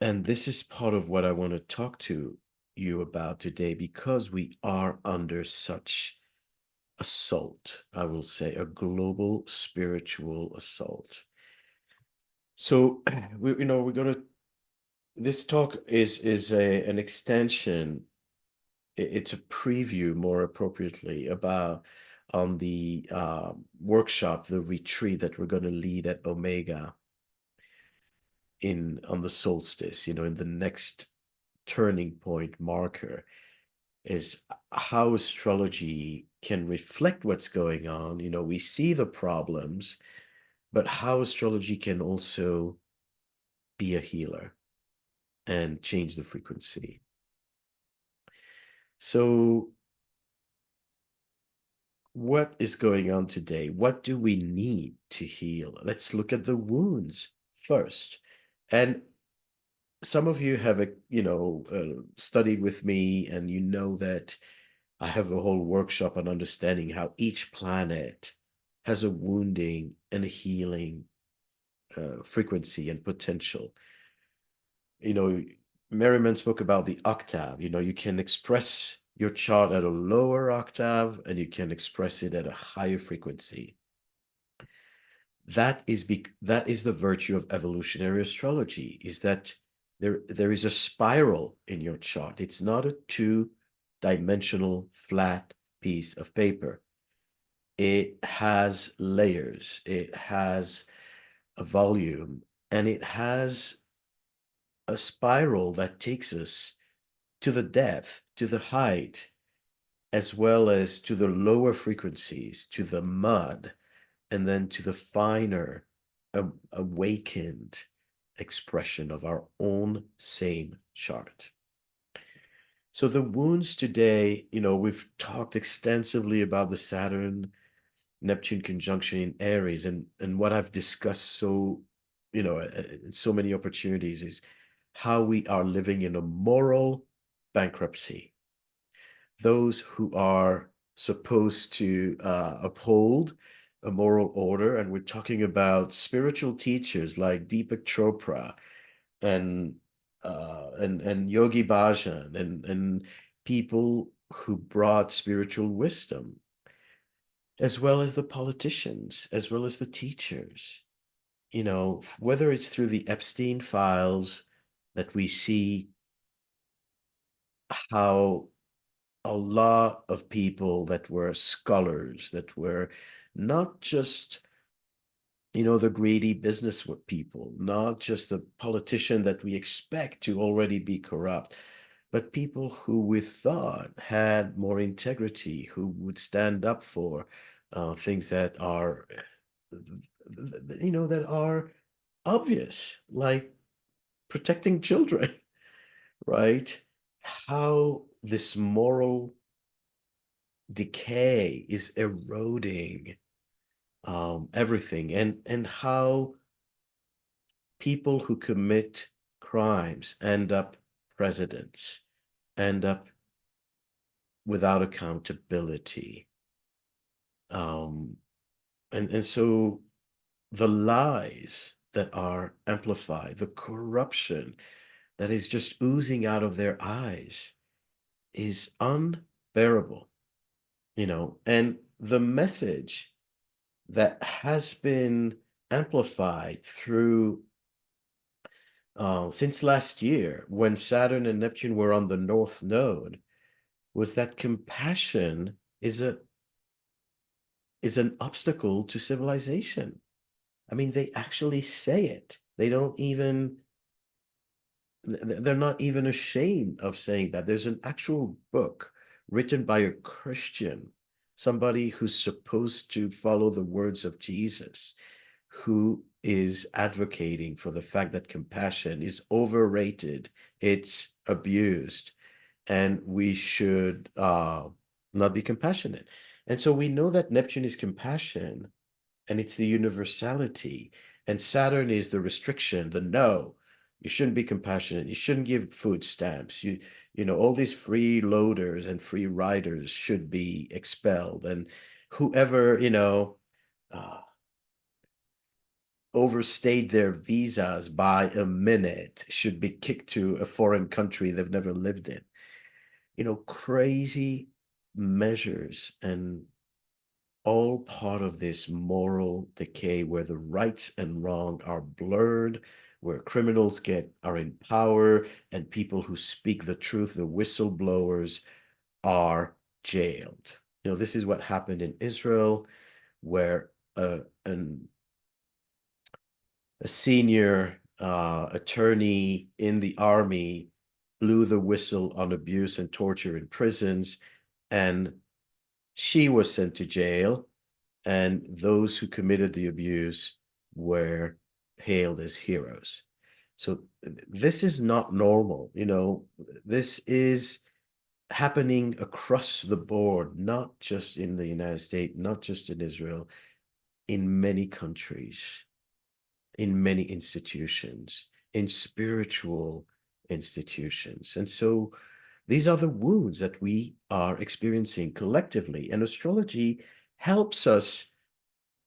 Speaker 1: And this is part of what I want to talk to you about today, because we are under such assault, I will say, a global spiritual assault. So we're going to, this talk is an extension. It's a preview, more appropriately, about on the workshop, the retreat that we're going to lead at Omega on the solstice, in the next turning point marker, is how astrology can reflect what's going on. We see the problems, but how astrology can also be a healer and change the frequency. So what is going on today? What do we need to heal? Let's look at the wounds first. And some of you have, studied with me, and you know that I have a whole workshop on understanding how each planet has a wounding and a healing frequency and potential. Merryman spoke about the octave. You can express your chart at a lower octave, and you can express it at a higher frequency. That is the virtue of evolutionary astrology, is that there is a spiral in your chart. It's not a two-dimensional flat piece of paper. It has layers, it has a volume, and it has a spiral that takes us to the depth, to the height, as well as to the lower frequencies, to the mud, and then to the finer, awakened expression of our own same chart. So the wounds today, we've talked extensively about the Saturn-Neptune conjunction in Aries, and what I've discussed in so many opportunities is how we are living in a moral bankruptcy. Those who are supposed to uphold a moral order, and we're talking about spiritual teachers like Deepak Chopra and Yogi Bhajan and people who brought spiritual wisdom, as well as the politicians, as well as the teachers. Whether it's through the Epstein files that we see how a lot of people that were scholars, that were not just, the greedy business people, not just the politician that we expect to already be corrupt, but people who we thought had more integrity, who would stand up for things that are, that are obvious, like protecting children, right? How this moral decay is eroding everything, and how people who commit crimes end up presidents, end up without accountability. And so the lies that are amplified, the corruption that is just oozing out of their eyes is unbearable, and the message that has been amplified through since last year, when Saturn and Neptune were on the North Node, was that compassion is an obstacle to civilization. I mean, they actually say it. They're not even ashamed of saying that. There's an actual book written by a Christian, somebody who's supposed to follow the words of Jesus, who is advocating for the fact that compassion is overrated, it's abused, and we should not be compassionate. And so we know that Neptune is compassion, and it's the universality, and Saturn is the restriction, the no. You shouldn't be compassionate. You shouldn't give food stamps. You know, all these freeloaders and free riders should be expelled. And whoever, you know, overstayed their visas by a minute should be kicked to a foreign country they've never lived in. You know, crazy measures, and all part of this moral decay where the rights and wrong are blurred, where criminals are in power, and people who speak the truth, the whistleblowers, are jailed. You know, this is what happened in Israel, where a senior attorney in the army blew the whistle on abuse and torture in prisons, and she was sent to jail, and those who committed the abuse were hailed as heroes. So this is not normal. You know, this is happening across the board, not just in the United States, not just in Israel, in many countries, in many institutions, in spiritual institutions. And so these are the wounds that we are experiencing collectively, and astrology helps us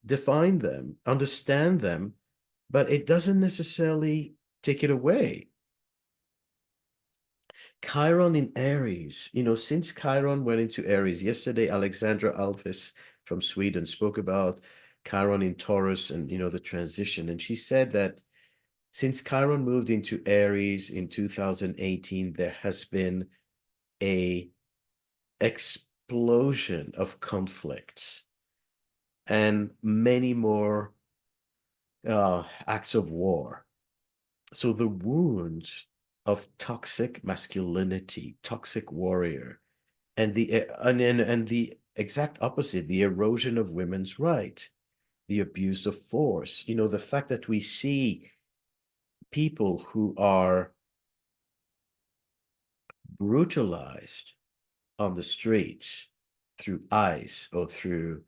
Speaker 1: define them, understand them, but it doesn't necessarily take it away. Chiron in Aries, you know, since Chiron went into Aries, yesterday Alexandra Alves from Sweden spoke about Chiron in Taurus and, you know, the transition. And she said that since Chiron moved into Aries in 2018, there has been a explosion of conflicts and many more acts of war. So the wounds of toxic masculinity, toxic warrior, and the exact opposite, the erosion of women's right, the abuse of force. You know, the fact that we see people who are brutalized on the streets through ICE or through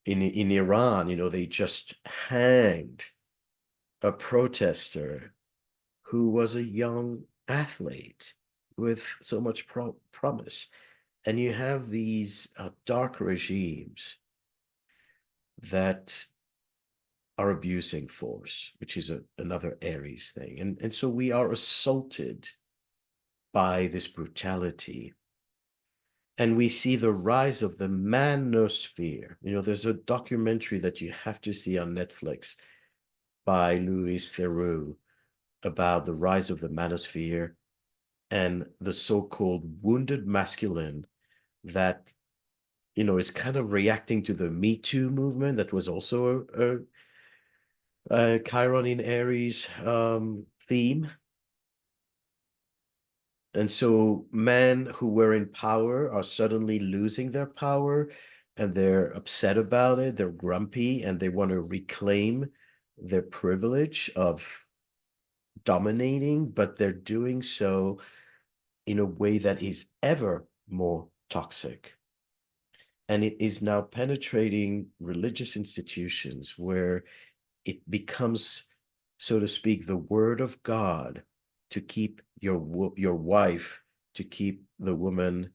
Speaker 1: in Iran, you know, they just hanged a protester who was a young athlete with so much promise. And you have these dark regimes that are abusing force, which is another Aries thing. And so we are assaulted by this brutality. And we see the rise of the manosphere. You know, there's a documentary that you have to see on Netflix by Louis Theroux about the rise of the manosphere and the so-called wounded masculine that, you know, is kind of reacting to the Me Too movement that was also a Chiron in Aries theme. And so men who were in power are suddenly losing their power, and they're upset about it. They're grumpy, and they want to reclaim their privilege of dominating, but they're doing so in a way that is ever more toxic. And it is now penetrating religious institutions where it becomes, so to speak, the word of God to keep your wife, to keep the woman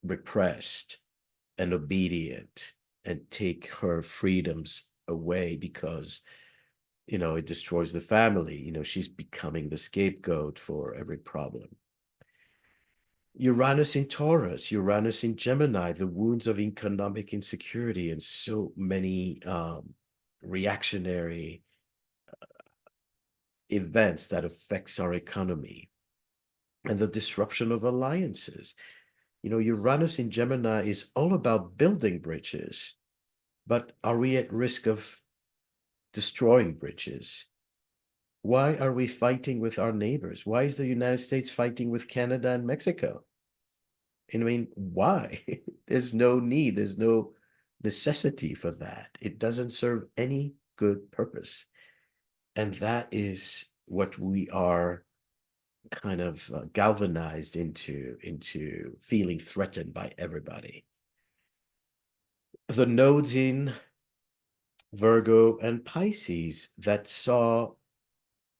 Speaker 1: repressed and obedient, and take her freedoms away because, you know, it destroys the family. You know, she's becoming the scapegoat for every problem. Uranus in Taurus, Uranus in Gemini, the wounds of economic insecurity and so many reactionary events that affects our economy, and the disruption of alliances. You know, Uranus in Gemini is all about building bridges, but are we at risk of destroying bridges? Why are we fighting with our neighbors? Why is the United States fighting with Canada and Mexico? And I mean, why? There's no need, there's no necessity for that. It doesn't serve any good purpose. And that is what we are kind of galvanized into feeling threatened by everybody. The nodes in Virgo, and Pisces that saw,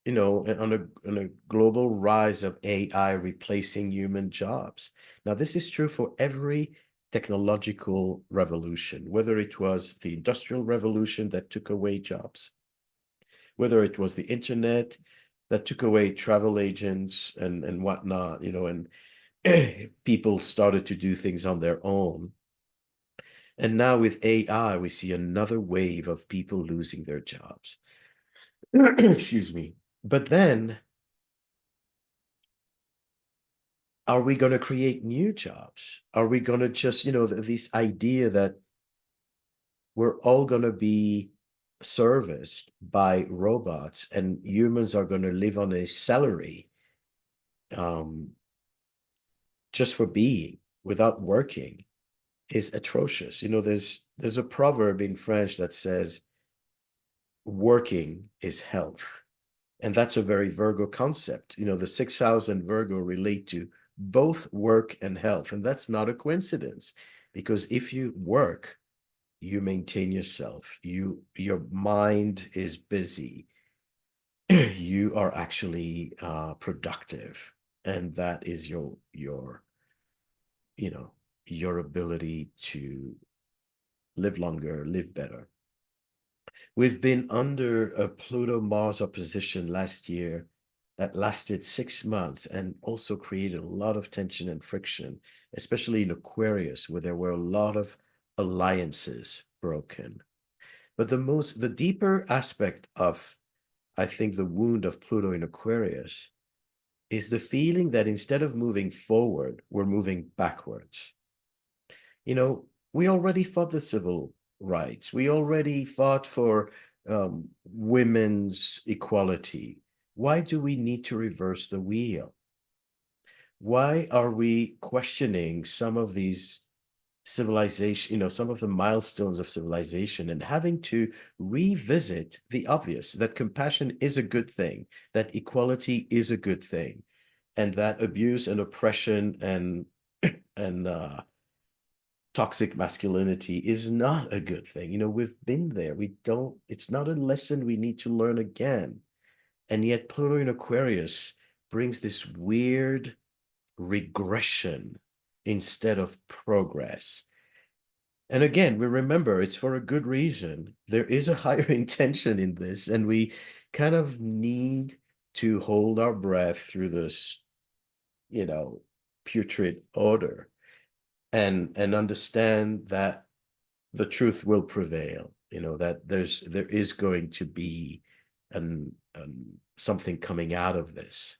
Speaker 1: on a global rise of AI replacing human jobs. Now, this is true for every technological revolution, whether it was the Industrial Revolution that took away jobs, whether it was the internet that took away travel agents and whatnot, and people started to do things on their own. And now with AI, we see another wave of people losing their jobs. Excuse me. But then, are we going to create new jobs? Are we going to just, this idea that we're all going to be serviced by robots and humans are going to live on a salary just for being without working is atrocious. There's a proverb in French that says working is health. And that's a very Virgo concept. The 6,000 Virgo relate to both work and health. And that's not a coincidence, because if you work, you maintain yourself. Your mind is busy. You are actually productive. And that is your ability to live longer, live better. We've been under a Pluto-Mars opposition last year that lasted 6 months and also created a lot of tension and friction, especially in Aquarius, where there were a lot of alliances broken. But the deeper aspect of, I think, the wound of Pluto in Aquarius is the feeling that instead of moving forward, we're moving backwards. We already fought the civil rights. We already fought for women's equality. Why do we need to reverse the wheel? Why are we questioning some of these civilization, some of the milestones of civilization, and having to revisit the obvious, that compassion is a good thing, that equality is a good thing, and that abuse and oppression and toxic masculinity is not a good thing. We've been there. It's not a lesson we need to learn again. And yet Pluto in Aquarius brings this weird regression instead of progress. And again, we remember it's for a good reason. There is a higher intention in this, and we kind of need to hold our breath through this, putrid order. And understand that the truth will prevail, that there is going to be something coming out of this.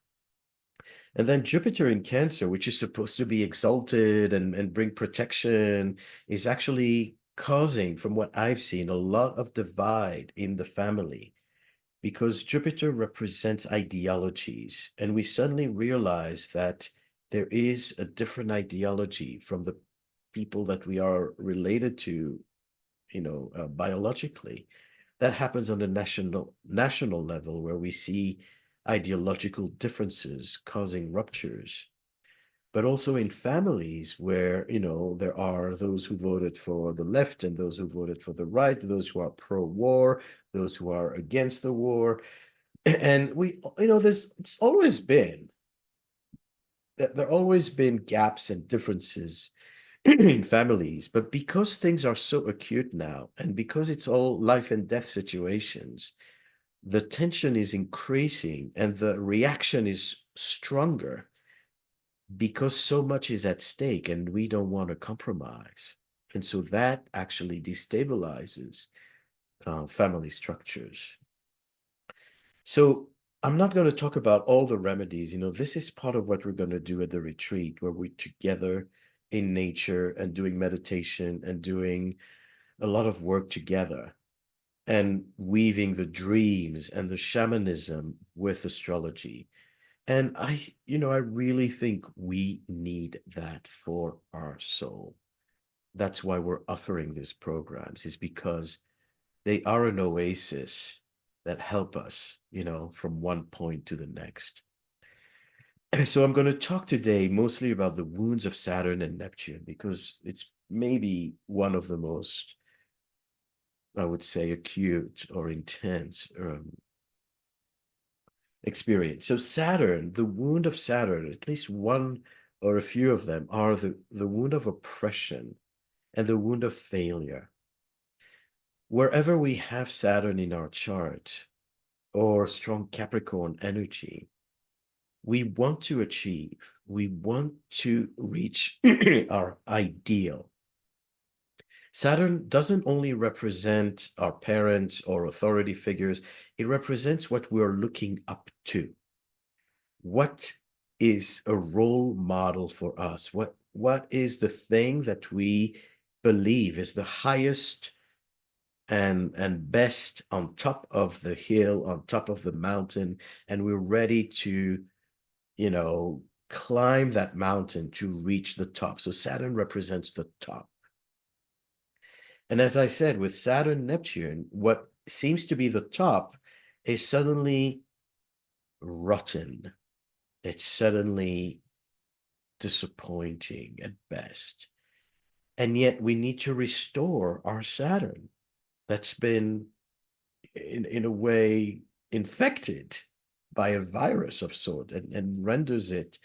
Speaker 1: And then Jupiter in Cancer, which is supposed to be exalted and bring protection, is actually causing, from what I've seen, a lot of divide in the family, because Jupiter represents ideologies. And we suddenly realize that there is a different ideology from the people that we are related to, biologically. That happens on a national level, where we see ideological differences causing ruptures, but also in families where, there are those who voted for the left and those who voted for the right, those who are pro-war, those who are against the war. And it's always been, there always been gaps and differences in families, but because things are so acute now, and because it's all life and death situations, the tension is increasing and the reaction is stronger, because so much is at stake and we don't want to compromise. And so that actually destabilizes family structures. So I'm not going to talk about all the remedies. This is part of what we're going to do at the retreat, where we're together in nature and doing meditation and doing a lot of work together and weaving the dreams and the shamanism with astrology. And I really think we need that for our soul. That's why we're offering these programs, is because they are an oasis that help us, from one point to the next. And so I'm going to talk today mostly about the wounds of Saturn and Neptune, because it's maybe one of the most I would say, acute or intense experience. So Saturn, the wound of Saturn, at least one or a few of them are the wound of oppression and the wound of failure. Wherever we have Saturn in our chart or strong Capricorn energy, we want to achieve, we want to reach our ideal. Saturn doesn't only represent our parents or authority figures, it represents what we're looking up to. What is a role model for us? What is the thing that we believe is the highest and best on top of the hill, on top of the mountain, and we're ready to, you know, climb that mountain to reach the top. So Saturn represents the top. And as I said, with Saturn, Neptune, what seems to be the top is suddenly rotten. It's suddenly disappointing at best. And yet we need to restore our Saturn that's been, in a way, infected by a virus of sort and renders it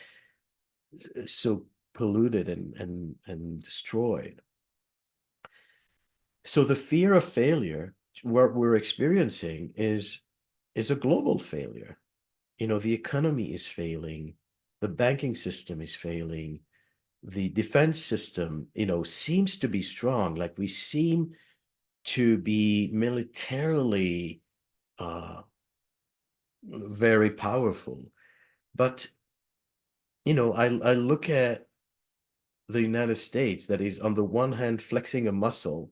Speaker 1: so polluted and destroyed. So the fear of failure, what we're experiencing is a global failure. You know, the economy is failing, the banking system is failing, the defense system, you know, seems to be strong. Like we seem to be militarily very powerful. But, you know, I look at the United States that is on the one hand flexing a muscle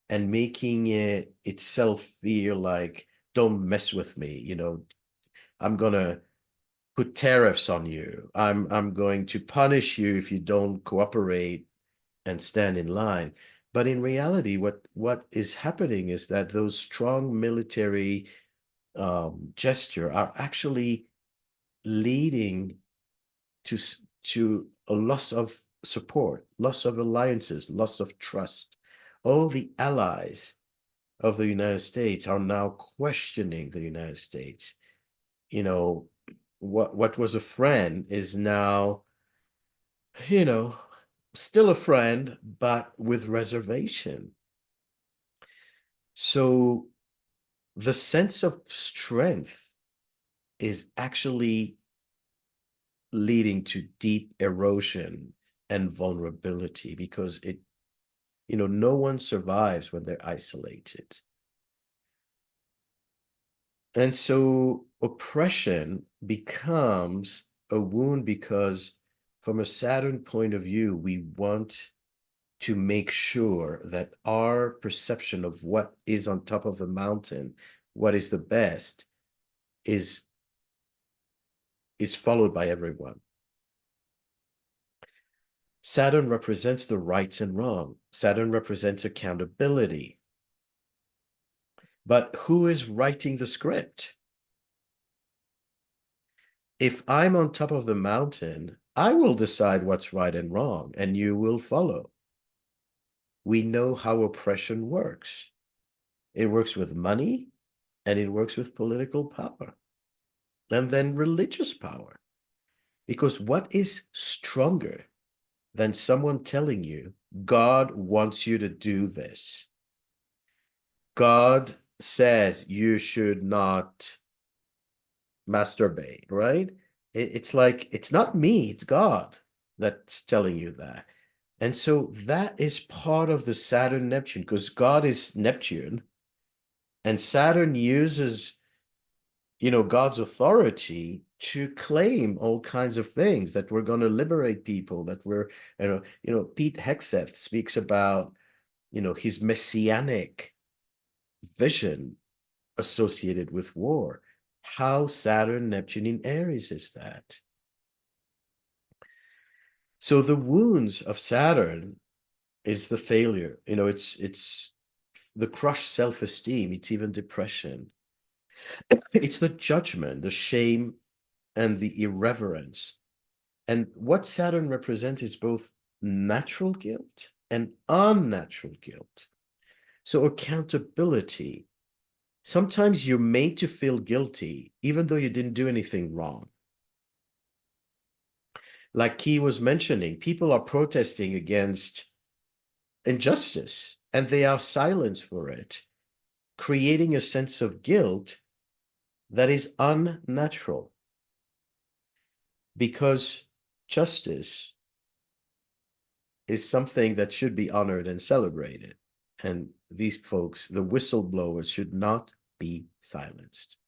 Speaker 1: and making it itself feel like, don't mess with me, you know, I'm gonna put tariffs on you. I'm going to punish you if you don't cooperate and stand in line. But in reality, what is happening is that those strong military gesture are actually leading to a loss of support, loss of alliances, loss of trust. All the allies of the United States are now questioning the United States. You know, what was a friend is now, you know, still a friend, but with reservation. So the sense of strength is actually leading to deep erosion and vulnerability because it, you know, no one survives when they're isolated. And so oppression becomes a wound because from a Saturn point of view, we want to make sure that our perception of what is on top of the mountain, what is the best, is followed by everyone. Saturn represents the rights and wrong. Saturn represents accountability. But who is writing the script? If I'm on top of the mountain, I will decide what's right and wrong, and you will follow. We know how oppression works. It works with money, and it works with political power, and then religious power. Because what is stronger than someone telling you, God wants you to do this? God says you should not masturbate, right? It's like, it's not me, it's God that's telling you that. And so that is part of the Saturn Neptune, because God is Neptune, and Saturn uses, you know, God's authority to claim all kinds of things, that we're going to liberate people, that we're, you know, Pete Hegseth speaks about, you know, his messianic vision associated with war. How Saturn, Neptune in Aries is that? So the wounds of Saturn is the failure. You know, it's the crushed self-esteem. It's even depression. It's the judgment, the shame, and the irreverence. And what Saturn represents is both natural guilt and unnatural guilt. So accountability. Sometimes you're made to feel guilty, even though you didn't do anything wrong. Like Key was mentioning, people are protesting against injustice, and they are silenced for it, creating a sense of guilt that is unnatural, because justice is something that should be honored and celebrated. And these folks, the whistleblowers, should not be silenced.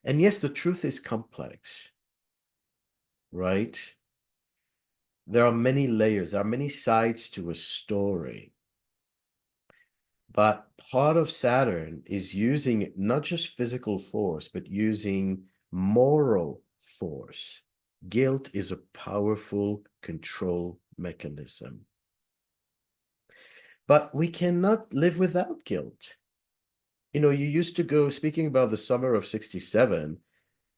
Speaker 1: And yes, the truth is complex, right? There are many layers, there are many sides to a story. But part of Saturn is using not just physical force, but using moral force. Guilt is a powerful control mechanism. But we cannot live without guilt. You know, you used to go, speaking about the summer of 67,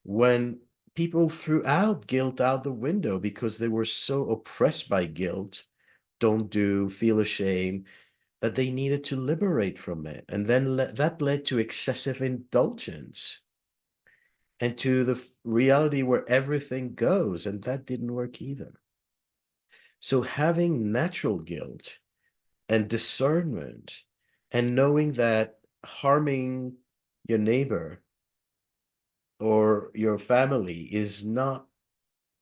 Speaker 1: when people threw out guilt out the window because they were so oppressed by guilt, don't do, feel ashamed, that they needed to liberate from it. And then that led to excessive indulgence and to the reality where everything goes. And that didn't work either. So having natural guilt and discernment and knowing that harming your neighbor or your family is not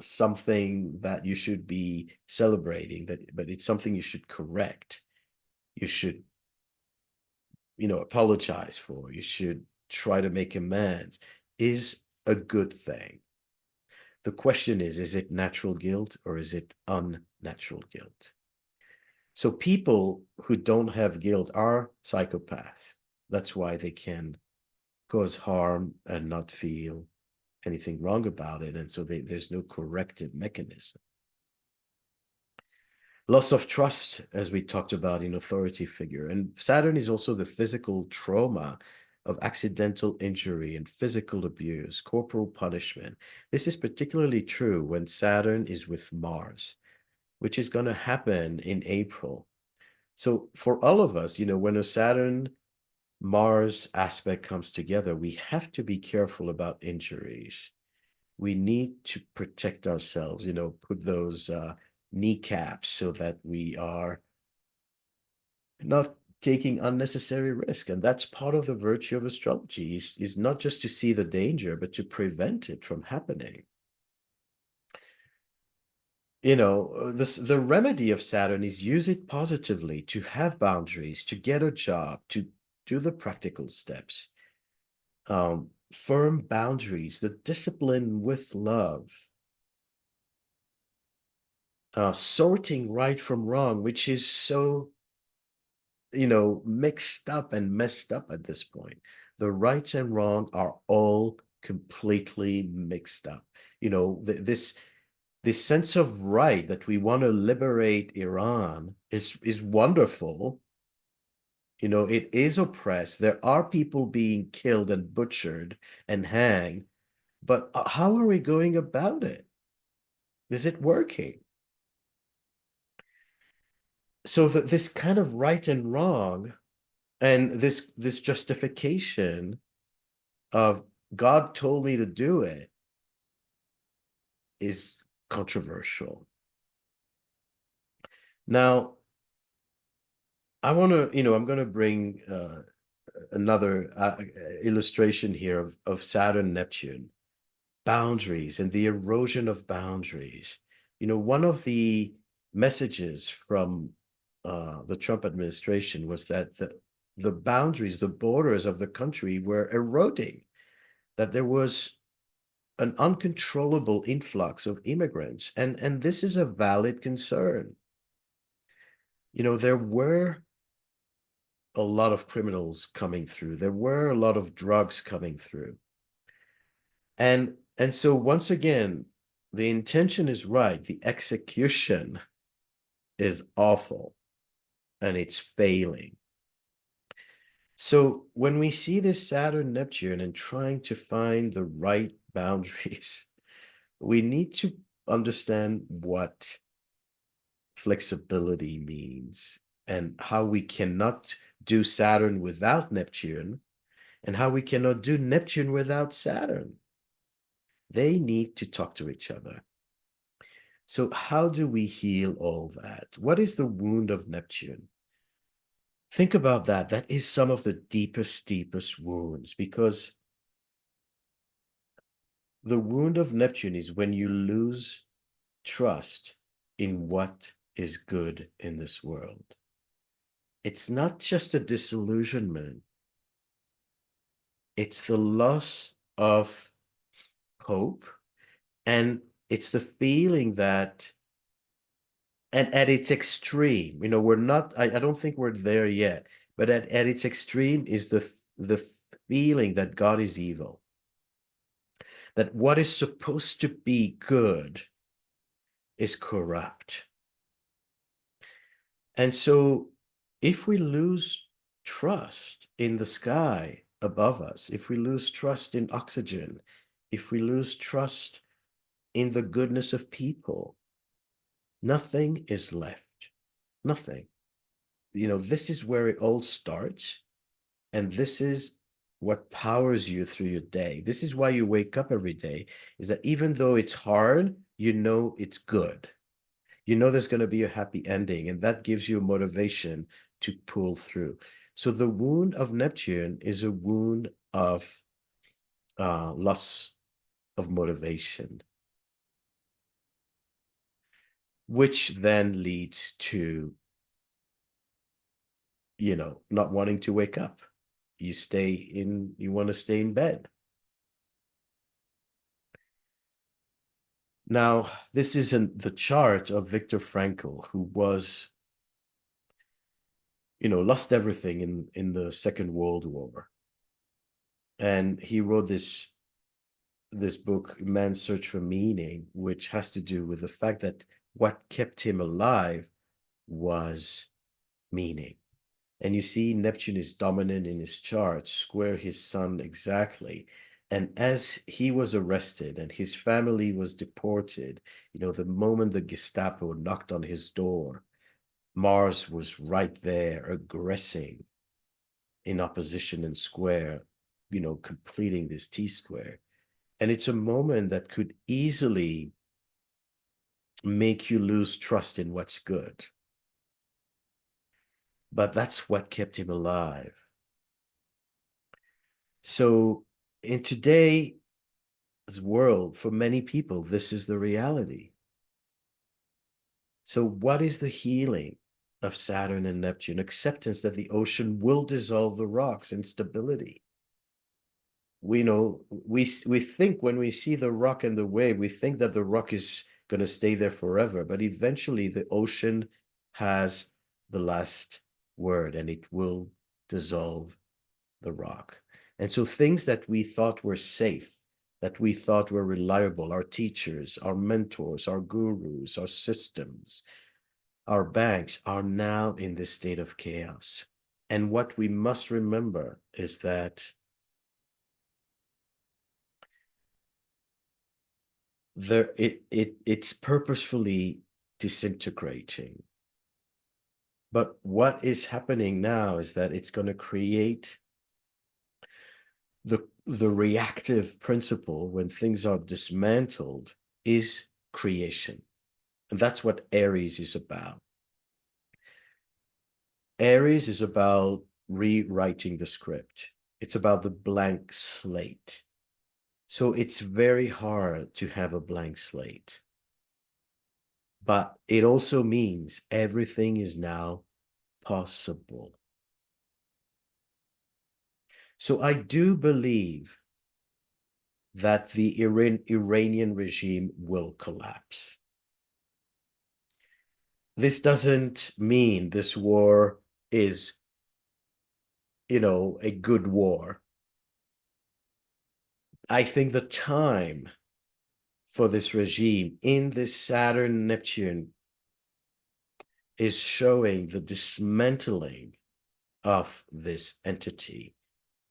Speaker 1: something that you should be celebrating, but it's something you should correct. You should, apologize for. You should try to make amends, is a good thing. The question is it natural guilt or is it unnatural guilt? So people who don't have guilt are psychopaths. That's why they can cause harm and not feel anything wrong about it. And so there's no corrective mechanism. Loss of trust, as we talked about, in authority figure. And Saturn is also the physical trauma of accidental injury and physical abuse, corporal punishment. This is particularly true when Saturn is with Mars, which is going to happen in April. So for all of us, when a Saturn Mars aspect comes together, we have to be careful about injuries. We need to protect ourselves, put those kneecaps so that we are not taking unnecessary risk. And that's part of the virtue of astrology, is not just to see the danger, but to prevent it from happening. The remedy of Saturn is use it positively, to have boundaries, to get a job, to do the practical steps. Firm boundaries, the discipline with love. Sorting right from wrong, which is so, mixed up and messed up at this point. The rights and wrong are all completely mixed up. This sense of right that we want to liberate Iran is wonderful. It is oppressed. There are people being killed and butchered and hanged, but how are we going about it? Is it working? So that this kind of right and wrong and this justification of God told me to do it is controversial. Now, I want to, I'm going to bring another illustration here of Saturn, Neptune, boundaries and the erosion of boundaries. One of the messages from the Trump administration was that the boundaries, the borders of the country were eroding, that there was an uncontrollable influx of immigrants. And this is a valid concern. There were a lot of criminals coming through. There were a lot of drugs coming through. And so once again, the intention is right. The execution is awful and it's failing. So when we see this Saturn Neptune and trying to find the right boundaries, we need to understand what flexibility means. and how we cannot do Saturn without Neptune, and how we cannot do Neptune without Saturn. They need to talk to each other. So how do we heal all that? What is the wound of Neptune? Think about that. That is some of the deepest wounds, because the wound of Neptune is when you lose trust in what is good in this world. It's not just a disillusionment. It's the loss of hope, and it's the feeling that, and at its extreme, we're not, I don't think we're there yet, but at its extreme is the feeling that God is evil, that what is supposed to be good is corrupt. And so if we lose trust in the sky above us, if we lose trust in oxygen, if we lose trust in the goodness of people, nothing is left. Nothing. This is where it all starts. And this is what powers you through your day. This is why you wake up every day, is that even though it's hard, it's good. There's going to be a happy ending, and that gives you motivation to pull through. So the wound of Neptune is a wound of loss of motivation, which then leads to, not wanting to wake up. You want to stay in bed. Now, this isn't the chart of Viktor Frankl, who was, lost everything in the Second World War. And he wrote this book, Man's Search for Meaning, which has to do with the fact that what kept him alive was meaning. And you see, Neptune is dominant in his chart, square his sun exactly. And as he was arrested and his family was deported, the moment the Gestapo knocked on his door, Mars was right there, aggressing in opposition and square, completing this T-square. And it's a moment that could easily make you lose trust in what's good. But that's what kept him alive. So in today's world, for many people, this is the reality. So what is the healing of Saturn and Neptune? Acceptance that the ocean will dissolve the rocks, instability. We think when we see the rock and the wave, we think that the rock is going to stay there forever, but eventually the ocean has the last word, and it will dissolve the rock. And so things that we thought were safe, that we thought were reliable, our teachers, our mentors, our gurus, our systems, our banks, are now in this state of chaos. And what we must remember is that it's purposefully disintegrating. But what is happening now is that it's going to create the reactive principle. When things are dismantled, is creation. And that's what Aries is about. Aries is about rewriting the script. It's about the blank slate. So it's very hard to have a blank slate. But it also means everything is now possible. So I do believe that the Iranian regime will collapse. This doesn't mean this war is, a good war. I think the time for this regime in this Saturn-Neptune is showing the dismantling of this entity.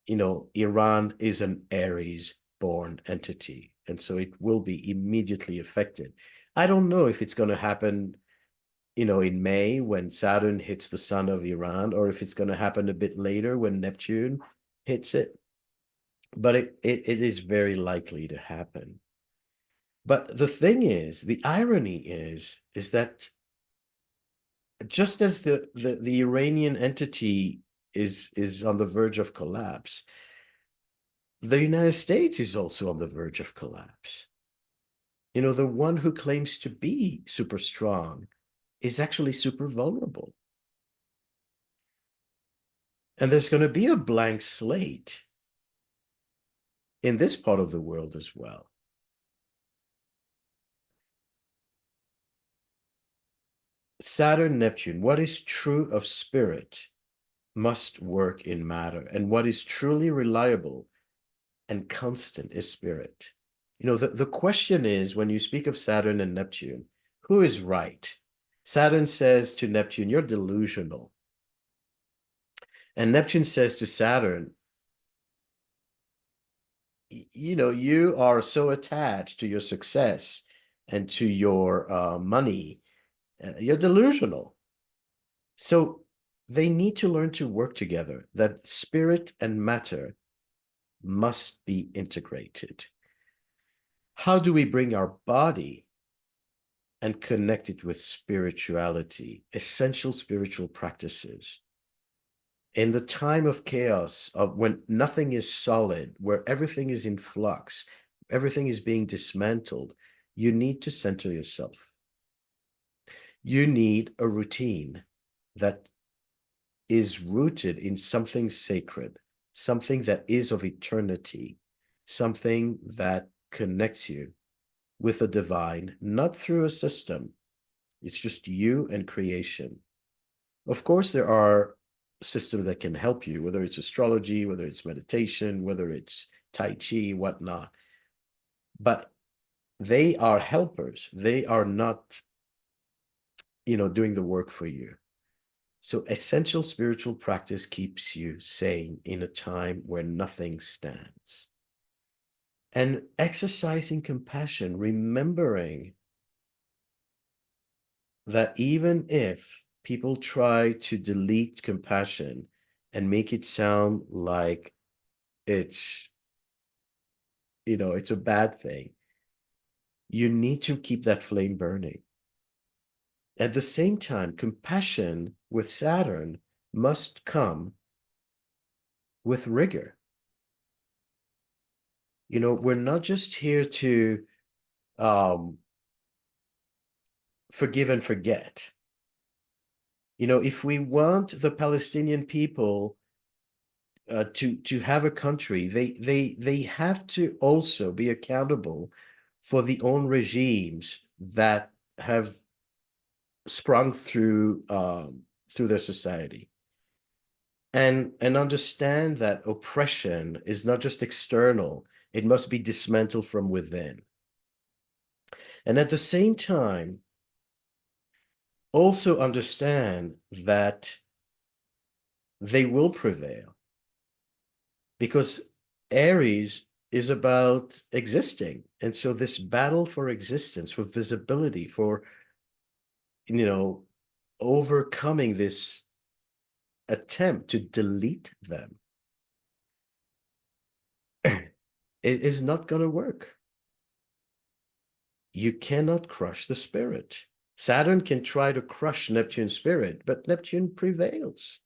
Speaker 1: Iran is an Aries-born entity, and so it will be immediately affected. I don't know if it's going to happen in May when Saturn hits the sun of Iran, or if it's going to happen a bit later when Neptune hits it. But it is very likely to happen. But the thing is, the irony is that just as the Iranian entity is on the verge of collapse, the United States is also on the verge of collapse. The one who claims to be super strong is actually super vulnerable. And there's going to be a blank slate in this part of the world as well. Saturn, Neptune, what is true of spirit must work in matter, and what is truly reliable and constant is spirit. The question is, when you speak of Saturn and Neptune, who is right? Saturn says to Neptune, you're delusional. And Neptune says to Saturn, you are so attached to your success and to your money. You're delusional. So they need to learn to work together, that spirit and matter must be integrated. How do we bring our body and connect it with spirituality, essential spiritual practices? In the time of chaos, of when nothing is solid, where everything is in flux, everything is being dismantled, you need to center yourself. You need a routine that is rooted in something sacred, something that is of eternity, something that connects you with the divine, not through a system. It's just you and creation. Of course, there are systems that can help you, whether it's astrology, whether it's meditation, whether it's Tai Chi, whatnot. But they are helpers. They are not, doing the work for you. So essential spiritual practice keeps you sane in a time where nothing stands. And exercising compassion, remembering that even if people try to delete compassion and make it sound like it's a bad thing, you need to keep that flame burning. At the same time, compassion with Saturn must come with rigor. We're not just here to forgive and forget. If we want the Palestinian people to have a country, they have to also be accountable for the own regimes that have sprung through their society, and understand that oppression is not just external; it must be dismantled from within. And at the same time, also understand that they will prevail, because Aries is about existing. And so this battle for existence, for visibility, for, overcoming this attempt to delete them, it is not going to work. You cannot crush the spirit. Saturn can try to crush Neptune's spirit, but Neptune prevails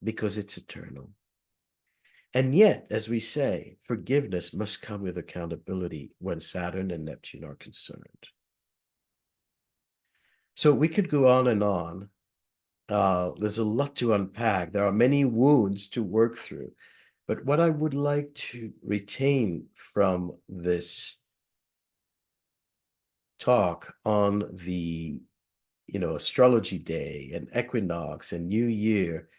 Speaker 1: because it's eternal. And yet, as we say, forgiveness must come with accountability when Saturn and Neptune are concerned. So we could go on and on. There's a lot to unpack. There are many wounds to work through. But what I would like to retain from this talk on the, astrology day and equinox and new year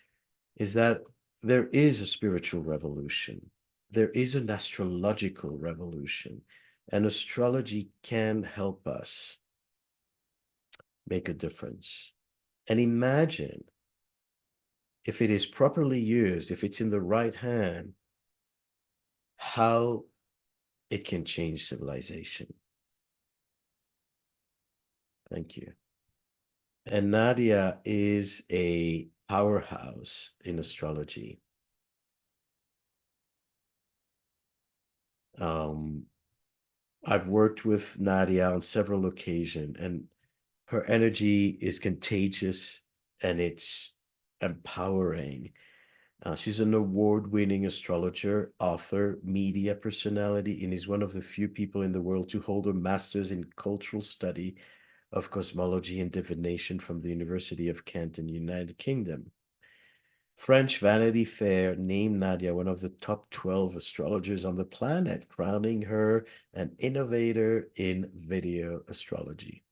Speaker 1: is that there is a spiritual revolution. There is an astrological revolution, and astrology can help us make a difference. And imagine if it is properly used, if it's in the right hand, how it can change civilization. Thank you. And Nadiya is a powerhouse in astrology. I've worked with Nadiya on several occasions, and her energy is contagious and it's empowering. She's an award-winning astrologer, author, media personality, and is one of the few people in the world to hold a master's in cultural study of cosmology and divination from the University of Kent in the United Kingdom. French Vanity Fair named Nadiya one of the top 12 astrologers on the planet, crowning her an innovator in video astrology.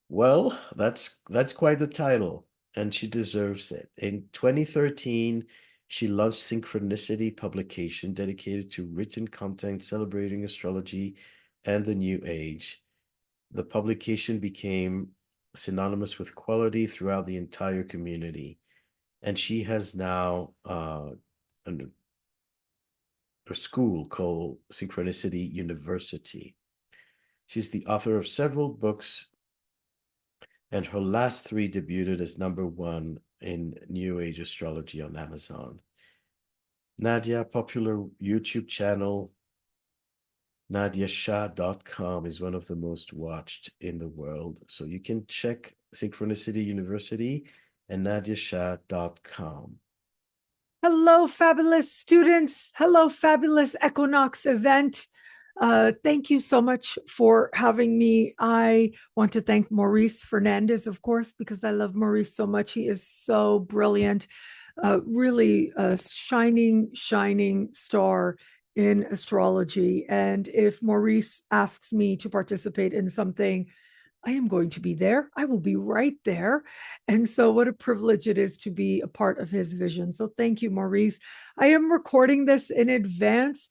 Speaker 1: Well, that's quite the title, and she deserves it. In 2013, she launched Synchronicity publication dedicated to written content celebrating astrology and the New Age. The publication became synonymous with quality throughout the entire community, and she has now a school called Synchronicity University. She's the author of several books, and her last 3 debuted as #1 in New Age astrology on Amazon. Nadiya, popular YouTube channel, NadiyaShah.com is one of the most watched in the world. So you can check Synchronicity University and NadiyaShah.com.
Speaker 6: Hello, fabulous students. Hello, fabulous Equinox event. Thank you so much for having me. I want to thank Maurice Fernandez, of course, because I love Maurice so much. He is so brilliant, really a shining, shining star in astrology. And if Maurice asks me to participate in something, I am going to be there. I will be right there. And so, what a privilege it is to be a part of his vision. So, thank you, Maurice. I am recording this in advance,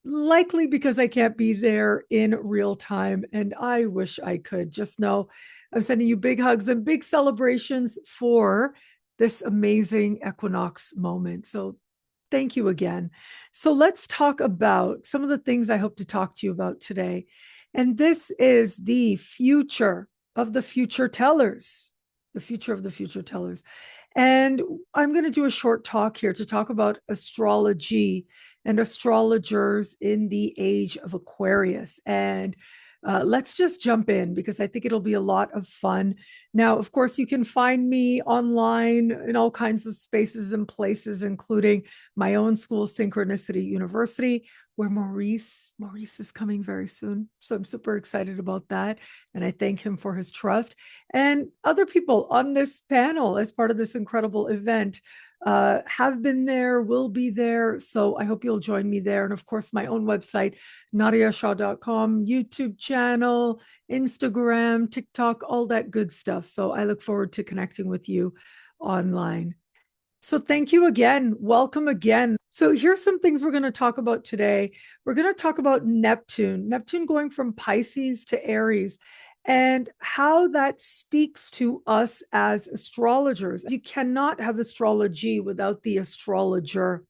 Speaker 6: likely because I can't be there in real time. And I wish I could. Just know I'm sending you big hugs and big celebrations for this amazing equinox moment. So, thank you again. So, let's talk about some of the things I hope to talk to you about today. And this is the future of the future tellers, the future of the future tellers. And I'm going to do a short talk here to talk about astrology and astrologers in the age of Aquarius. And let's just jump in because I think it'll be a lot of fun. Now, of course, you can find me online in all kinds of spaces and places, including my own school, Synchronicity University, where Maurice is coming very soon. So I'm super excited about that. And I thank him for his trust. And other people on this panel as part of this incredible event have been there, will be there. So I hope you'll join me there. And of course, my own website, NadiyaShah.com, YouTube channel, Instagram, TikTok, all that good stuff. So I look forward to connecting with you online. So thank you again. Welcome again. So here's some things we're going to talk about today. We're going to talk about Neptune going from Pisces to Aries, and how that speaks to us as astrologers. You cannot have astrology without the astrologer.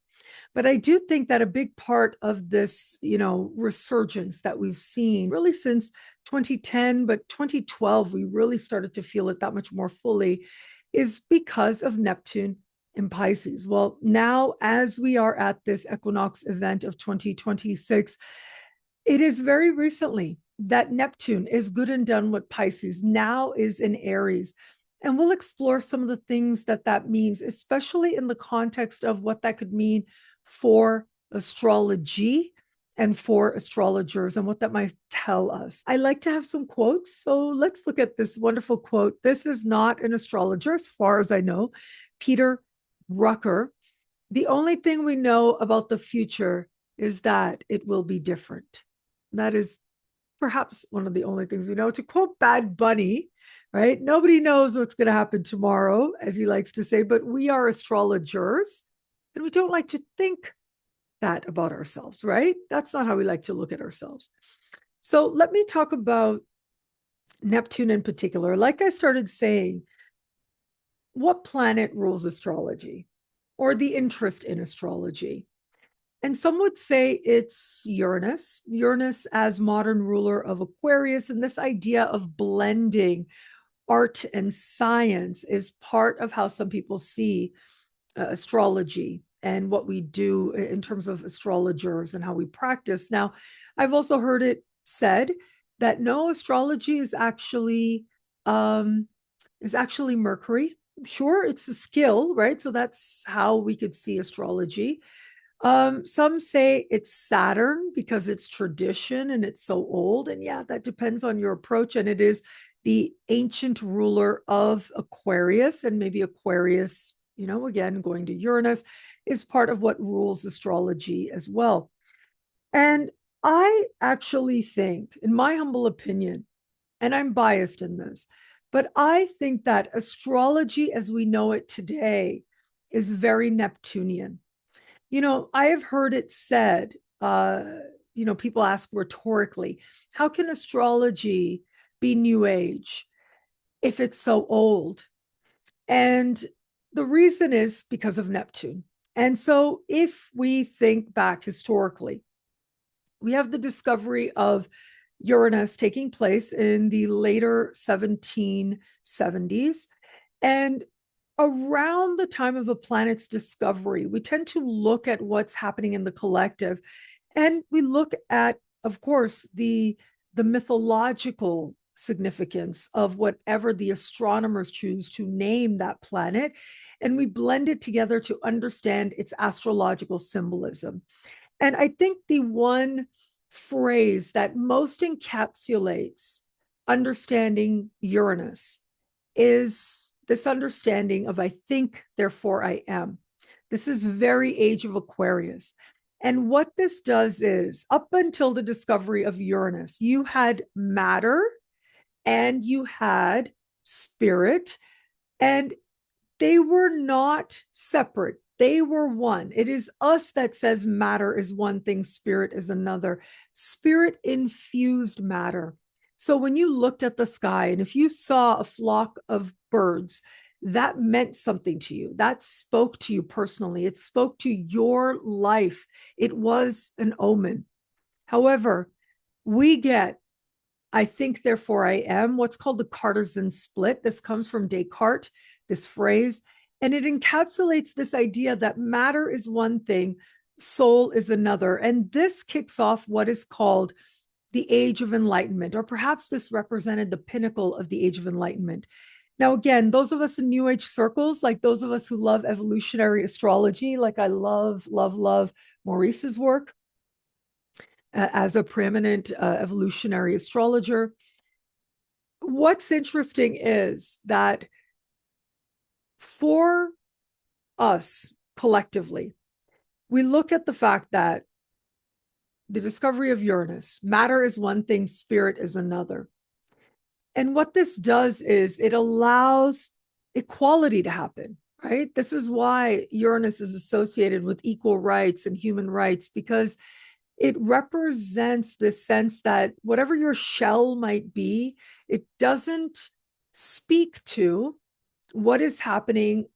Speaker 6: But I do think that a big part of this, resurgence that we've seen really since 2010, but 2012, we really started to feel it that much more fully, is because of Neptune in Pisces. Well, now as we are at this equinox event of 2026, it is very recently that Neptune is good and done with Pisces, now is in Aries. And we'll explore some of the things that means, especially in the context of what that could mean for astrology and for astrologers and what that might tell us. I like to have some quotes. So let's look at this wonderful quote. This is not an astrologer, as far as I know, Peter Rucker. The only thing we know about the future is that it will be different. That is perhaps one of the only things we know. To quote Bad Bunny, right? Nobody knows what's going to happen tomorrow, as he likes to say, but we are astrologers and we don't like to think that about ourselves, right? That's not how we like to look at ourselves. So let me talk about Neptune in particular. Like I started saying, what planet rules astrology or the interest in astrology? And some would say it's Uranus, Uranus as modern ruler of Aquarius. And this idea of blending art and science is part of how some people see astrology and what we do in terms of astrologers and how we practice. Now, I've also heard it said that no, astrology is actually Mercury. Sure, it's a skill, right? So that's how we could see astrology. Some say it's Saturn because it's tradition and it's so old. And yeah, that depends on your approach. And it is the ancient ruler of Aquarius, and maybe Aquarius, again, going to Uranus, is part of what rules astrology as well. And I actually think, in my humble opinion, and I'm biased in this, but I think that astrology as we know it today is very Neptunian. I have heard it said, people ask rhetorically, how can astrology be New Age if it's so old? And the reason is because of Neptune. And so if we think back historically, we have the discovery of Uranus taking place in the later 1770s. And around the time of a planet's discovery, we tend to look at what's happening in the collective. And we look at, of course, the mythological significance of whatever the astronomers choose to name that planet. And we blend it together to understand its astrological symbolism. And I think the one phrase that most encapsulates understanding Uranus is this understanding of I think, therefore I am. This is very age of Aquarius. And what this does is, up until the discovery of Uranus, you had matter and you had spirit, and they were not separate. They were one. It is us that says matter is one thing, spirit is another. Spirit infused matter. So when you looked at the sky and if you saw a flock of birds, that meant something to you. That spoke to you personally. It spoke to your life. It was an omen. However, we get, I think, therefore I am, what's called the Cartesian split. This comes from Descartes, this phrase, and it encapsulates this idea that matter is one thing, soul is another. And this kicks off what is called the Age of Enlightenment, or perhaps this represented the pinnacle of the Age of Enlightenment. Now, again, those of us in New Age circles, like those of us who love evolutionary astrology, like I love Maurice's work as a preeminent evolutionary astrologer. What's interesting is that for us collectively, we look at the fact that the discovery of Uranus, matter is one thing, spirit is another. And what this does is it allows equality to happen, right? This is why Uranus is associated with equal rights and human rights, because it represents this sense that whatever your shell might be, it doesn't speak to what is happening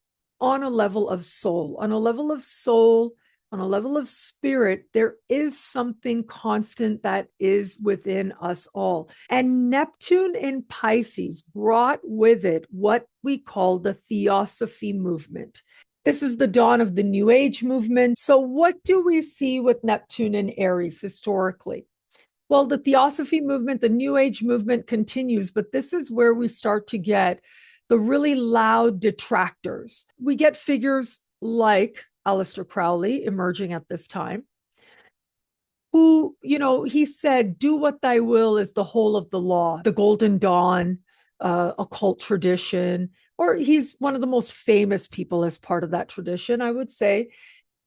Speaker 6: on a level of soul. On a level of soul, on a level of spirit, there is something constant that is within us all. And Neptune in Pisces brought with it what we call the Theosophy movement. This is the dawn of the New Age movement. So what do we see with Neptune in Aries historically? Well, the Theosophy movement, the New Age movement continues, but this is where we start to get the really loud detractors. We get figures like Aleister Crowley emerging at this time, who, he said, do what thy will is the whole of the law, the Golden Dawn, occult tradition, or he's one of the most famous people as part of that tradition, I would say.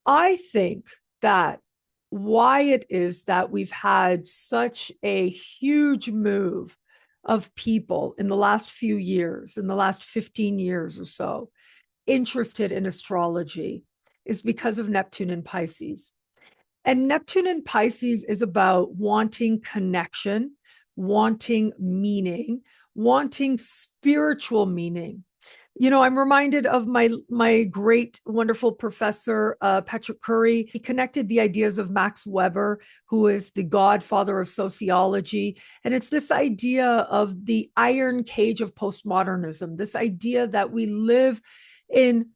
Speaker 6: I think that why it is that we've had such a huge move of people in the last few years, in the last 15 years or so, interested in astrology is because of Neptune in Pisces. And Neptune in Pisces is about wanting connection, wanting meaning, wanting spiritual meaning. You know, I'm reminded of my great, wonderful professor, Patrick Curry. He connected the ideas of Max Weber, who is the godfather of sociology. And it's this idea of the iron cage of postmodernism, this idea that we live in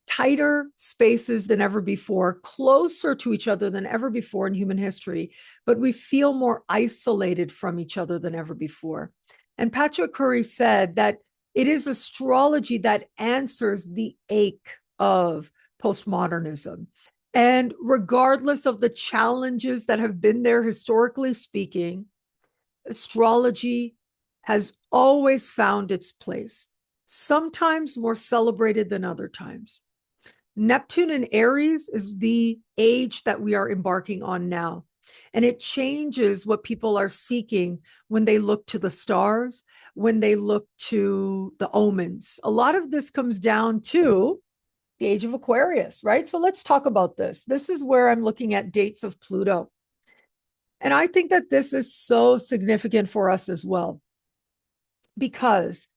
Speaker 6: tighter spaces than ever before, closer to each other than ever before in human history, but we feel more isolated from each other than ever before. And Patrick Curry said that it is astrology that answers the ache of postmodernism. And regardless of the challenges that have been there historically speaking, astrology has always found its place, sometimes more celebrated than other times. Neptune in Aries is the age that we are embarking on now. And it changes what people are seeking when they look to the stars, when they look to the omens. A lot of this comes down to the age of Aquarius, right? So let's talk about this. This is where I'm looking at dates of Pluto. And I think that this is so significant for us as well, because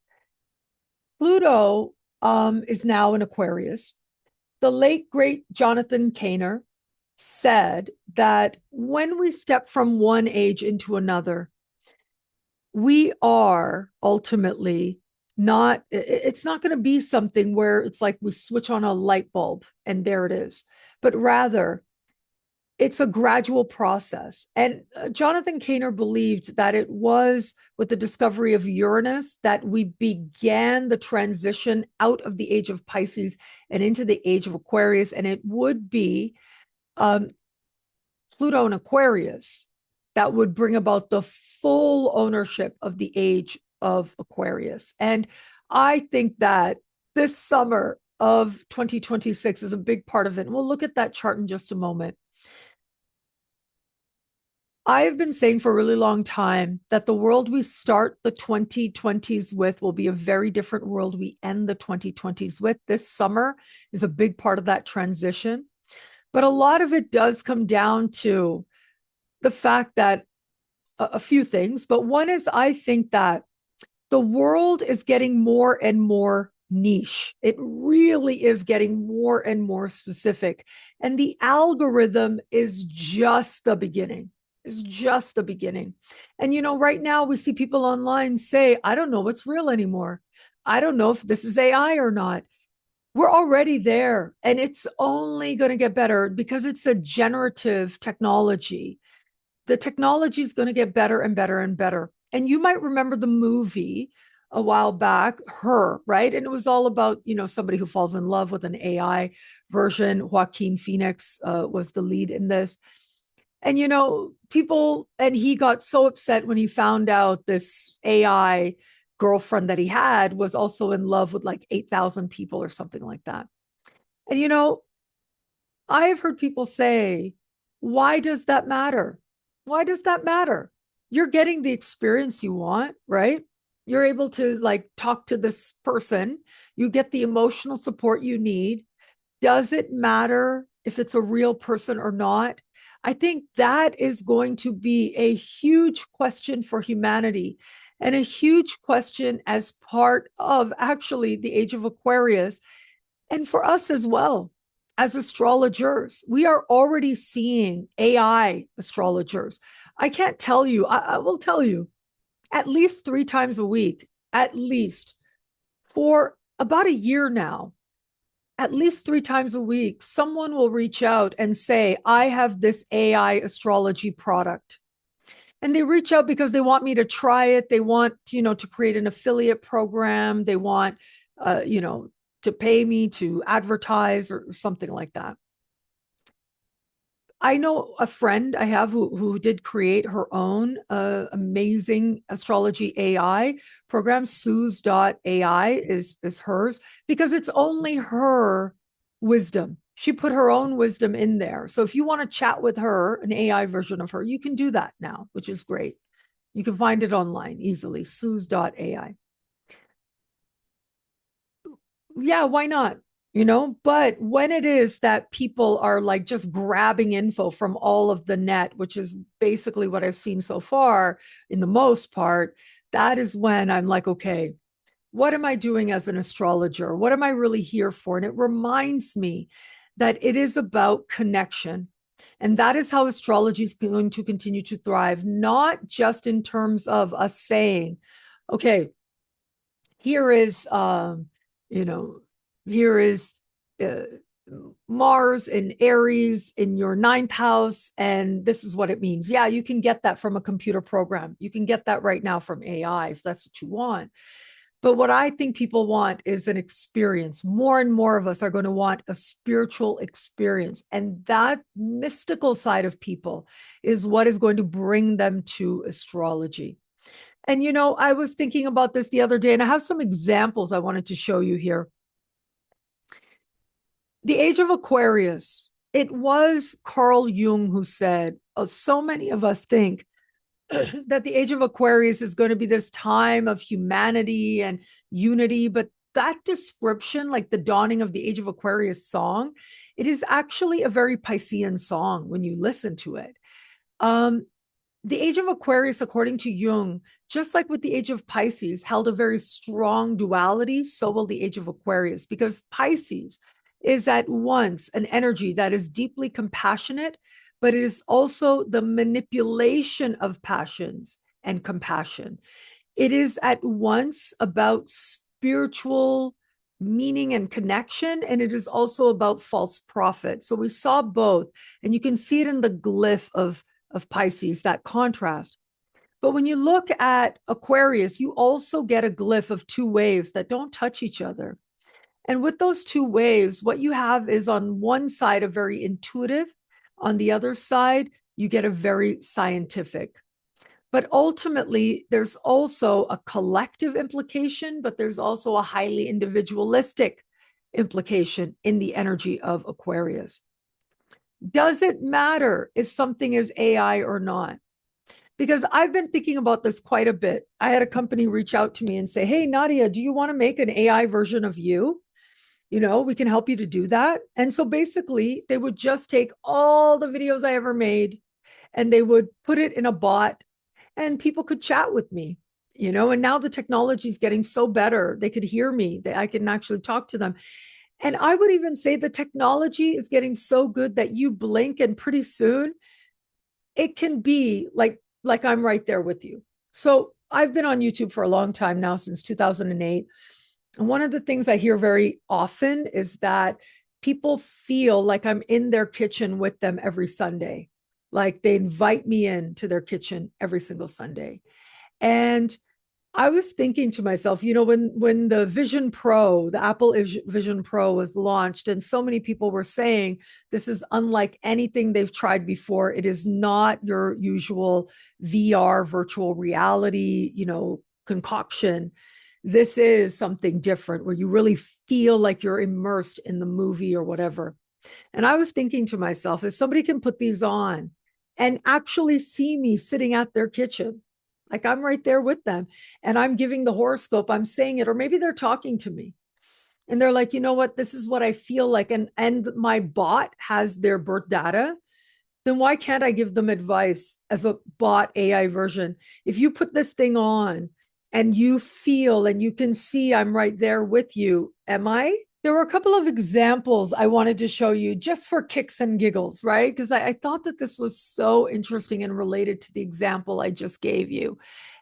Speaker 6: Pluto is now in Aquarius. The late, great Jonathan Caner said that when we step from one age into another, we are ultimately not, it's not going to be something where it's like we switch on a light bulb and there it is, but rather it's a gradual process. And Jonathan Caner believed that it was with the discovery of Uranus that we began the transition out of the age of Pisces and into the age of Aquarius. And it would be Pluto in Aquarius that would bring about the full ownership of the age of Aquarius. And I think that this summer of 2026 is a big part of it. And we'll look at that chart in just a moment. I have been saying for a really long time that the world we start the 2020s with will be a very different world we end the 2020s with. This summer is a big part of that transition. But a lot of it does come down to the fact that a few things, but one is I think that the world is getting more and more niche. It really is getting more and more specific. And the algorithm is just the beginning. It's just the beginning. And, you know, right now we see people online say, I don't know what's real anymore. I don't know if this is AI or not. We're already there, and it's only going to get better because it's a generative technology. The technology is going to get better and better and better. And you might remember the movie a while back, Her, right? And it was all about, you know, somebody who falls in love with an AI version. Joaquin Phoenix was the lead in this. And, you know, people, and he got so upset when he found out this AI girlfriend that he had was also in love with like 8,000 people or something like that. And, you know, I have heard people say, why does that matter? Why does that matter? You're getting the experience you want, right? You're able to like talk to this person. You get the emotional support you need. Does it matter if it's a real person or not? I think that is going to be a huge question for humanity and a huge question as part of actually the age of Aquarius and for us as well as astrologers. We are already seeing AI astrologers. I can't tell you, I will tell you, at least 3 times a week, at least for about a year now, at least 3 times a week, someone will reach out and say, I have this AI astrology product. And they reach out because they want me to try it. They want, you know, to create an affiliate program. They want, you know, to pay me to advertise or something like that. I know a friend I have who did create her own amazing astrology AI program. Suze.ai is hers because it's only her wisdom. She put her own wisdom in there. So if you want to chat with her, an AI version of her, you can do that now, which is great. You can find it online easily, Suze.ai. Yeah, why not? You know, but when it is that people are like just grabbing info from all of the net, which is basically what I've seen so far in the most part, that is when I'm like, okay, what am I doing as an astrologer? What am I really here for? And it reminds me that it is about connection. And that is how astrology is going to continue to thrive, not just in terms of us saying, okay, here is, here is Mars in Aries in your 9th house, and this is what it means. Yeah, you can get that from a computer program. You can get that right now from AI if that's what you want. But what I think people want is an experience. More and more of us are going to want a spiritual experience. And that mystical side of people is what is going to bring them to astrology. And, I was thinking about this the other day, and I have some examples I wanted to show you here. The age of Aquarius, it was Carl Jung who said, so many of us think that the age of Aquarius is going to be this time of humanity and unity, but that description, like the dawning of the age of Aquarius song, it is actually a very Piscean song when you listen to it. The age of Aquarius, according to Jung, just like with the age of Pisces, held a very strong duality. So will the age of Aquarius, because Pisces is at once an energy that is deeply compassionate, but it is also the manipulation of passions and compassion. It is at once about spiritual meaning and connection, and it is also about false prophet. So we saw both, and you can see it in the glyph of Pisces, that contrast. But when you look at Aquarius, you also get a glyph of two waves that don't touch each other. And with those two waves, what you have is on one side a very intuitive, on the other side, you get a very scientific. But ultimately, there's also a collective implication, but there's also a highly individualistic implication in the energy of Aquarius. Does it matter if something is AI or not? Because I've been thinking about this quite a bit. I had a company reach out to me and say, hey, Nadiya, do you want to make an AI version of you? We can help you to do that. And so basically, they would just take all the videos I ever made and they would put it in a bot and people could chat with me, and now the technology is getting so better. They could hear me, that I can actually talk to them. And I would even say the technology is getting so good that you blink and pretty soon it can be like I'm right there with you. So I've been on YouTube for a long time now, since 2008. And one of the things I hear very often is that people feel like I'm in their kitchen with them every Sunday. Like they invite me into their kitchen every single Sunday. And I was thinking to myself, when the Vision Pro, the Apple Vision Pro was launched, and so many people were saying, this is unlike anything they've tried before. It is not your usual VR virtual reality, concoction. This is something different where you really feel like you're immersed in the movie or whatever. And I was thinking to myself, if somebody can put these on and actually see me sitting at their kitchen, like I'm right there with them and I'm giving the horoscope, I'm saying it, or maybe they're talking to me and they're like, you know what, this is what I feel like. And my bot has their birth data. Then why can't I give them advice as a bot AI version? If you put this thing on and you feel and you can see I'm right there with you, am I? There were a couple of examples I wanted to show you just for kicks and giggles, right? Because I thought that this was so interesting and related to the example I just gave you.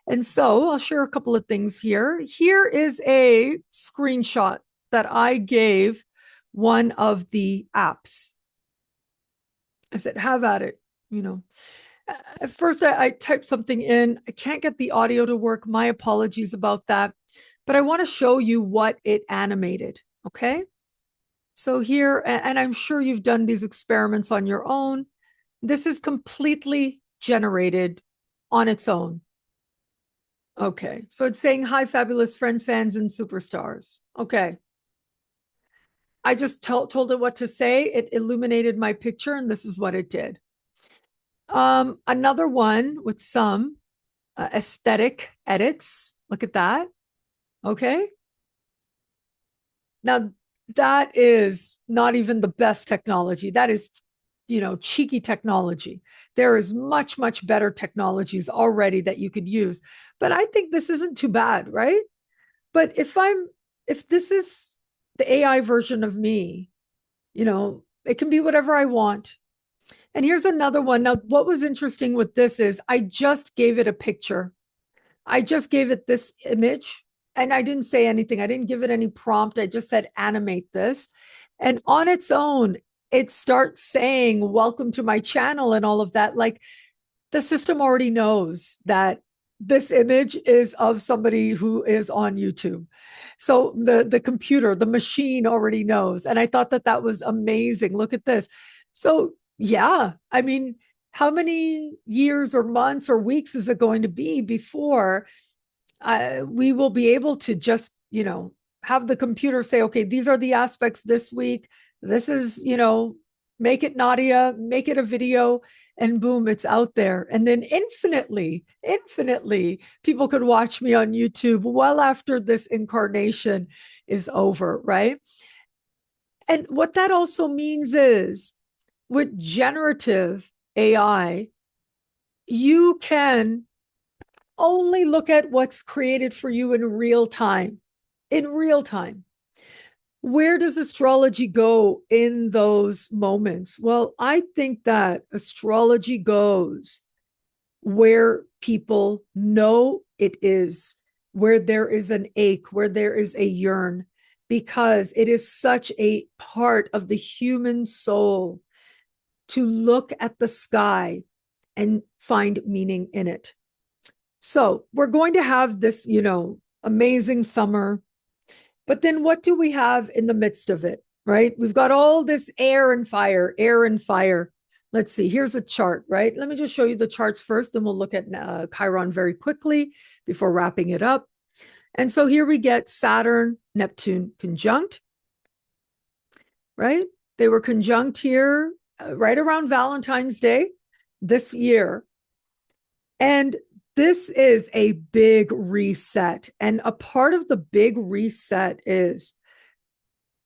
Speaker 6: And so I'll share a couple of things here. Here is a screenshot that I gave one of the apps. I said, have at it, At first, I typed something in. I can't get the audio to work. My apologies about that. But I want to show you what it animated. Okay. So here, and I'm sure you've done these experiments on your own. This is completely generated on its own. Okay. So it's saying, hi, fabulous friends, fans, and superstars. Okay. I just told it what to say. It illuminated my picture, and this is what it did. Another one with some aesthetic edits. Look at that. Okay. Now, that is not even the best technology. That is, cheeky technology. There is much, much better technologies already that you could use. But I think this isn't too bad, right? But if this is the AI version of me, it can be whatever I want. And here's another one. Now, what was interesting with this is I just gave it a picture. I just gave it this image and I didn't say anything. I didn't give it any prompt. I just said, animate this. And on its own, it starts saying, welcome to my channel and all of that. Like the system already knows that this image is of somebody who is on YouTube. So the computer, the machine already knows. And I thought that was amazing. Look at this. So yeah, I mean, how many years or months or weeks is it going to be before we will be able to just, have the computer say, okay, these are the aspects this week. This is, make it Nadiya, make it a video, and boom, it's out there. And then infinitely people could watch me on YouTube well after this incarnation is over, right? And what that also means is with generative AI, you can only look at what's created for you in real time. Where does astrology go in those moments? Well, I think that astrology goes where people know it is, where there is an ache, where there is a yearn, because it is such a part of the human soul to look at the sky and find meaning in it. So we're going to have this, amazing summer. But then what do we have in the midst of it, right? We've got all this air and fire. Let's see, here's a chart, right? Let me just show you the charts first, then we'll look at Chiron very quickly before wrapping it up. And so here we get Saturn, Neptune conjunct, right? They were conjunct here right around Valentine's Day this year. And this is a big reset. And a part of the big reset is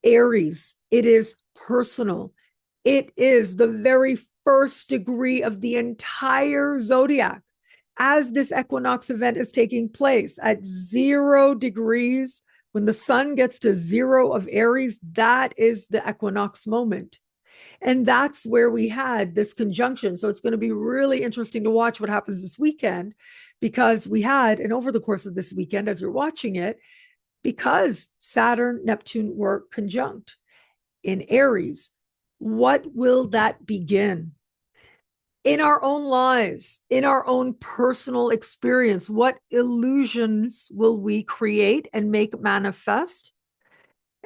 Speaker 6: Aries. It is personal. It is the very first degree of the entire zodiac. As this equinox event is taking place at 0 degrees, when the sun gets to 0 of Aries, that is the equinox moment. And that's where we had this conjunction. So it's going to be really interesting to watch what happens this weekend, because we had, and over the course of this weekend, as you're watching it, because Saturn, Neptune were conjunct in Aries, what will that begin? In our own lives, in our own personal experience, what illusions will we create and make manifest?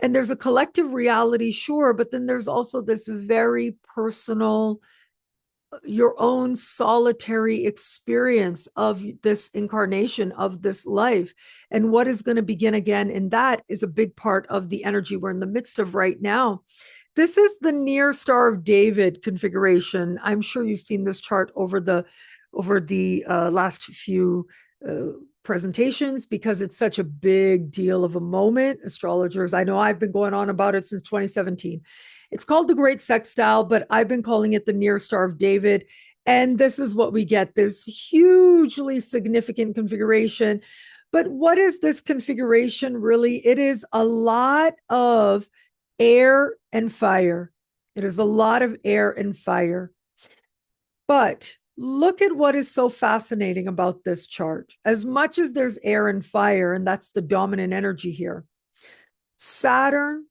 Speaker 6: And there's a collective reality, sure, but then there's also this very personal, your own solitary experience of this incarnation, of this life. And what is going to begin again? And that is a big part of the energy we're in the midst of right now. This is the near Star of David configuration. I'm sure you've seen this chart over the last few presentations, because it's such a big deal of a moment. Astrologers, I know I've been going on about it since 2017. It's called the Great Sextile, but I've been calling it the near Star of David. And this is what we get, this hugely significant configuration. But what is this configuration really? It is a lot of air and fire. It is a lot of air and fire. But look at what is so fascinating about this chart. As much as there's air and fire, and that's the dominant energy here, Saturn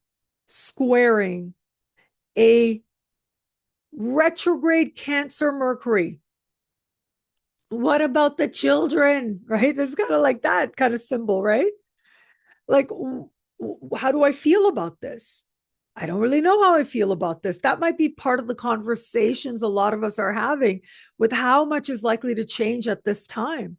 Speaker 6: squaring a retrograde Cancer Mercury. What about the children, right? It's kind of like that kind of symbol, right? Like, how do I feel about this? I don't really know how I feel about this. That might be part of the conversations a lot of us are having with how much is likely to change at this time.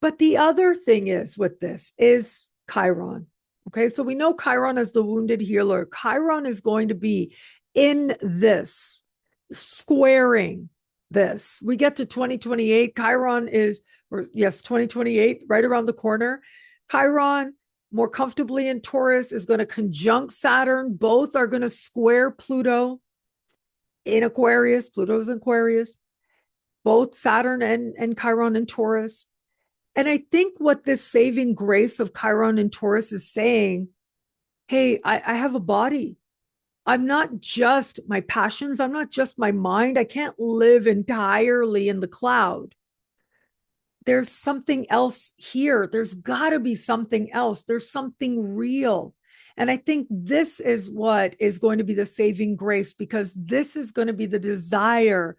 Speaker 6: But the other thing is with this is Chiron. Okay, so we know Chiron as the wounded healer. Chiron is going to be in this, squaring this. We get to 2028. Chiron is, 2028, right around the corner. Chiron, more comfortably in Taurus, is going to conjunct Saturn. Both are going to square Pluto in Aquarius. Pluto's in Aquarius. Both Saturn and Chiron in Taurus. And I think what this saving grace of Chiron and Taurus is saying, hey, I have a body. I'm not just my passions. I'm not just my mind. I can't live entirely in the cloud. There's something else here. There's got to be something else. There's something real. And I think this is what is going to be the saving grace, because this is going to be the desire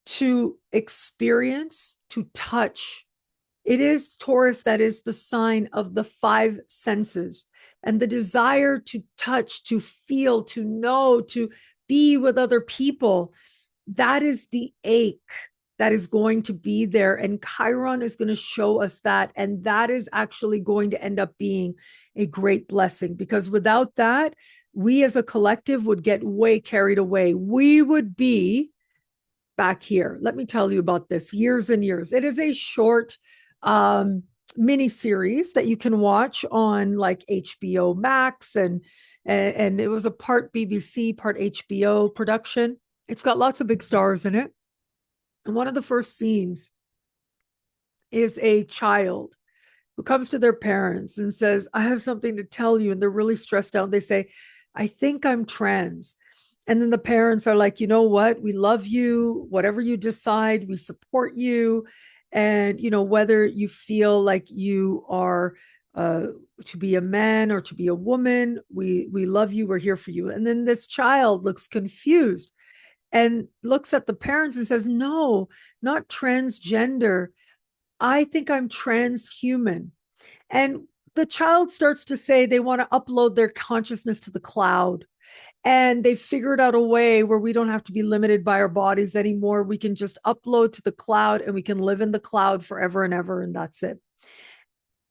Speaker 6: to experience, to touch. It is Taurus that is the sign of the five senses, and the desire to touch, to feel, to know, to be with other people. That is the ache that is going to be there. And Chiron is going to show us that. And that is actually going to end up being a great blessing, because without that, we as a collective would get way carried away. We would be back here. Let me tell you about this. Years and years. It is a short mini series that you can watch on like HBO Max, and it was a part BBC, part HBO production. It's got lots of big stars in it. And one of the first scenes is a child who comes to their parents and says, I have something to tell you. And they're really stressed out. They say, I think I'm trans. And then the parents are like, you know what? We love you. Whatever you decide, we support you. And, you know, whether you feel like you are to be a man or to be a woman, we love you. We're here for you. And then this child looks confused and looks at the parents and says, no, not transgender. I think I'm transhuman. And the child starts to say they want to upload their consciousness to the cloud. And they figured out a way where we don't have to be limited by our bodies anymore. We can just upload to the cloud and we can live in the cloud forever and ever. And that's it.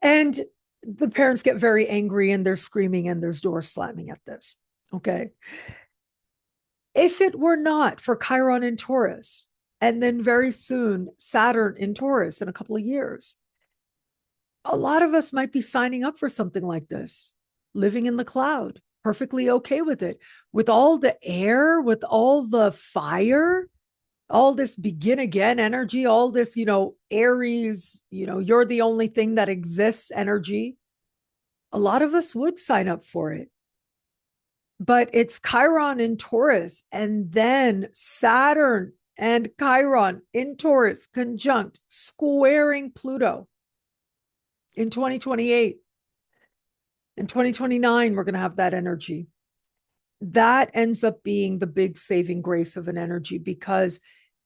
Speaker 6: And the parents get very angry and they're screaming and there's doors slamming at this. Okay. If it were not for Chiron in Taurus, and then very soon Saturn in Taurus in a couple of years, a lot of us might be signing up for something like this, living in the cloud, perfectly okay with it, with all the air, with all the fire, all this begin again energy, all this, you know, Aries, you know, you're the only thing that exists energy. A lot of us would sign up for it. But it's Chiron in Taurus, and then Saturn and Chiron in Taurus conjunct, squaring Pluto in 2028. In 2029, we're going to have that energy. That ends up being the big saving grace of an energy, because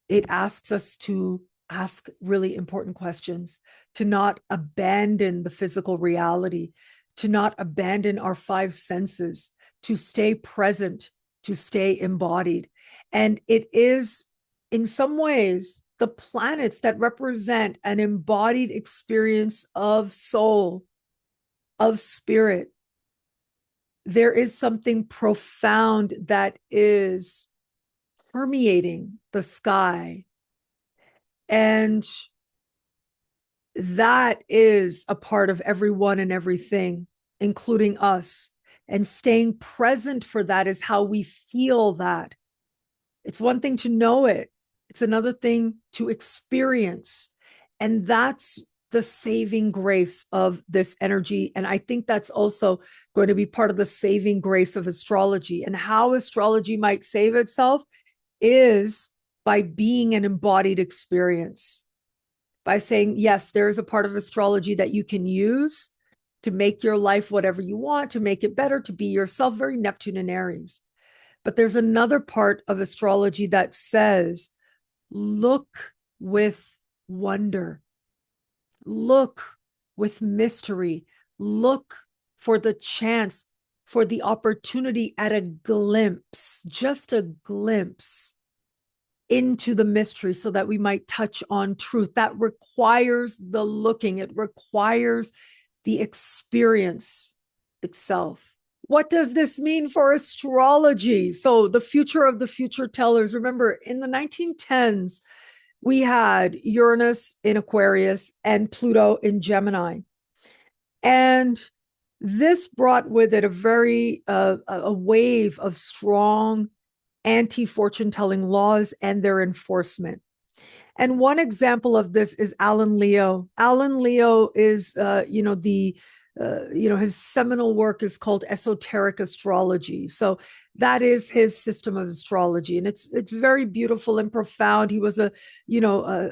Speaker 6: it asks us to ask really important questions, to not abandon the physical reality, to not abandon our five senses, to stay present, to stay embodied. And it is, in some ways, the planets that represent an embodied experience of soul, of spirit. There is something profound that is permeating the sky. And that is a part of everyone and everything, including us. And staying present for that is how we feel that. It's one thing to know it. It's another thing to experience. And that's the saving grace of this energy. And I think that's also going to be part of the saving grace of astrology. And how astrology might save itself is by being an embodied experience. By saying, yes, there is a part of astrology that you can use to make your life whatever you want, to make it better, to be yourself, very Neptune and Aries. But there's another part of astrology that says, look with wonder, look with mystery, look for the chance, for the opportunity at a glimpse, just a glimpse into the mystery, so that we might touch on truth. That requires the looking. It requires the experience itself. What does this mean for astrology? So the future of the future tellers. Remember, in the 1910s, we had Uranus in Aquarius and Pluto in Gemini. And this brought with it a very a wave of strong anti-fortune telling laws and their enforcement. And one example of this is Alan Leo. Alan Leo is, his seminal work is called Esoteric Astrology. So that is his system of astrology, and it's very beautiful and profound. He was a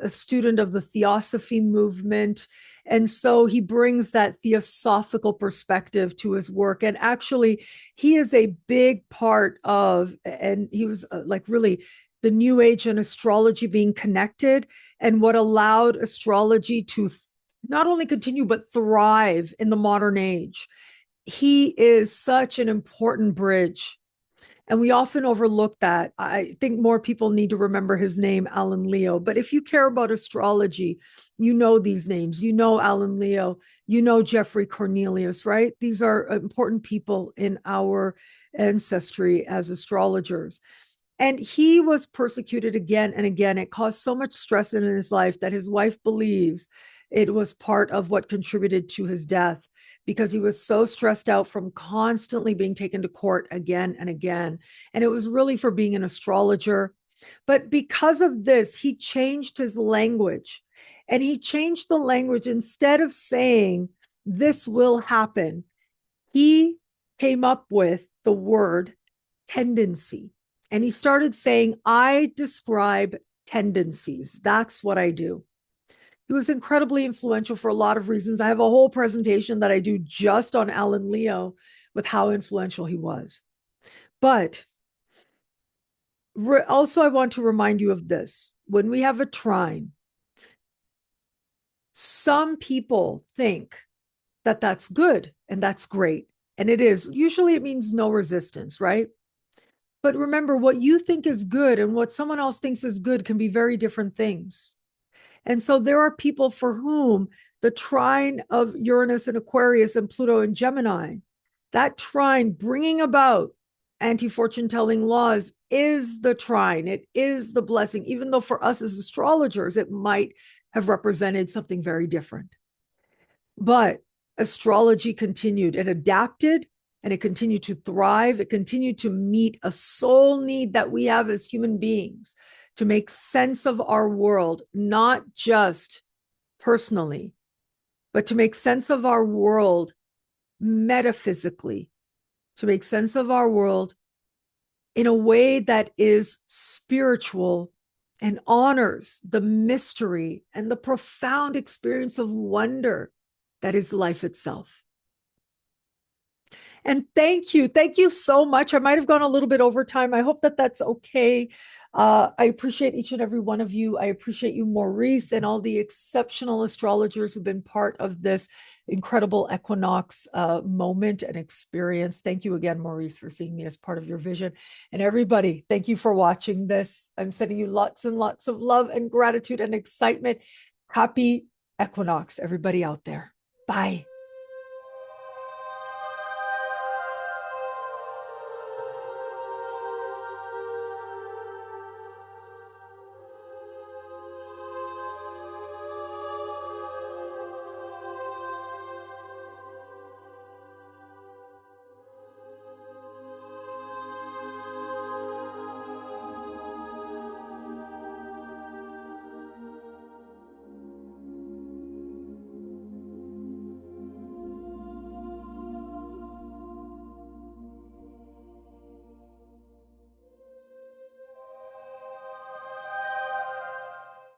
Speaker 6: student of the Theosophy movement, and so he brings that theosophical perspective to his work. And actually, he is a big part of, and he was really the New Age and astrology being connected, and what allowed astrology to not only continue, but thrive in the modern age. He is such an important bridge. And we often overlook that. I think more people need to remember his name, Alan Leo. But if you care about astrology, you know these names. You know Alan Leo. You know Jeffrey Cornelius, right? These are important people in our ancestry as astrologers. And he was persecuted again and again. It caused so much stress in his life that his wife believes it was part of what contributed to his death, because he was so stressed out from constantly being taken to court again and again. And it was really for being an astrologer. But because of this, he changed his language. And he changed the language. Instead of saying, this will happen, he came up with the word tendency. And he started saying, I describe tendencies. That's what I do. He was incredibly influential for a lot of reasons. I have a whole presentation that I do just on Alan Leo with how influential he was. But also, I want to remind you of this. When we have a trine, some people think that that's good and that's great. And it is. Usually it means no resistance, right? But remember, what you think is good and what someone else thinks is good can be very different things. And so there are people for whom the trine of Uranus and Aquarius and Pluto and Gemini, that trine bringing about anti-fortune telling laws, is the trine. It is the blessing, even though for us as astrologers, it might have represented something very different. But astrology continued. It adapted and it continued to thrive. It continued to meet a soul need that we have as human beings, to make sense of our world, not just personally, but to make sense of our world metaphysically, to make sense of our world in a way that is spiritual and honors the mystery and the profound experience of wonder that is life itself. And thank you. Thank you so much. I might have gone a little bit over time. I hope that that's okay. I appreciate each and every one of you. I appreciate you, Maurice, and all the exceptional astrologers who've been part of this incredible equinox moment and experience. Thank you again, Maurice, for seeing me as part of your vision. And everybody, thank you for watching this. I'm sending you lots and lots of love and gratitude and excitement. Happy equinox, everybody out there. Bye.